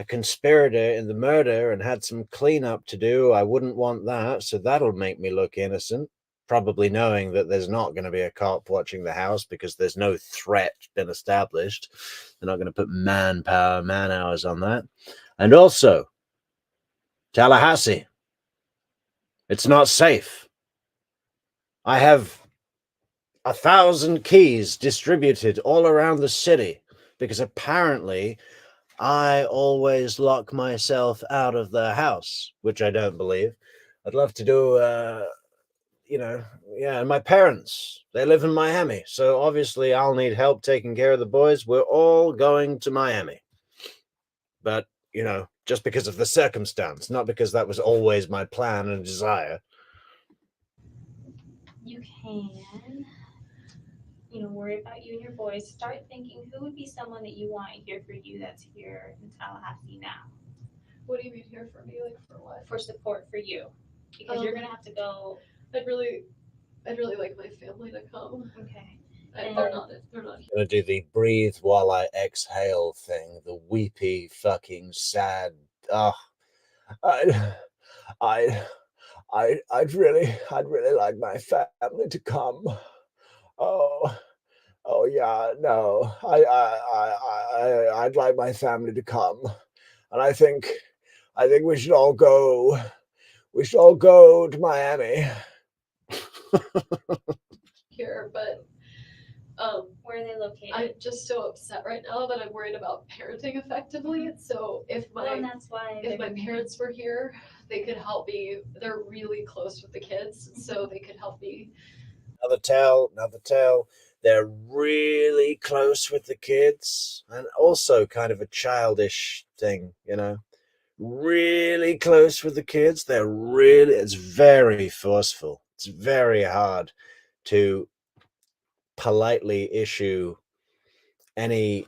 conspirator in the murder and had some cleanup to do, I wouldn't want that. So that'll make me look innocent, probably knowing that there's not going to be a cop watching the house because there's no threat been established. They're not going to put man hours on that. And also, Tallahassee, it's not safe. I have 1,000 keys distributed all around the city because apparently I always lock myself out of the house, which I don't believe. I'd love to do, and my parents, they live in Miami. So obviously I'll need help taking care of the boys. We're all going to Miami. But, just because of the circumstance, not because that was always my plan and desire.
You can, worry about you and your boys. Start thinking who would be someone that you want here for you that's here in Tallahassee now.
What do you mean here for me? Like for what?
For support for you. Because you're gonna have to go.
I'd really like my family to come.
Okay.
They're not here.
I'm gonna do the breathe while I exhale thing, the weepy fucking sad. I'd really like my family to come. Oh yeah, no. I'd like my family to come. And I think we should all go. We should all go to Miami.
Here, but
where are they located?
I'm just so upset right now that I'm worried about parenting effectively. So if my parents were here, they could help me. They're really close with the kids, so they could help me.
Another tell. They're really close with the kids, and also kind of a childish thing, really close with the kids. It's very forceful. It's very hard to politely issue any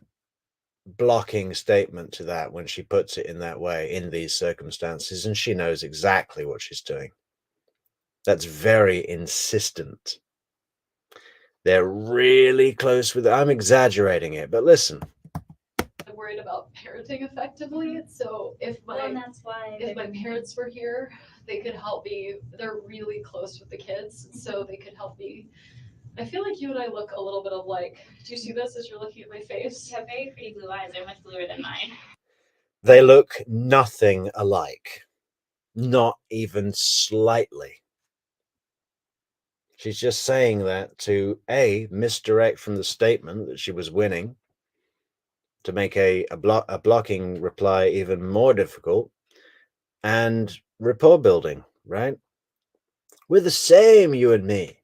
blocking statement to that when she puts it in that way in these circumstances, and she knows exactly what she's doing. That's very insistent. They're really close with it. I'm exaggerating it, but listen.
I'm worried about parenting effectively. So if my parents were here, they could help me. They're really close with the kids, so they could help me. I feel like you and I look a little bit alike. Do you see this as you're looking at my face?
You have very pretty blue eyes. They're much bluer than mine.
They look nothing alike. Not even slightly. She's just saying that to A, misdirect from the statement that she was winning, to make a blocking reply even more difficult, and rapport building, right? We're the same, you and me.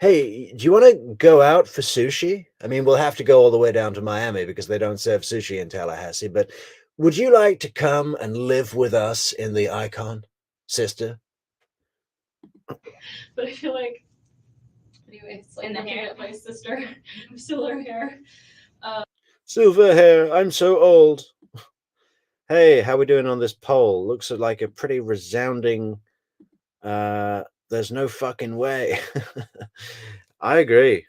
Hey, do you want to go out for sushi? I mean, we'll have to go all the way down to Miami because they don't serve sushi in Tallahassee, but would you like to come and live with us in the Icon, sister?
But I feel like, anyway, it's like
And the
looking
hair.
at my sister, similar hair.
Silver hair, I'm so old. Hey, how we doing on this poll? Looks like a pretty resounding there's no fucking way. I agree.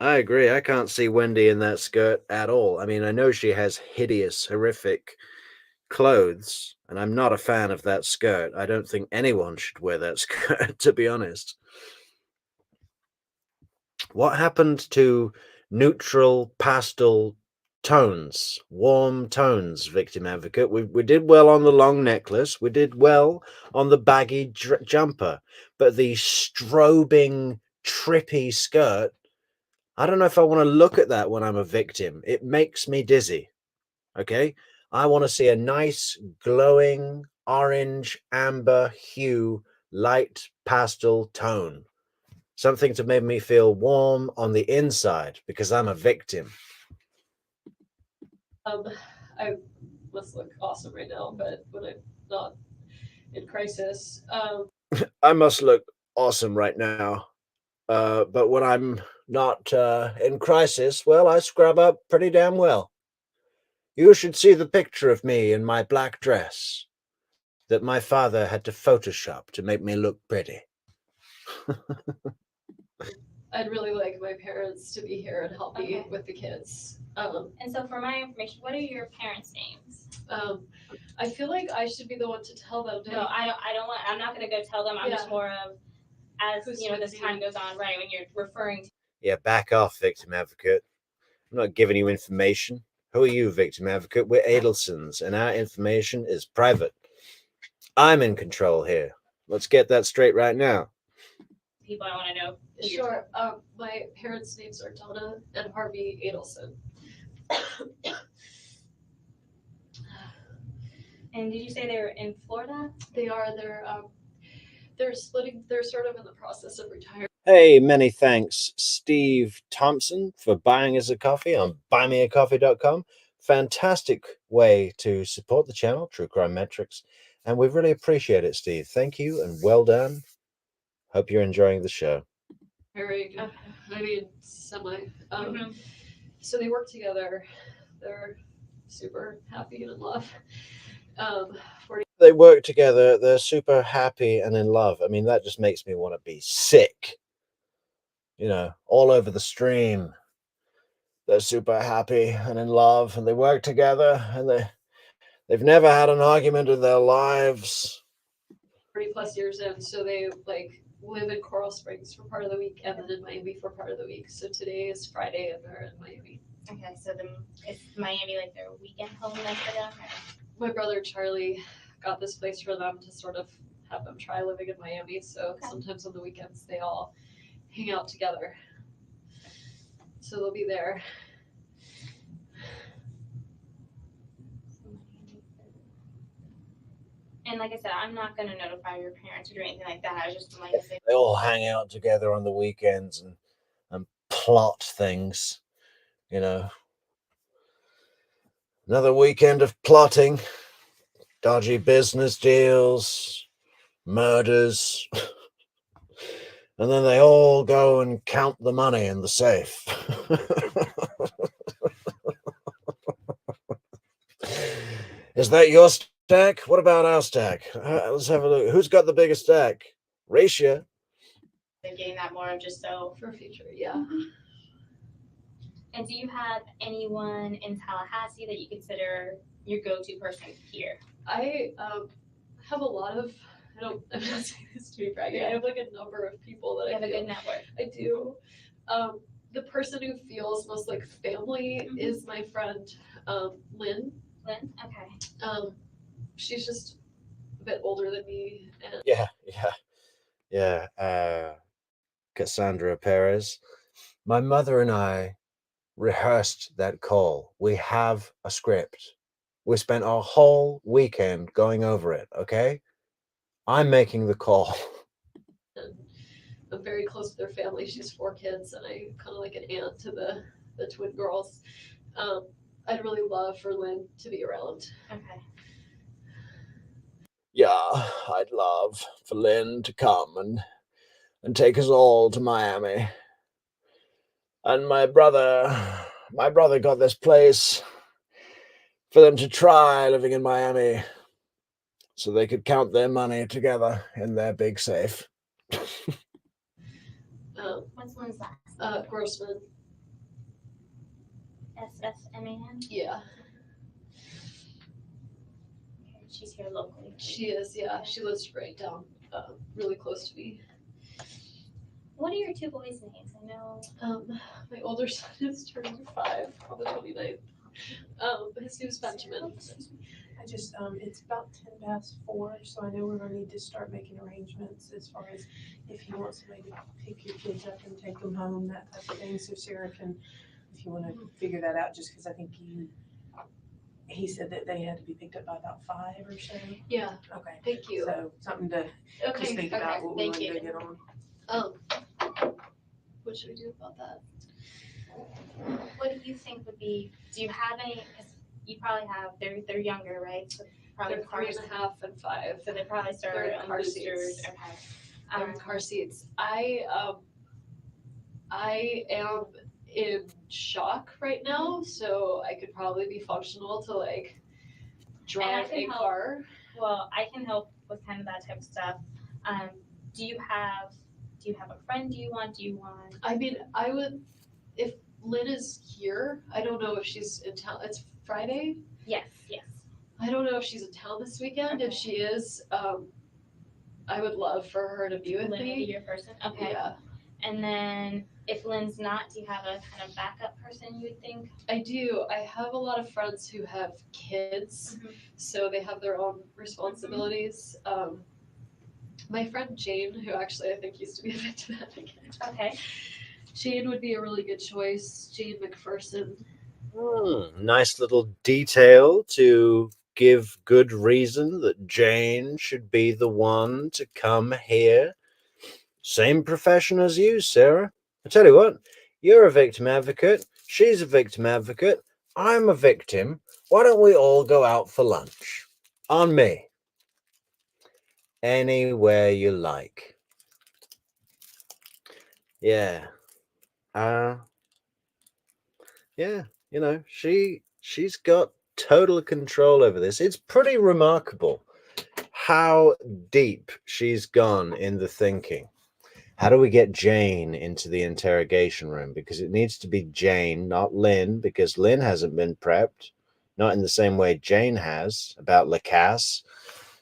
I can't see Wendi in that skirt at all. I mean, I know she has hideous, horrific clothes, and I'm not a fan of that skirt. I don't think anyone should wear that skirt, to be honest. What happened to neutral pastel tones, warm tones, victim advocate? We did well on the long necklace. We did well on the baggy jumper, but the strobing, trippy skirt, I don't know if I want to look at that when I'm a victim. It makes me dizzy. Okay? I want to see a nice, glowing, orange, amber hue, light pastel tone. Something to make me feel warm on the inside because I'm a victim.
I must look awesome right now, but when I'm not in crisis,
I must look awesome right now. But when I'm not in crisis, well, I scrub up pretty damn well. You should see the picture of me in my black dress that my father had to Photoshop to make me look pretty.
I'd really like my parents to be here and help me
Okay.
with the kids.
And so for my information, what are your parents' names?
I feel like I should be the one to tell them.
No, I don't want, I'm not gonna go tell them, I'm just
Yeah.
more of, as,
Who's
you know, this
with
time
you?
goes on, right, when you're referring to.
Yeah, back off, victim advocate. I'm not giving you information. Who are you, victim advocate? We're Adelsons, and our information is private. I'm in control here. Let's get that straight right now.
People I wanna know. who you're
Sure. My parents' names are Donna and Harvey Adelson.
And did you say they were in Florida?
They are. They're splitting. They're sort of in the process of retiring.
Hey, many thanks, Steve Thompson, for buying us a coffee on buymeacoffee.com. Fantastic way to support the channel, True Crime Metrix. And we really appreciate it, Steve. Thank you and well done. Hope you're enjoying the show.
Very good. I mean, semi.
Mhm.
So they work together. They're super happy and in love.
They work together. They're super happy and in love. I mean, that just makes me want to be sick. You know, all over the stream. They're super happy and in love, and they work together, and they've never had an argument in their lives.
40+ years in, so they like live in Coral Springs for part of the week and then in Miami for part of the week. So today is Friday and they're in Miami.
Okay, so then is Miami like their weekend home then for them?
My brother Charlie got this place for them to sort of have them try living in Miami. So sometimes on the weekends they all hang out together. So they'll be there.
And like I said, I'm not gonna notify your parents or do anything like that. I just like to say.
They all hang out together on the weekends and plot things, you know. Another weekend of plotting, dodgy business deals, murders. And then they all go and count the money in the safe. Is that your stack? What about our stack? Let's have a look. Who's got the biggest stack? Racia.
They're getting that more of just so.
For future, yeah.
And do you have anyone in Tallahassee that you consider your go-to person here?
I have a lot of, I'm not saying this to be braggy, I have like a number of people that
You have
I
a
feel
good network.
I do. The person who feels most like family is my friend Lynn.
Lynn? Okay.
She's just a bit older than me. And
Yeah. Yeah, Cassandra Perez. My mother and I rehearsed that call. We have a script. We spent our whole weekend going over it, okay? I'm making the call.
I'm very close to their family. She's 4 kids, and I kind of like an aunt to the twin girls. I'd really love for Lynn to be around.
Okay.
Yeah, I'd love for Lynn to come and take us all to Miami. And my brother got this place for them to try living in Miami so they could count their money together in their big safe.
What's Lynn's last?
Grossman.
SSMAN?
Yeah,
Okay, she's here locally.
she is. Yeah, she lives right down, really close to me.
What are your 2 boys' names? I know.
My older son is turning 5 on the 29th. His name's Benjamin.
I just, it's about 4:10, so I know we're gonna need to start making arrangements as far as if you want somebody to pick your kids up and take them home, that type of thing, so Sarah can, if you wanna figure that out, just cause I think he said that they had to be picked up by about 5 or so.
Yeah,
Okay,
thank you.
so something to
Okay,
just think about what we
thank
want
you.
to get on.
What should we do about that?
What do you think would be, do you have any, because you probably have, they're younger, right? So probably
They're
car
3.5 and 5.
So they probably
They're
start
in
on
car
boosters.
seats.
Okay.
They're in car seats. I am in shock right now, so I could probably be functional to like drive
can
a
help.
car.
Well, I can help with kind of that type of stuff. Do you have a friend do you want?
I mean, I would, if Lynn is here, I don't know if she's in town. It's Friday.
Yes.
I don't know if she's in town this weekend. If
Okay.
she is, I would love for her to be with
Lynn would be
me.
your person? Okay.
Yeah,
And then if Lynn's not, do you have a kind of backup person you would think?
I do. I have a lot of friends who have kids, so they have their own responsibilities. My friend Jane, who actually I think used to be a victim advocate.
Okay.
Jane would be a really good choice. Jane McPherson.
Nice little detail to give good reason that Jane should be the one to come here. Same profession as you, Sarah. I tell you what, you're a victim advocate, she's a victim advocate, I'm a victim. Why don't we all go out for lunch? On me. Anywhere you like. Yeah. Yeah, you know, she's got total control over this. It's pretty remarkable how deep she's gone in the thinking. How do we get Jane into the interrogation room? Because it needs to be Jane, not Lynn, because Lynn hasn't been prepped, not in the same way Jane has about Lacasse.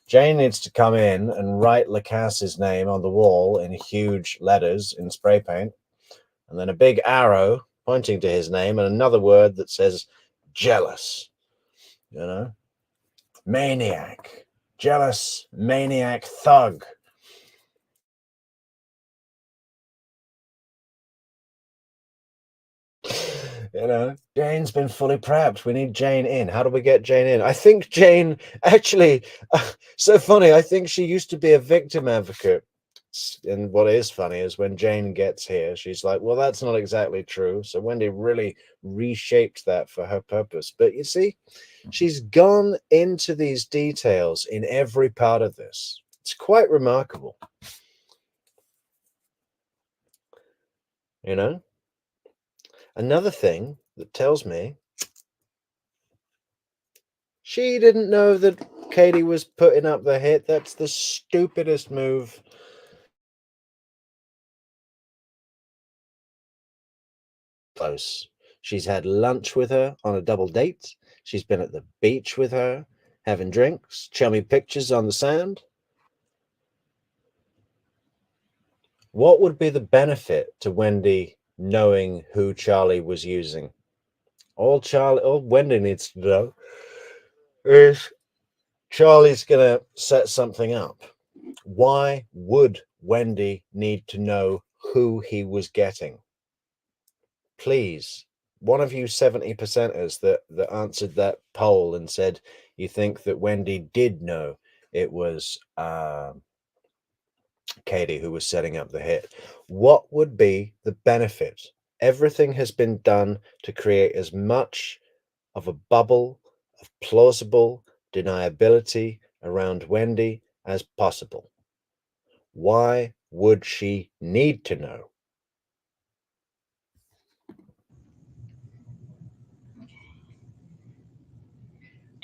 Jane needs to come in and write Lacasse's name on the wall in huge letters in spray paint, and then a big arrow pointing to his name and another word that says jealous, you know, maniac, jealous, maniac, thug. You know, Jane's been fully prepped. We need Jane in. How do we get Jane in? I think Jane actually, so funny. I think she used to be a victim advocate. And what is funny is when Jane gets here, she's like, well, that's not exactly true. So Wendi really reshaped that for her purpose. But you see, she's gone into these details in every part of this. It's quite remarkable. You know? Another thing that tells me she didn't know that Katie was putting up the hit. That's the stupidest move. Close. She's had lunch with her on a double date. She's been at the beach with her, having drinks, chummy pictures on the sand. What would be the benefit to Wendi knowing who Charlie was using? All Wendi needs to know is Charlie's going to set something up. Why would Wendi need to know who he was getting? Please, one of you 70%ers that answered that poll and said you think that Wendi did know it was Katie who was setting up the hit. What would be the benefit? Everything has been done to create as much of a bubble of plausible deniability around Wendi as possible. Why would she need to know?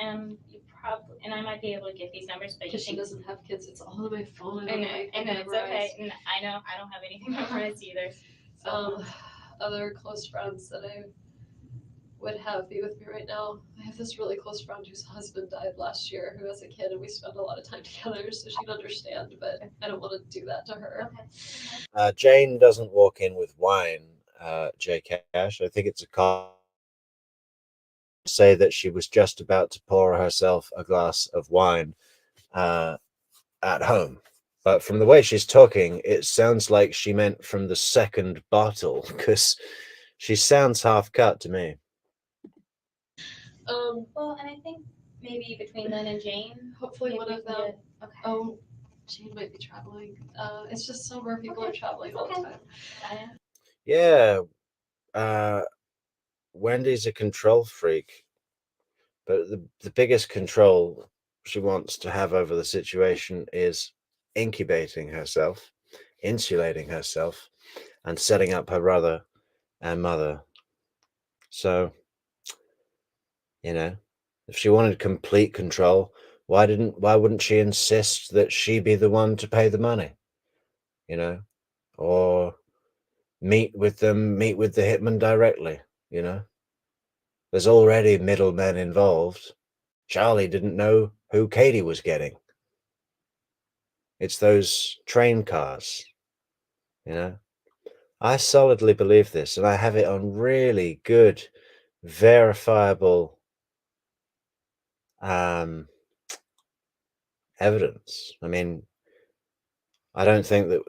You probably, and I might be able to get these numbers, but you
Because she
think,
doesn't have kids, it's all on my phone.
and,
I
and it's
memorize.
okay, and I know I don't have anything memorized either. So,
Other close friends that I would have be with me right now. I have this really close friend whose husband died last year, who has a kid, and we spend a lot of time together, so she'd understand, but I don't want to do that to her.
okay.
Jane doesn't walk in with wine, J Cash. I think it's a call say that she was just about to pour herself a glass of wine at home. But from the way she's talking, it sounds like she meant from the second bottle, because she sounds half cut to me.
Well, and I think maybe between Lynn and Jane,
Hopefully
maybe
one
we
of
can
them.
get- okay.
Oh, Jane might be traveling. It's just summer, people are traveling all the
Okay.
time.
Yeah, Wendy's a control freak, but the biggest control she wants to have over the situation is incubating herself, insulating herself, and setting up her brother and mother. So, if she wanted complete control, why wouldn't she insist that she be the one to pay the money? Or meet with the hitman directly, There's already middlemen involved. Charlie didn't know who Katie was getting. It's those train cars, I solidly believe this, and I have it on really good, verifiable evidence. I mean, I don't think that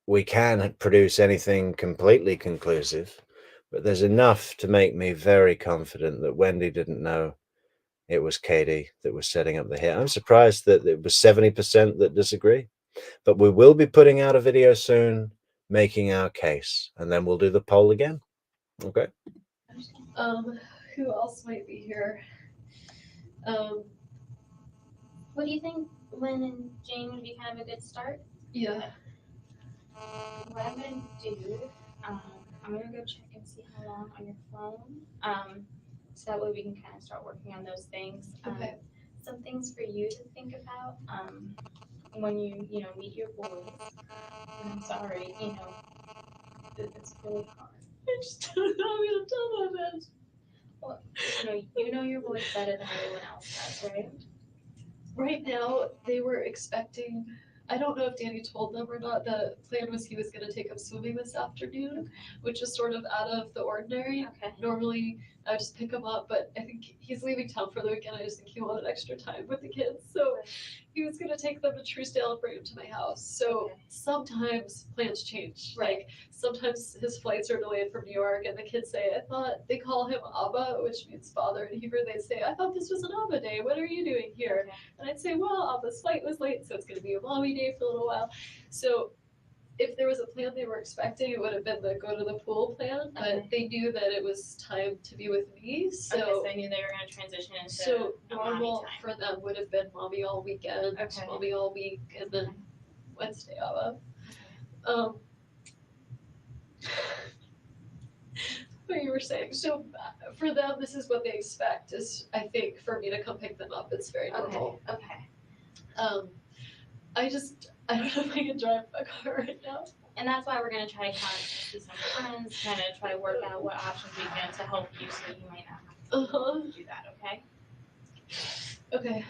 we can produce anything completely conclusive, but there's enough to make me very confident that Wendi didn't know it was Katie that was setting up the hit. I'm surprised that it was 70% that disagree, but we will be putting out a video soon making our case, and then we'll do the poll again. Okay.
Who else might be here?
What do you think, Lynn and Jane would be kind of a good start?
Yeah.
What I'm gonna do, I'm gonna go check and see how long on your phone. So that way we can kind of start working on those things.
Okay.
Some things for you to think about, when you meet your boys. And I'm sorry, it's really hard.
I just don't know how I'm gonna tell them that.
Well, you know your boys better than anyone else does, right?
Right now, they were expecting, I don't know if Danny told them or not, the plan was he was gonna take them swimming this afternoon, which is sort of out of the ordinary.
Okay.
Normally, I would just pick him up, but I think he's leaving town for the weekend, I just think he wanted extra time with the kids, so he was gonna take them to Truesdale and bring them to my house. So
Okay.
sometimes plans change.
Right.
Like sometimes his flights are delayed from New York and the kids say, I thought, they call him Abba, which means father in Hebrew. They say, I thought this was an Abba day. What are you doing here?
Okay.
And I'd say, well, Abba's flight was late, so it's gonna be a mommy day for a little while. So if there was a plan they were expecting, it would have been the go to the pool plan, but
Okay.
they knew that it was time to be with me,
Okay,
so.
so I knew they were gonna transition into
So
a mommy
normal
time.
for them would have been mommy all weekend,
Okay.
mommy all week, and then Wednesday Abba. What you were saying, so for them, this is what they expect, is I think for me to come pick them up, it's very normal.
Okay.
I don't know if I can drive a car right now.
And that's why we're gonna try to see some friends, kind of try to work out what options we can to help you, so you might not have to do that. Okay.
Okay.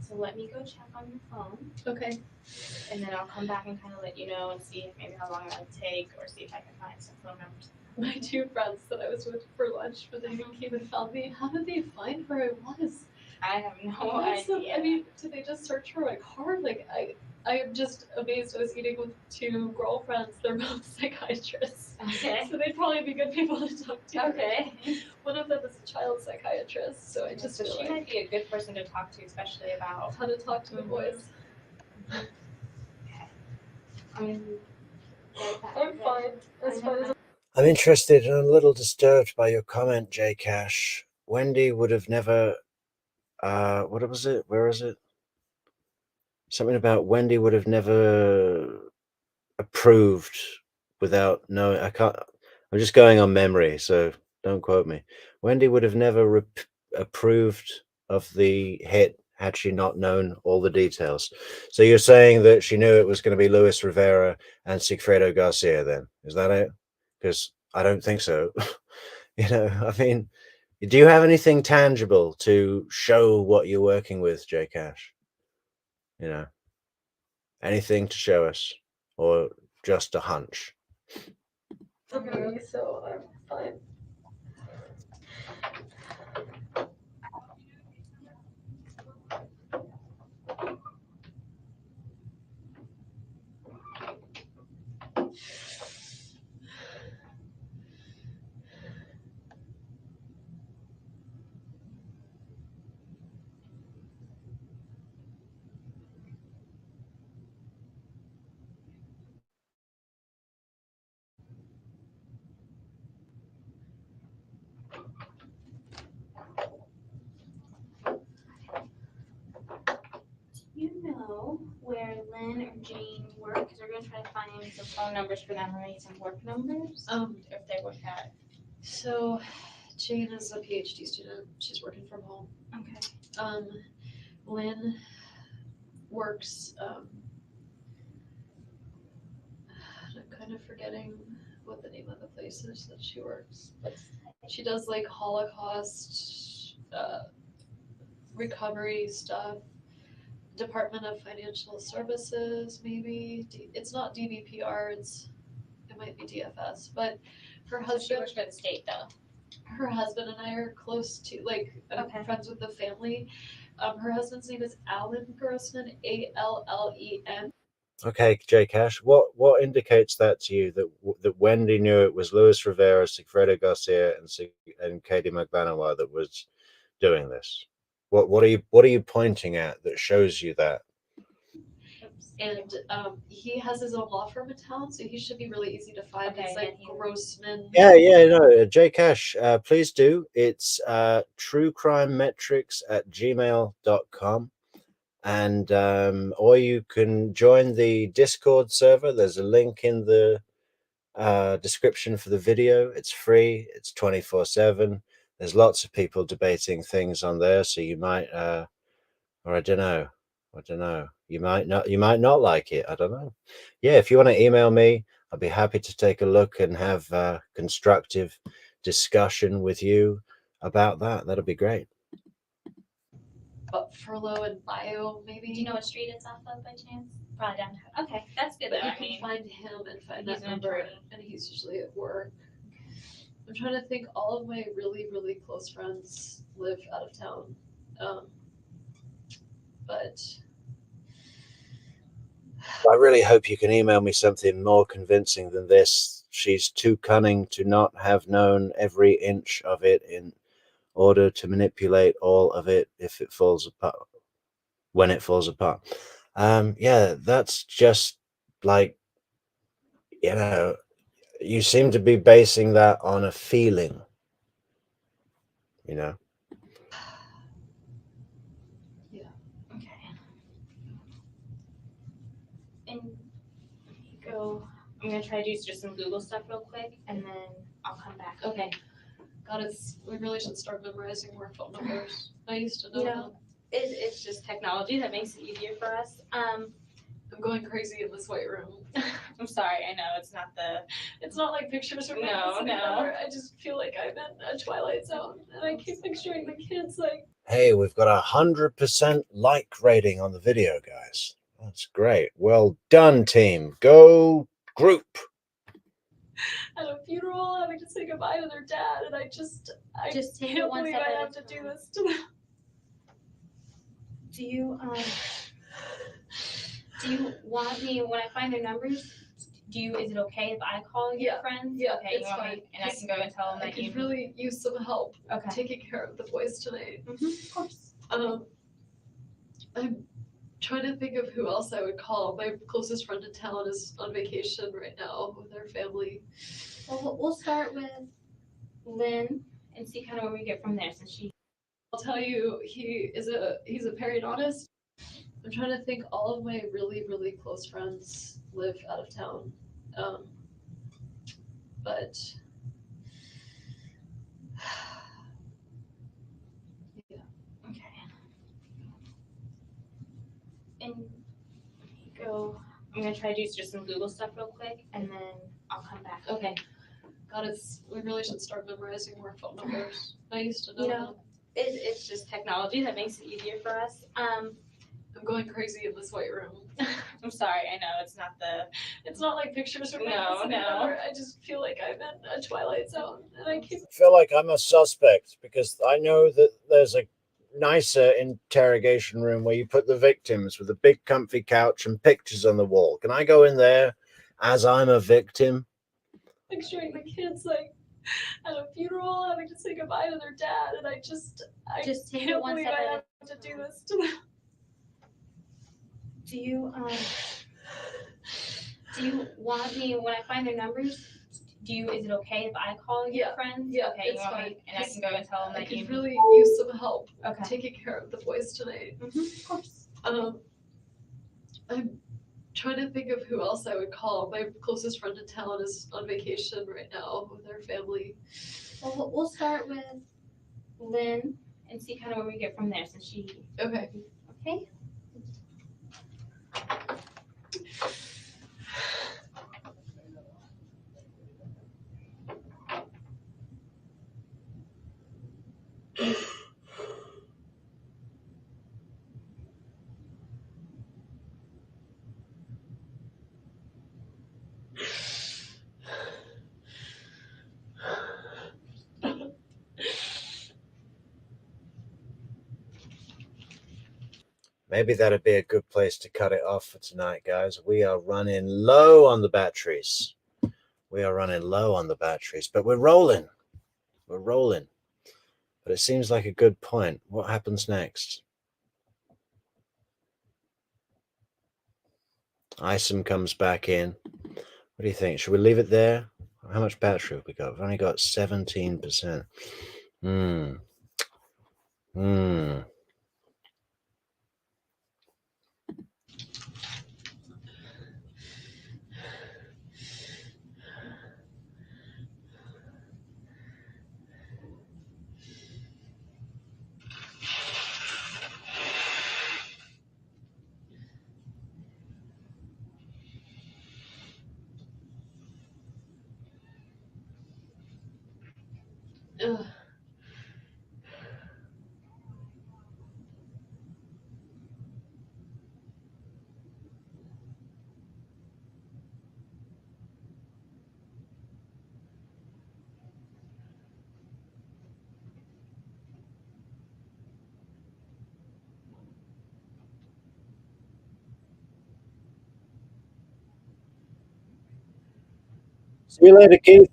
So let me go check on your phone,
Okay.
and then I'll come back and kind of let you know and see maybe how long that would take, or see if I can find some phone numbers.
My two friends that I was with for lunch when they came and found me, how did they find where I was?
I have no idea.
I mean, did they just search for my car? Like, I am just amazed. I was eating with two girlfriends. They're both psychiatrists.
Okay.
So they'd probably be good people to talk to.
Okay.
One of them is a child psychiatrist, so I just
So
feel
she
like
might be a good person to talk to, especially about
how to talk to the boys.
I mean,
I'm fine. As far as
I'm interested and a little disturbed by your comment, J Cash. Wendi would have never. What was it? Where is it? Something about Wendi would have never approved without knowing. I can't. I'm just going on memory, so don't quote me. Wendi would have never approved of the hit had she not known all the details. So you're saying that she knew it was going to be Luis Rivera and Sigfredo Garcia, then? Is that it? Because I don't think so. I mean, do you have anything tangible to show what you're working with, J Cash? Anything to show us, or just a hunch?
okay, so I'm fine.
do you know where Lynn or Jane work? Because we're gonna try to find some phone numbers for them, or maybe some work numbers. If they work at.
So Jane is a PhD student. She's working from home.
Okay.
Lynn works. I'm kind of forgetting what the name of the place is that she works. She does like Holocaust recovery stuff. Department of Financial Services, maybe. It's not DBPR. It might be DFS. But her
So she
husband.
works for the state though.
Her husband and I are close to, like,
Okay.
friends with the family. Her husband's name is Alan Grossman, Allen.
Okay, J Cash, what indicates that to you that Wendi knew it was Luis Rivera, Sigfredo Garcia, and Katie McBanawa that was doing this? What are you pointing at that shows you that?
And he has his own law firm in town, so he should be really easy to find.
Okay,
It's like
and
Grossman.
Yeah, no, J Cash, please do. It's truecrimemetrics@gmail.com. And or you can join the Discord server. There's a link in the description for the video. It's free. It's 24/7. There's lots of people debating things on there, so you might or I don't know. You might not like it. I don't know. Yeah, if you want to email me, I'll be happy to take a look and have constructive discussion with you about that. That'll be great.
But Furlough and Bio, maybe.
Do you know what street it's off of by chance? Probably downtown. Okay, that's good.
But
Though.
you
I
can
mean,
find him and find
he's
that
an
number,
attorney.
and he's usually at work. I'm trying to think. All of my really, really close friends live out of town, but
I really hope you can email me something more convincing than this. She's too cunning to not have known every inch of it in order to manipulate all of it if it falls apart, when it falls apart. Yeah, that's just like, you seem to be basing that on a feeling,
yeah.
Okay. And go. I'm gonna try to do just some Google stuff real quick, and then I'll come back.
Okay. God, we really should start memorizing more phone numbers. I used to know them.
It's just technology that makes it easier for us.
I'm going crazy in this white room.
I'm sorry. I know it's not
like pictures from
No.
I just feel like I'm in a Twilight Zone, and I keep picturing the kids like.
Hey, we've got 100% like rating on the video, guys. That's great. Well done, team. Go group.
At a funeral, having to say goodbye to their dad, and I
Just take it
can't
one
believe
step
I
at a
have to do
time.
this to them.
Do you want me when I find their numbers? Is it okay if I call your
Yeah.
friends?
Yeah,
Okay,
it's
you want
fine.
me, and I can go and tell them
I
that you.
could really use some help
Okay.
taking care of the boys tonight.
Of course.
I'm trying to think of who else I would call. My closest friend in town is on vacation right now with her family.
Well, we'll start with Lynn and see kind of where we get from there, since she.
I'll tell you, he's a periodontist. I'm trying to think. All of my really, really close friends live out of town, but yeah.
Okay. And go. I'm gonna try to do just some Google stuff real quick, and then I'll come back.
Okay. God, we really should start memorizing more phone numbers. I used to know,
You know,
them.
It's just technology that makes it easier for us.
I'm going crazy in this white room.
I'm sorry. I know it's not
It's not like pictures from
No.
I just feel like I'm in a Twilight Zone, and I keep.
I feel like I'm a suspect because I know that there's a nicer interrogation room where you put the victims with a big comfy couch and pictures on the wall. Can I go in there as I'm a victim?
Picturing the kids like at a funeral having to say goodbye to their dad, and I
Just take it
can't
one
believe
step
I
at
have to do this to them.
Do you want me when I find their numbers? Is it okay if I call your
Yeah.
friends?
Yeah,
Okay,
it's
you want
fine.
me, and I can go and tell them
I
that
could
you.
really use some help
Okay.
taking care of the boys tonight.
Of course.
I'm trying to think of who else I would call. My closest friend in town is on vacation right now with her family.
Well, we'll start with Lynn and see kind of where we get from there, since she.
Okay.
Okay.
Maybe that'd be a good place to cut it off for tonight, guys. We are running low on the batteries. But we're rolling. But it seems like a good point. What happens next? Isom comes back in. What do you think? Should we leave it there? How much battery have we got? We've only got 17%.
Ugh.
See you later, Keith.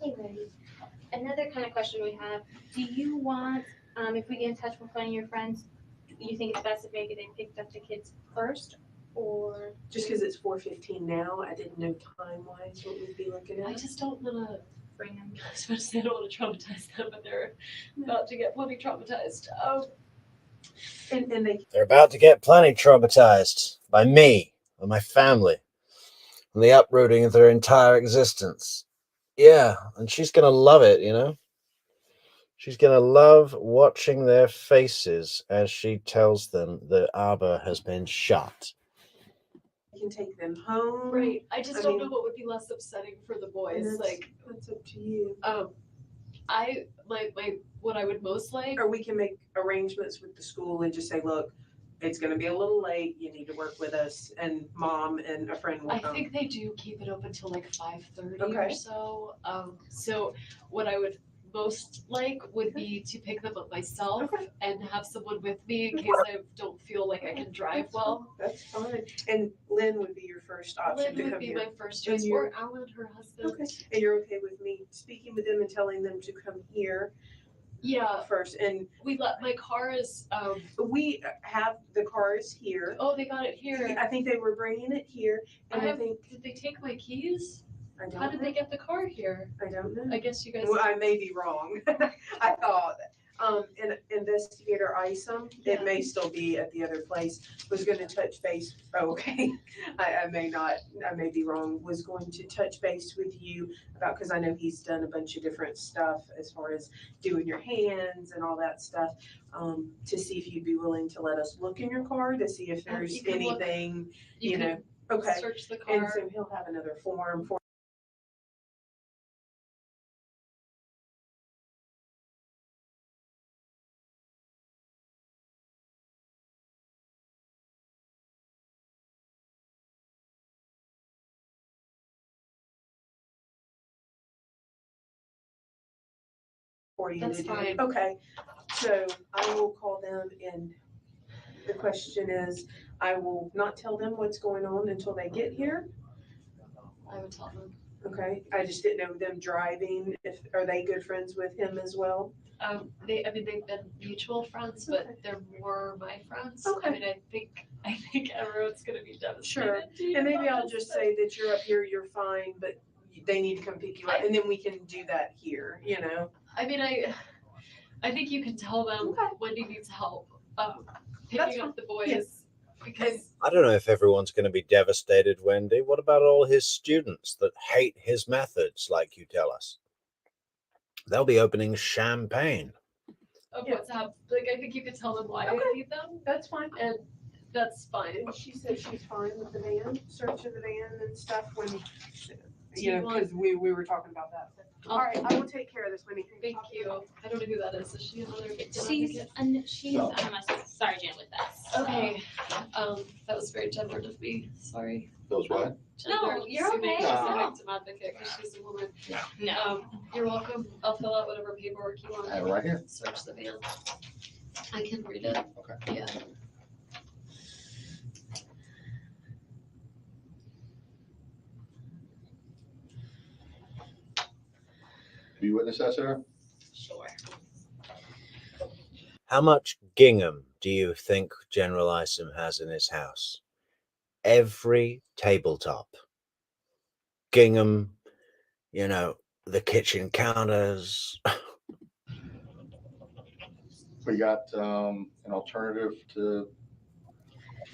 Hey, ladies. Another kind of question we have: do you want, if we get in touch with one of your friends, do you think it's best if maybe they picked up the kids first, or
Just because it's 4:15 now, I didn't know time-wise what we'd be looking
I
at.
just don't want to.
bring them?
I was about to say I don't want to traumatize them, but they're about to get plenty traumatized.
And
They're about to get plenty traumatized by me and my family and the uprooting of their entire existence. Yeah, and she's going to love it, you know? She's going to love watching their faces as she tells them that Abba has been shot.
they can take them home.
Right. I just
I
don't
mean-
know what would be less upsetting for the
And
boys.
that's,
Like,
that's up to you.
my what I would most like.
Or we can make arrangements with the school and just say, look, it's gonna be a little late, you need to work with us, and mom and a friend will
I
come.
think they do keep it open till like 5:30
Okay.
or so. So what I would most like would be to pick them up myself
Okay.
and have someone with me in case I don't feel like I can drive well.
That's fine. And Lynn would be your first option
Lynn
to
would
come
be
here.
my first
And
choice,
you're-
or Alan, her husband.
Okay. And you're okay with me speaking with them and telling them to come here
Yeah,
first? And
my car is,
we have the cars here.
oh, they got it here.
I think they were bringing it here, and I think
Did they take my keys?
I don't
How did
know.
they get the car here?
I don't know.
I guess you guys.
Well, I may be wrong. I thought, and Investigator Isom, it may still be at the other place, was gonna touch base, oh, okay. I may be wrong, was going to touch base with you about, cause I know he's done a bunch of different stuff as far as doing your hands and all that stuff. To see if you'd be willing to let us look in your car to see if there's
you can look.
anything,
You
you know,
can
okay.
search the
And
car.
so he'll have another form for you
That's
to do.
fine.
Okay, so I will call them, and the question is, I will not tell them what's going on until they get here.
I would tell them.
Okay, I just didn't know them driving, are they good friends with him as well?
They've been mutual friends, but they're more my friends.
Okay.
I mean, I think everyone's gonna be devastated.
Sure.
to
And
hear
maybe
about
I'll
this,
just
but-
say that you're up here, you're fine, but they need to come pick you up, and then we can do that here, you know?
I mean, I think you can tell them
Okay.
Wendy needs help,
That's
picking up the boys, because
I don't know if everyone's going to be devastated, Wendy. What about all his students that hate his methods, like you tell us? They'll be opening champagne.
of
Yeah.
what's happening. Like, I think you can tell them why
Okay.
I need them,
That's fine.
and that's fine.
And she said she's fine with the van, search of the van and stuff when,
Do
you
you
know,
want-
because we were talking about that. All right, I will take care of this, Wendy.
Thank you. I don't know who that is. Is she another victim
She's
advocate?
she's
No.
a sergeant with us.
Okay. That was very gendered of me. Sorry.
Those what?
No,
Gendered,
you're
assuming
okay.
She's
No.
a victim advocate because she's a woman.
No.
You're welcome. I'll fill out whatever paperwork you want.
I have it right here.
Search the van. I can read it.
Okay.
Yeah.
Have you witnessed that, Sarah?
Sure.
How much gingham do you think General Isom has in his house? Every tabletop. Gingham, you know, the kitchen counters.
We got an alternative for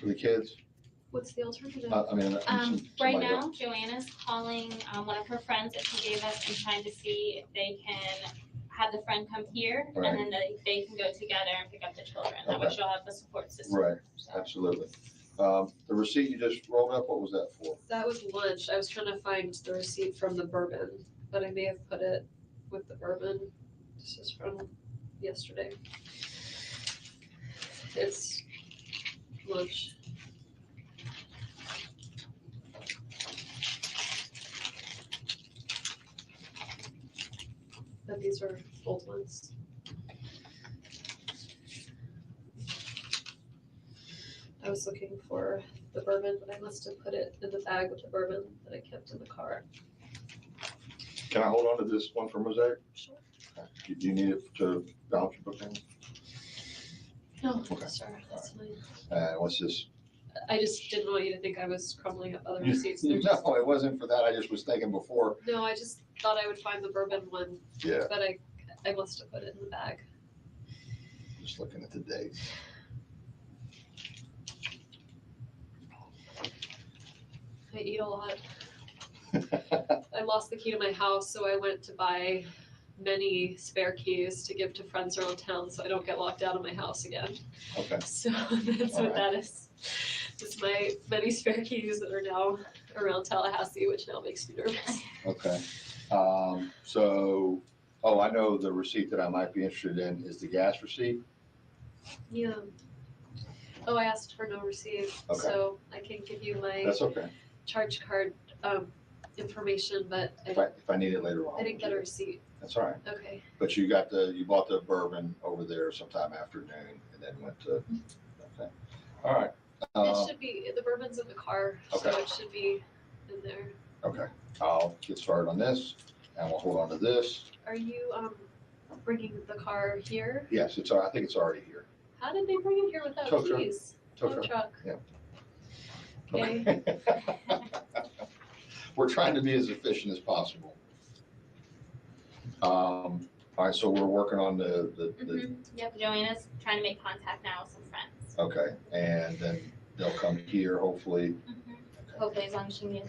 the kids.
What's the alternative?
I mean,
Right
somebody
now,
else.
Joanna's calling one of her friends that she gave us and trying to see if they can have the friend come here
Right.
and then they can go together and pick up the children. That way
Okay.
she'll have the support system.
Right,
So,
absolutely. The receipt you just rolled up, what was that for?
That was lunch. I was trying to find the receipt from the bourbon, but I may have put it with the bourbon. This is from yesterday. It's lunch. But these are old ones. I was looking for the bourbon, but I must have put it in the bag with the bourbon that I kept in the car.
Can I hold on to this one for Mosaic?
Sure.
Do you need it to balance your booking?
No,
Okay.
sir, that's fine.
What's this?
I just didn't want you to think I was crumbling up other receipts. They're just,
No, it wasn't for that. I just was thinking before.
no, I just thought I would find the bourbon one,
Yeah,
but I must have put it in the bag.
just looking at the dates.
I eat a lot. I lost the key to my house, so I went to buy many spare keys to give to friends around town so I don't get locked out of my house again.
Okay,
So that's what that is. It's my many spare keys that are now around Tallahassee, which now makes me nervous.
okay. I know the receipt that I might be interested in is the gas receipt.
Yeah. Oh, I asked for no receipt,
Okay.
so I can give you my
That's okay.
charge card information, but
If I need it later on.
I didn't get a receipt.
That's all right.
Okay.
But you bought the bourbon over there sometime afternoon and then went to, okay. All right.
It should be, the bourbon's in the car, so
Okay.
it should be in there.
Okay. I'll get started on this and we'll hold on to this.
Are you bringing the car here?
Yes, I think it's already here.
How did they bring it here without
Tow truck.
keys?
Tow
Tow
truck.
truck.
Yeah.
Okay.
We're trying to be as efficient as possible. All right, so we're working on the
Yep, Joanna's trying to make contact now with some friends.
okay, and then they'll come here hopefully.
Hopefully, as long as she can.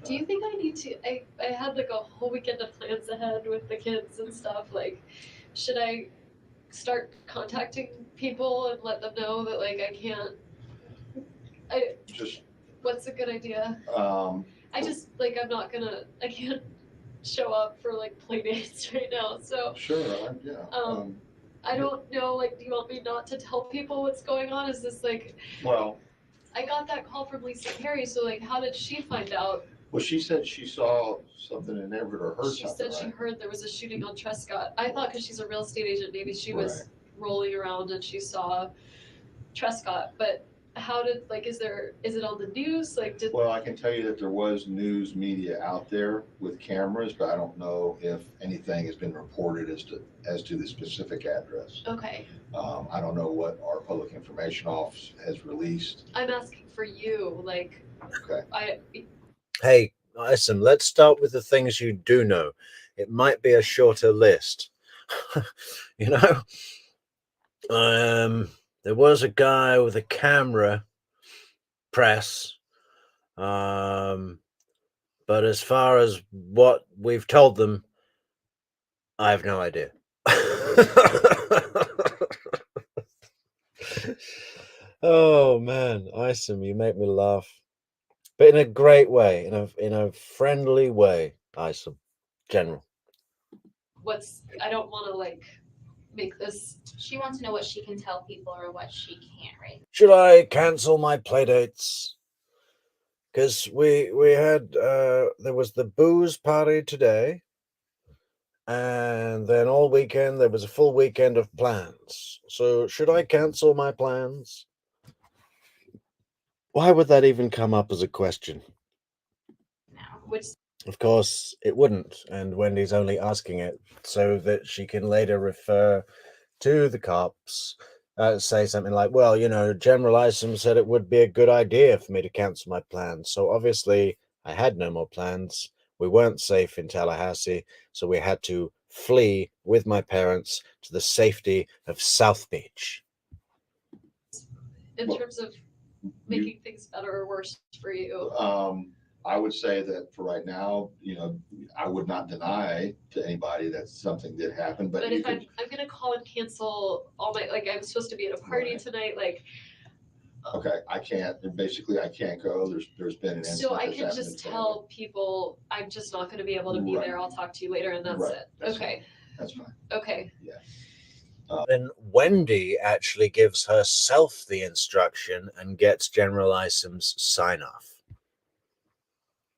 Do you think I need to? I had like a whole weekend of plans ahead with the kids and stuff. Like, should I start contacting people and let them know that like I can't?
Just
What's a good idea? I just like I can't show up for like play dates right now. So
sure, yeah.
I don't know. Like, do you want me not to tell people what's going on? Is this like?
Well,
I got that call from Lisa Perry. So like, how did she find out?
well, she said she saw something in Everett or heard
She
something.
said she
Right?
heard there was a shooting on Trescott. I thought because she's a real estate agent, maybe she was rolling around and she saw Trescott. But how did is it on the news? Like, did
Well, I can tell you that there was news media out there with cameras, but I don't know if anything has been reported as to the specific address.
okay?
I don't know what our public information office has released.
I'm asking for you. Like,
Okay.
Hey, Isom, let's start with the things you do know. It might be a shorter list. You know? There was a guy with a camera press. But as far as what we've told them, I have no idea. Oh man, Isom, you make me laugh. But in a great way, in a friendly way, Isom. General.
I don't want to like make this.
She wants to know what she can tell people or what she can't, right?
Should I cancel my playdates? Because we had there was the booze party today, and then all weekend there was a full weekend of plans. So should I cancel my plans? Why would that even come up as a question?
No.
Which
Of course, it wouldn't, and Wendy's only asking it so that she can later refer to the cops, say something like, well, General Isom said it would be a good idea for me to cancel my plans. So obviously, I had no more plans. We weren't safe in Tallahassee, so we had to flee with my parents to the safety of South Beach.
in terms of making things better or worse for you.
I would say that for right now, I would not deny to anybody that something did happen, but
if I'm gonna call and cancel all my I'm supposed to be at a party tonight,
okay, I can't. Basically, I can't go. There's been an incident.
So I can just tell people I'm just not going to be able to be there. I'll talk to you later, and that's it. Okay.
That's fine.
Okay.
Yeah.
Then Wendi actually gives herself the instruction and gets General Isom's sign off.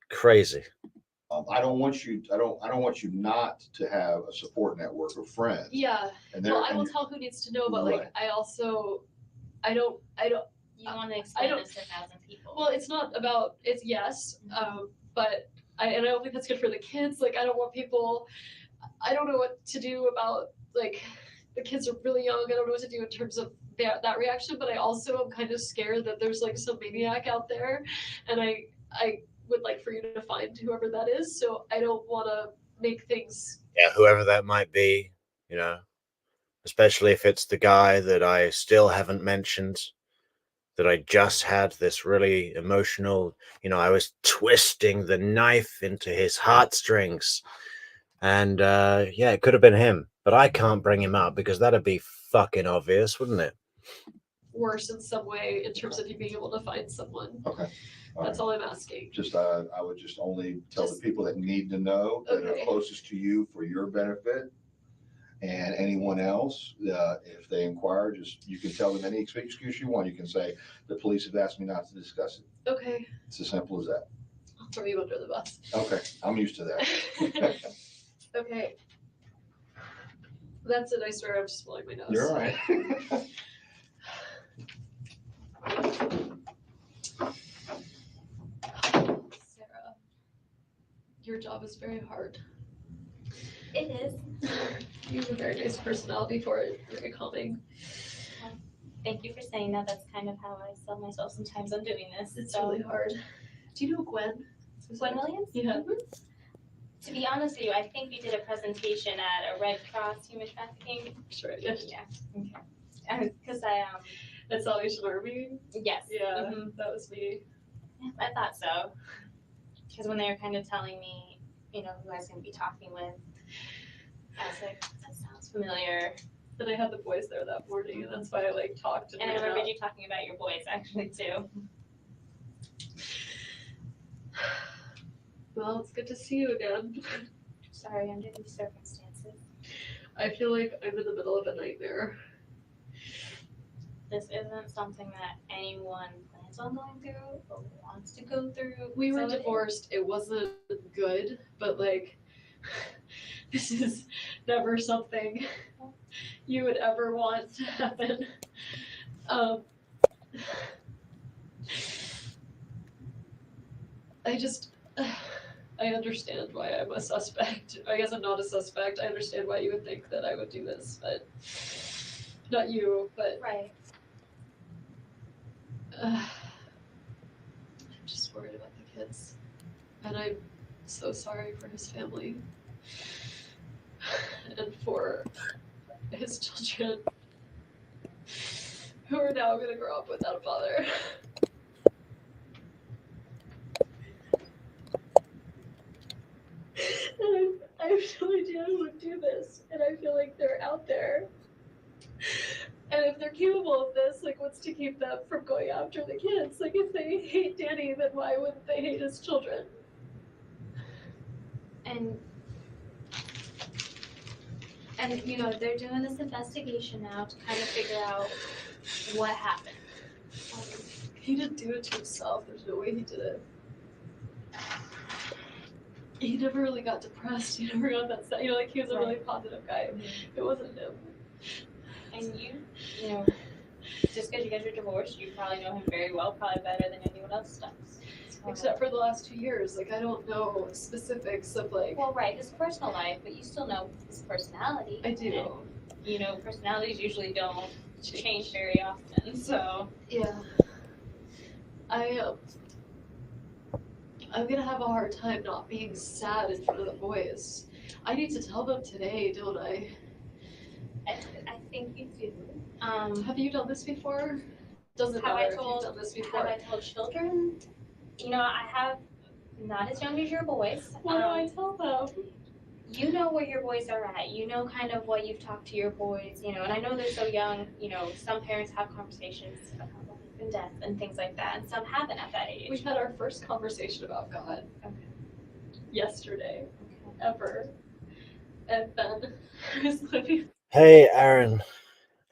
Crazy.
I don't want you not to have a support network of friends.
Yeah. Well, I will tell who needs to know, but I don't.
You want to explain this to 1,000 people.
Well, it's not about. It's yes, but I don't think that's good for the kids. I don't want people. I don't know what to do about the kids are really young. I don't know what to do in terms of that reaction, but I also am kind of scared that there's some maniac out there, and I would like for you to find whoever that is. So I don't want to make things.
Yeah, whoever that might be, especially if it's the guy that I still haven't mentioned, that I just had this really emotional, I was twisting the knife into his heartstrings. And it could have been him, but I can't bring him up because that'd be fucking obvious, wouldn't it?
Worse in some way in terms of you being able to find someone.
Okay.
That's all I'm asking.
Just I would just only tell the people that need to know that are closest to you for your benefit And anyone else, if they inquire, you can tell them any excuse you want. You can say, the police have asked me not to discuss it.
Okay,
It's as simple as that.
I'll throw you under the bus.
Okay, I'm used to that.
Okay. That's it, I swear, I'm just blowing my nose.
You're all right.
Sarah, your job is very hard.
It is.
You have a very nice personality for it, very calming.
Thank you for saying that. That's kind of how I sell myself sometimes I'm doing this.
It's really hard. Do you know Gwen?
Gwen Williams?
Yeah.
To be honest with you, I think you did a presentation at a Red Cross human trafficking.
Sure, yes.
Yeah. Okay. Because
At Salvation Army?
yes.
Yeah, that was me.
I thought so. Because when they were kind of telling me, who I was going to be talking with, I was like, that sounds familiar.
And I had the boys there that morning, and that's why I talked.
And I remembered you talking about your boys actually too.
Well, it's good to see you again.
Sorry, under these circumstances.
I feel like I'm in the middle of a nightmare.
This isn't something that anyone plans on going through or wants to go through.
We were
So
divorced. It wasn't good, but this is never something you would ever want to happen. I understand why I'm a suspect. I guess I'm not a suspect. I understand why you would think that I would do this, but not you, but
Right.
I'm just worried about the kids. And I'm so sorry for his family and for his children who are now going to grow up without a father. And I have no idea who would do this, and I feel like they're out there. And if they're capable of this, what's to keep them from going after the kids? If they hate Danny, then why wouldn't they hate his children?
And they're doing this investigation now to kind of figure out what happened.
He didn't do it to himself. There's no way he did it. He never really got depressed. He never got that sad. He was a really positive guy. It wasn't him.
And just because you guys are divorced, you probably know him very well, probably better than anyone else does.
Except for the last 2 years. I don't know specifics of
Well, right, his personal life, but you still know his personality.
I do.
And, personalities usually don't change very often, so.
Yeah. I'm gonna have a hard time not being sad in front of the boys. I need to tell them today, don't I?
I think you do.
Have you done this before? Doesn't
Have
matter
I
if
told-
you've done this before.
Have I told children? I have not as young as your boys.
What do I tell them?
You know where your boys are at. You know kind of what you've talked to your boys, and I know they're so young, some parents have conversations about life and death and things like that, and some haven't at that age.
We had our first conversation about God yesterday, ever. And then I was living.
Hey,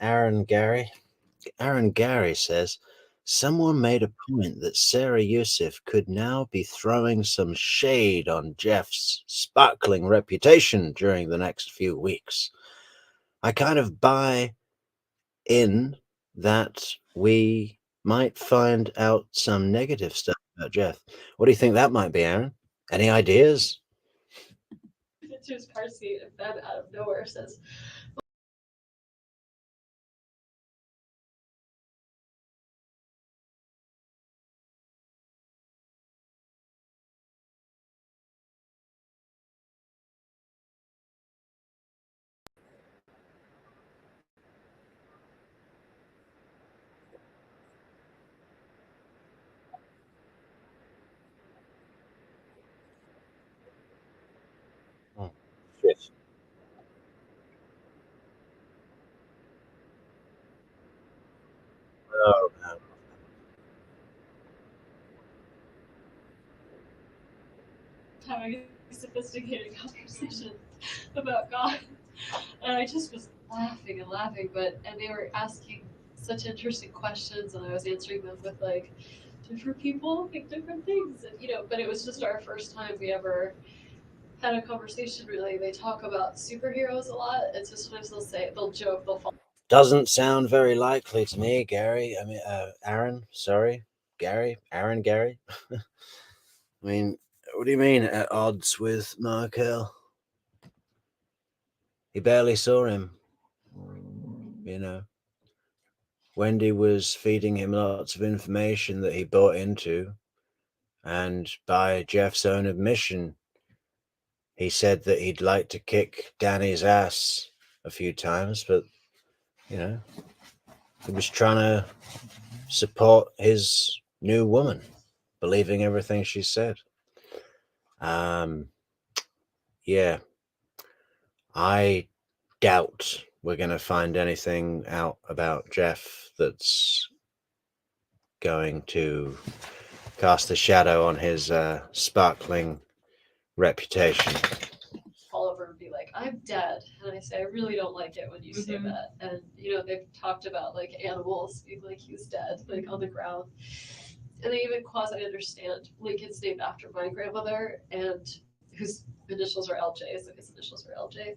Aaron Gary says, someone made a point that Sarah Yusuf could now be throwing some shade on Jeff's sparkling reputation during the next few weeks. I kind of buy in that we might find out some negative stuff about Jeff. What do you think that might be, Aaron? Any ideas?
Into his car seat, and Ben out of nowhere says,
Yes. Oh, no.
having a sophisticated conversation about God. And I just was laughing and laughing, and they were asking such interesting questions, and I was answering them with like different people think different things, and but it was just our first time we ever had a conversation. Really, they talk about superheroes a lot, and so sometimes they'll joke, they'll fall.
Doesn't sound very likely to me, Gary. I mean, Aaron. Sorry, Gary. Aaron. Gary. I mean, what do you mean at odds with Markel? He barely saw him. Wendi was feeding him lots of information that he bought into, and by Jeff's own admission, he said that he'd like to kick Danny's ass a few times, but he was trying to support his new woman, believing everything she said. Yeah, I doubt we're going to find anything out about Jeff that's going to cast a shadow on his sparkling reputation.
All over and be like, I'm dead. And I say, I really don't like it when you say that. And, they've talked about like animals being like, he's dead, like on the ground. And they even quasi understand Lincoln's named after my grandmother, and whose initials are LJ, so his initials are LJ.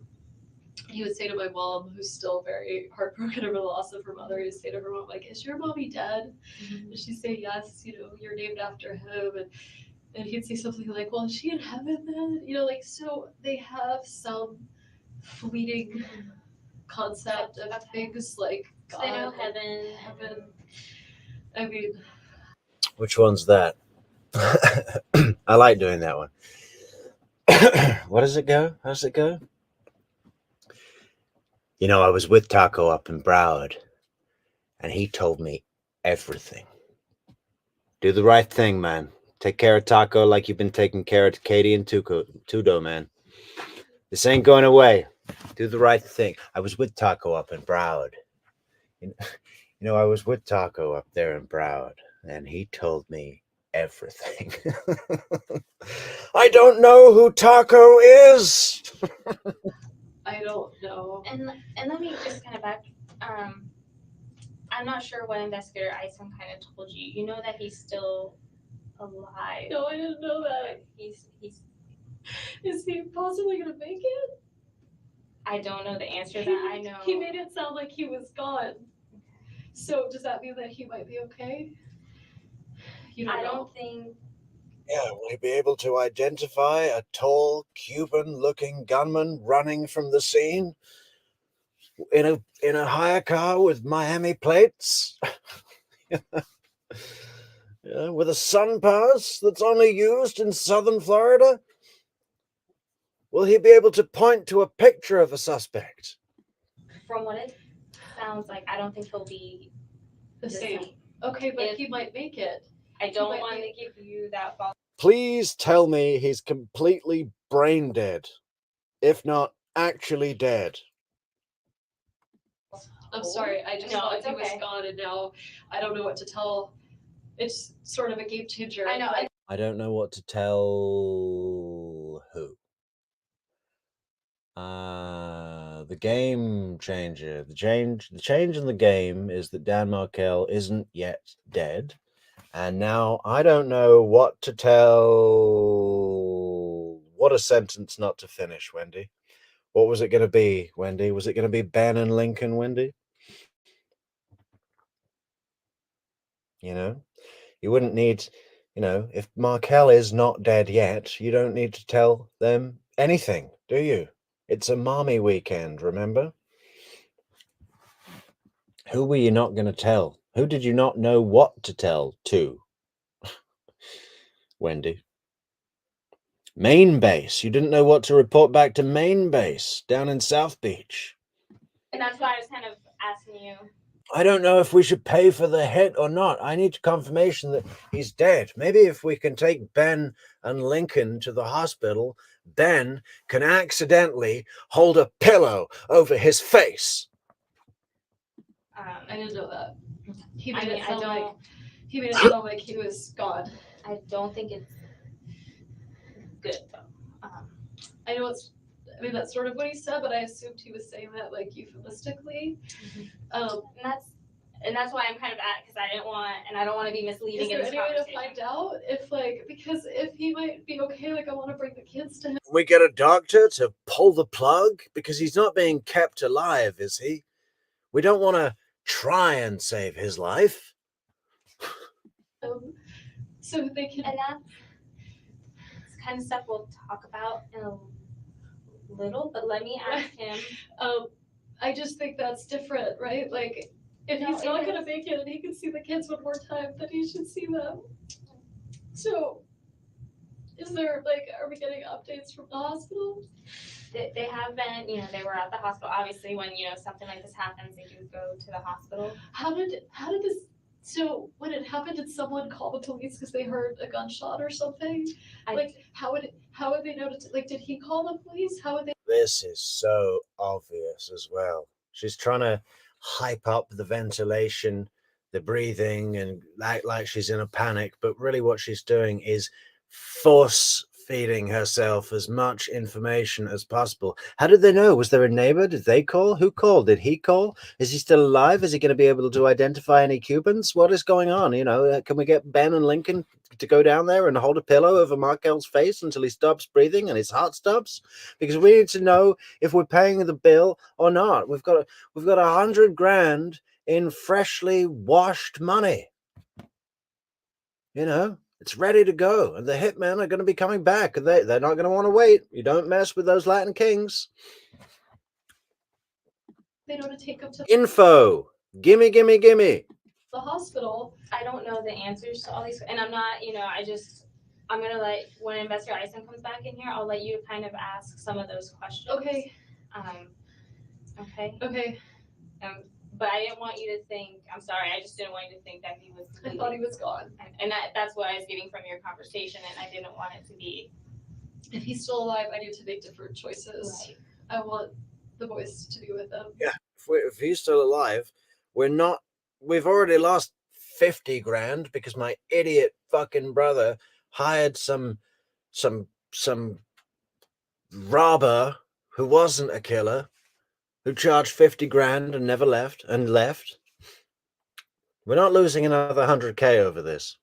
He would say to my mom, who's still very heartbroken over the loss of her mother, he'd say to her mom, like, is your mommy dead? And she'd say, yes, you're named after him. And he'd say something like, well, is she in heaven then? So they have some fleeting concept of things like God.
They know heaven.
I mean,
which one's that? I like doing that one. What does it go? How does it go? I was with Taco up in Broward, and he told me everything. Do the right thing, man. Take care of Taco like you've been taking care of Katie and Tudo, man. This ain't going away. Do the right thing. I was with Taco up in Broward. I was with Taco up there in Broward, and he told me everything. I don't know who Taco is.
I don't know.
And let me just kind of back. I'm not sure what investigator Isom kind of told you. You know that he's still alive.
No, I didn't know that.
He's.
Is he possibly gonna make it?
I don't know the answer to that. I know
he made it sound like he was gone. So does that mean that he might be okay?
I don't think.
Yeah, will he be able to identify a tall Cuban-looking gunman running from the scene in a hire car with Miami plates? With a sun pass that's only used in southern Florida? Will he be able to point to a picture of a suspect?
From what it sounds like, I don't think he'll be
the same. Okay, but he might make it.
I don't want to give you that false.
Please tell me he's completely brain dead, if not actually dead.
I'm sorry, I just thought he was gone, and now I don't know what to tell. It's sort of a game changer.
I know.
I don't know what to tell who. The game changer. The change in the game is that Dan Markel isn't yet dead. And now I don't know what to tell. What a sentence not to finish, Wendi. What was it going to be, Wendi? Was it going to be Ben and Lincoln, Wendi? You wouldn't need, if Markel is not dead yet, you don't need to tell them anything, do you? It's a mommy weekend, remember? Who were you not going to tell? Who did you not know what to tell to? Wendi. Main base. You didn't know what to report back to main base down in South Beach.
And that's why I was kind of asking you.
I don't know if we should pay for the hit or not. I need confirmation that he's dead. Maybe if we can take Ben and Lincoln to the hospital, Ben can accidentally hold a pillow over his face.
I didn't know that. He made it sound like he was gone.
I don't think it's good though.
I know it's I mean, that's sort of what he said, but I assumed he was saying that like euphemistically.
And that's why I'm kind of because I don't want to be misleading
Is
in
there
this
any way to
conversation.
find out if like, because if he might be okay, like I want to bring the kids to him.
We get a doctor to pull the plug because he's not being kept alive, is he? We don't want to try and save his life.
So they can.
And that's kind of stuff we'll talk about in a little, but let me ask him.
I just think that's different, right? Like, if he's not gonna make it and he can see the kids one more time, then he should see them. So, is there like, are we getting updates from the hospital?
They have been, they were at the hospital. Obviously, when something like this happens, they do go to the hospital.
How did this? So when it happened, did someone call the police because they heard a gunshot or something? Like, how would they know? Like, did he call the police? How would they?
This is so obvious as well. She's trying to hype up the ventilation, the breathing, and act like she's in a panic. But really, what she's doing is force feeding herself as much information as possible. How did they know? Was there a neighbor? Did they call? Who called? Did he call? Is he still alive? Is he going to be able to identify any Cubans? What is going on? Can we get Ben and Lincoln to go down there and hold a pillow over Markel's face until he stops breathing and his heart stops? Because we need to know if we're paying the bill or not. We've got $100,000 in freshly washed money. It's ready to go, and the hitmen are going to be coming back, and they're not going to want to wait. You don't mess with those Latin kings.
They don't take them to
info. Gimme.
the hospital.
I don't know the answers to all these, and I'm not, I'm gonna let, when Investigator Eisen comes back in here, I'll let you kind of ask some of those questions.
Okay.
Okay.
Okay.
But I didn't want you to think, I'm sorry, I just didn't want you to think that he was
I thought he was gone.
And that's what I was getting from your conversation, and I didn't want it to be.
If he's still alive, I need to make different choices.
Right.
I want the boys to be with them.
Yeah, if he's still alive, we've already lost $50,000 because my idiot fucking brother hired some robber who wasn't a killer, who charged $50,000 and never left. We're not losing another $100K over this.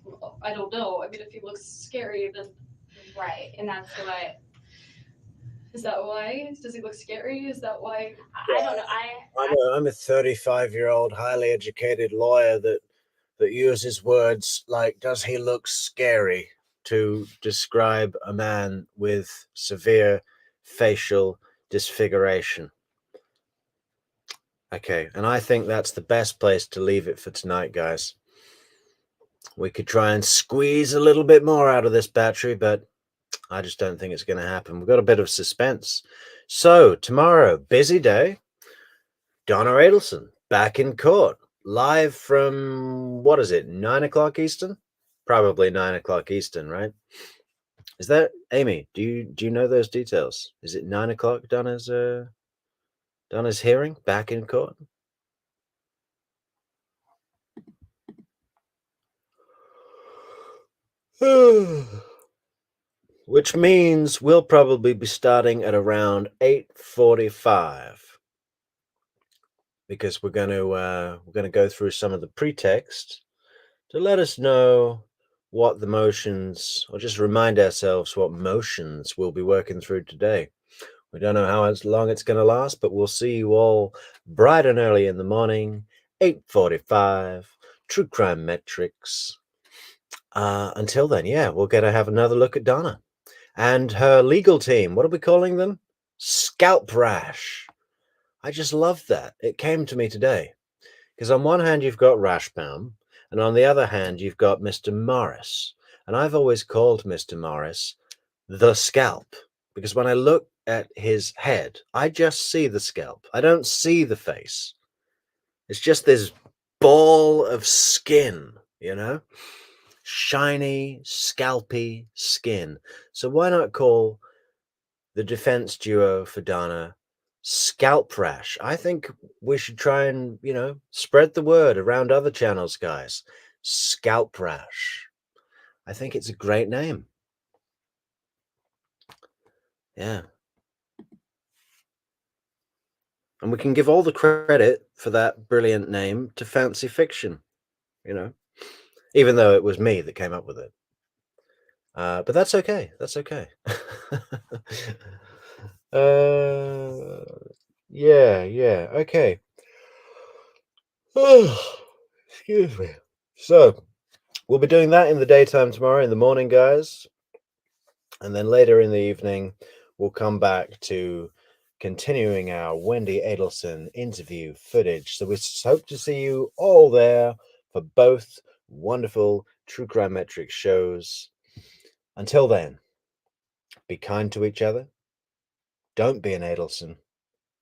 Well, I don't know. I mean, if he looks scary, then
Right, and that's what.
Is that why? Does he look scary? Is that why?
I don't know.
I'm a 35-year-old highly educated lawyer that uses words like "does he look scary" to describe a man with severe facial disfiguration. Okay, and I think that's the best place to leave it for tonight, guys. We could try and squeeze a little bit more out of this battery, but I just don't think it's going to happen. We've got a bit of suspense. So tomorrow, busy day. Donna Adelson back in court, live from, 9 o'clock Eastern? Probably 9 o'clock Eastern, right? Is that, Amy, do you know those details? Is it 9 o'clock Donna's hearing back in court? Which means we'll probably be starting at around 8:45, because we're going to go through some of the pretext to let us know what the motions, or just remind ourselves what motions we'll be working through today. We don't know how long it's going to last, but we'll see you all bright and early in the morning, 8:45, True Crime Metrix. Until then, we're going to have another look at Donna and her legal team. What are we calling them? Scalp Rash. I just love that. It came to me today. Because on one hand, you've got Rashbaum, and on the other hand, you've got Mr. Morris. And I've always called Mr. Morris the Scalp, because when I look at his head, I just see the scalp. I don't see the face. It's just this ball of skin, shiny, scalpy skin. So why not call the defense duo for Donna Scalp Rash? I think we should try and, spread the word around other channels, guys. Scalp Rash. I think it's a great name. Yeah. And we can give all the credit for that brilliant name to Fancy Fiction, even though it was me that came up with it. But that's okay. That's okay. Yeah, okay. Excuse me. So, we'll be doing that in the daytime tomorrow, in the morning, guys. And then later in the evening, we'll come back to continuing our Wendi Adelson interview footage. So we hope to see you all there for both wonderful True Crime Metrix shows. Until then, be kind to each other, don't be an Adelson,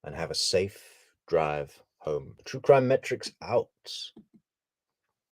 and have a safe drive home. True Crime Metrix out.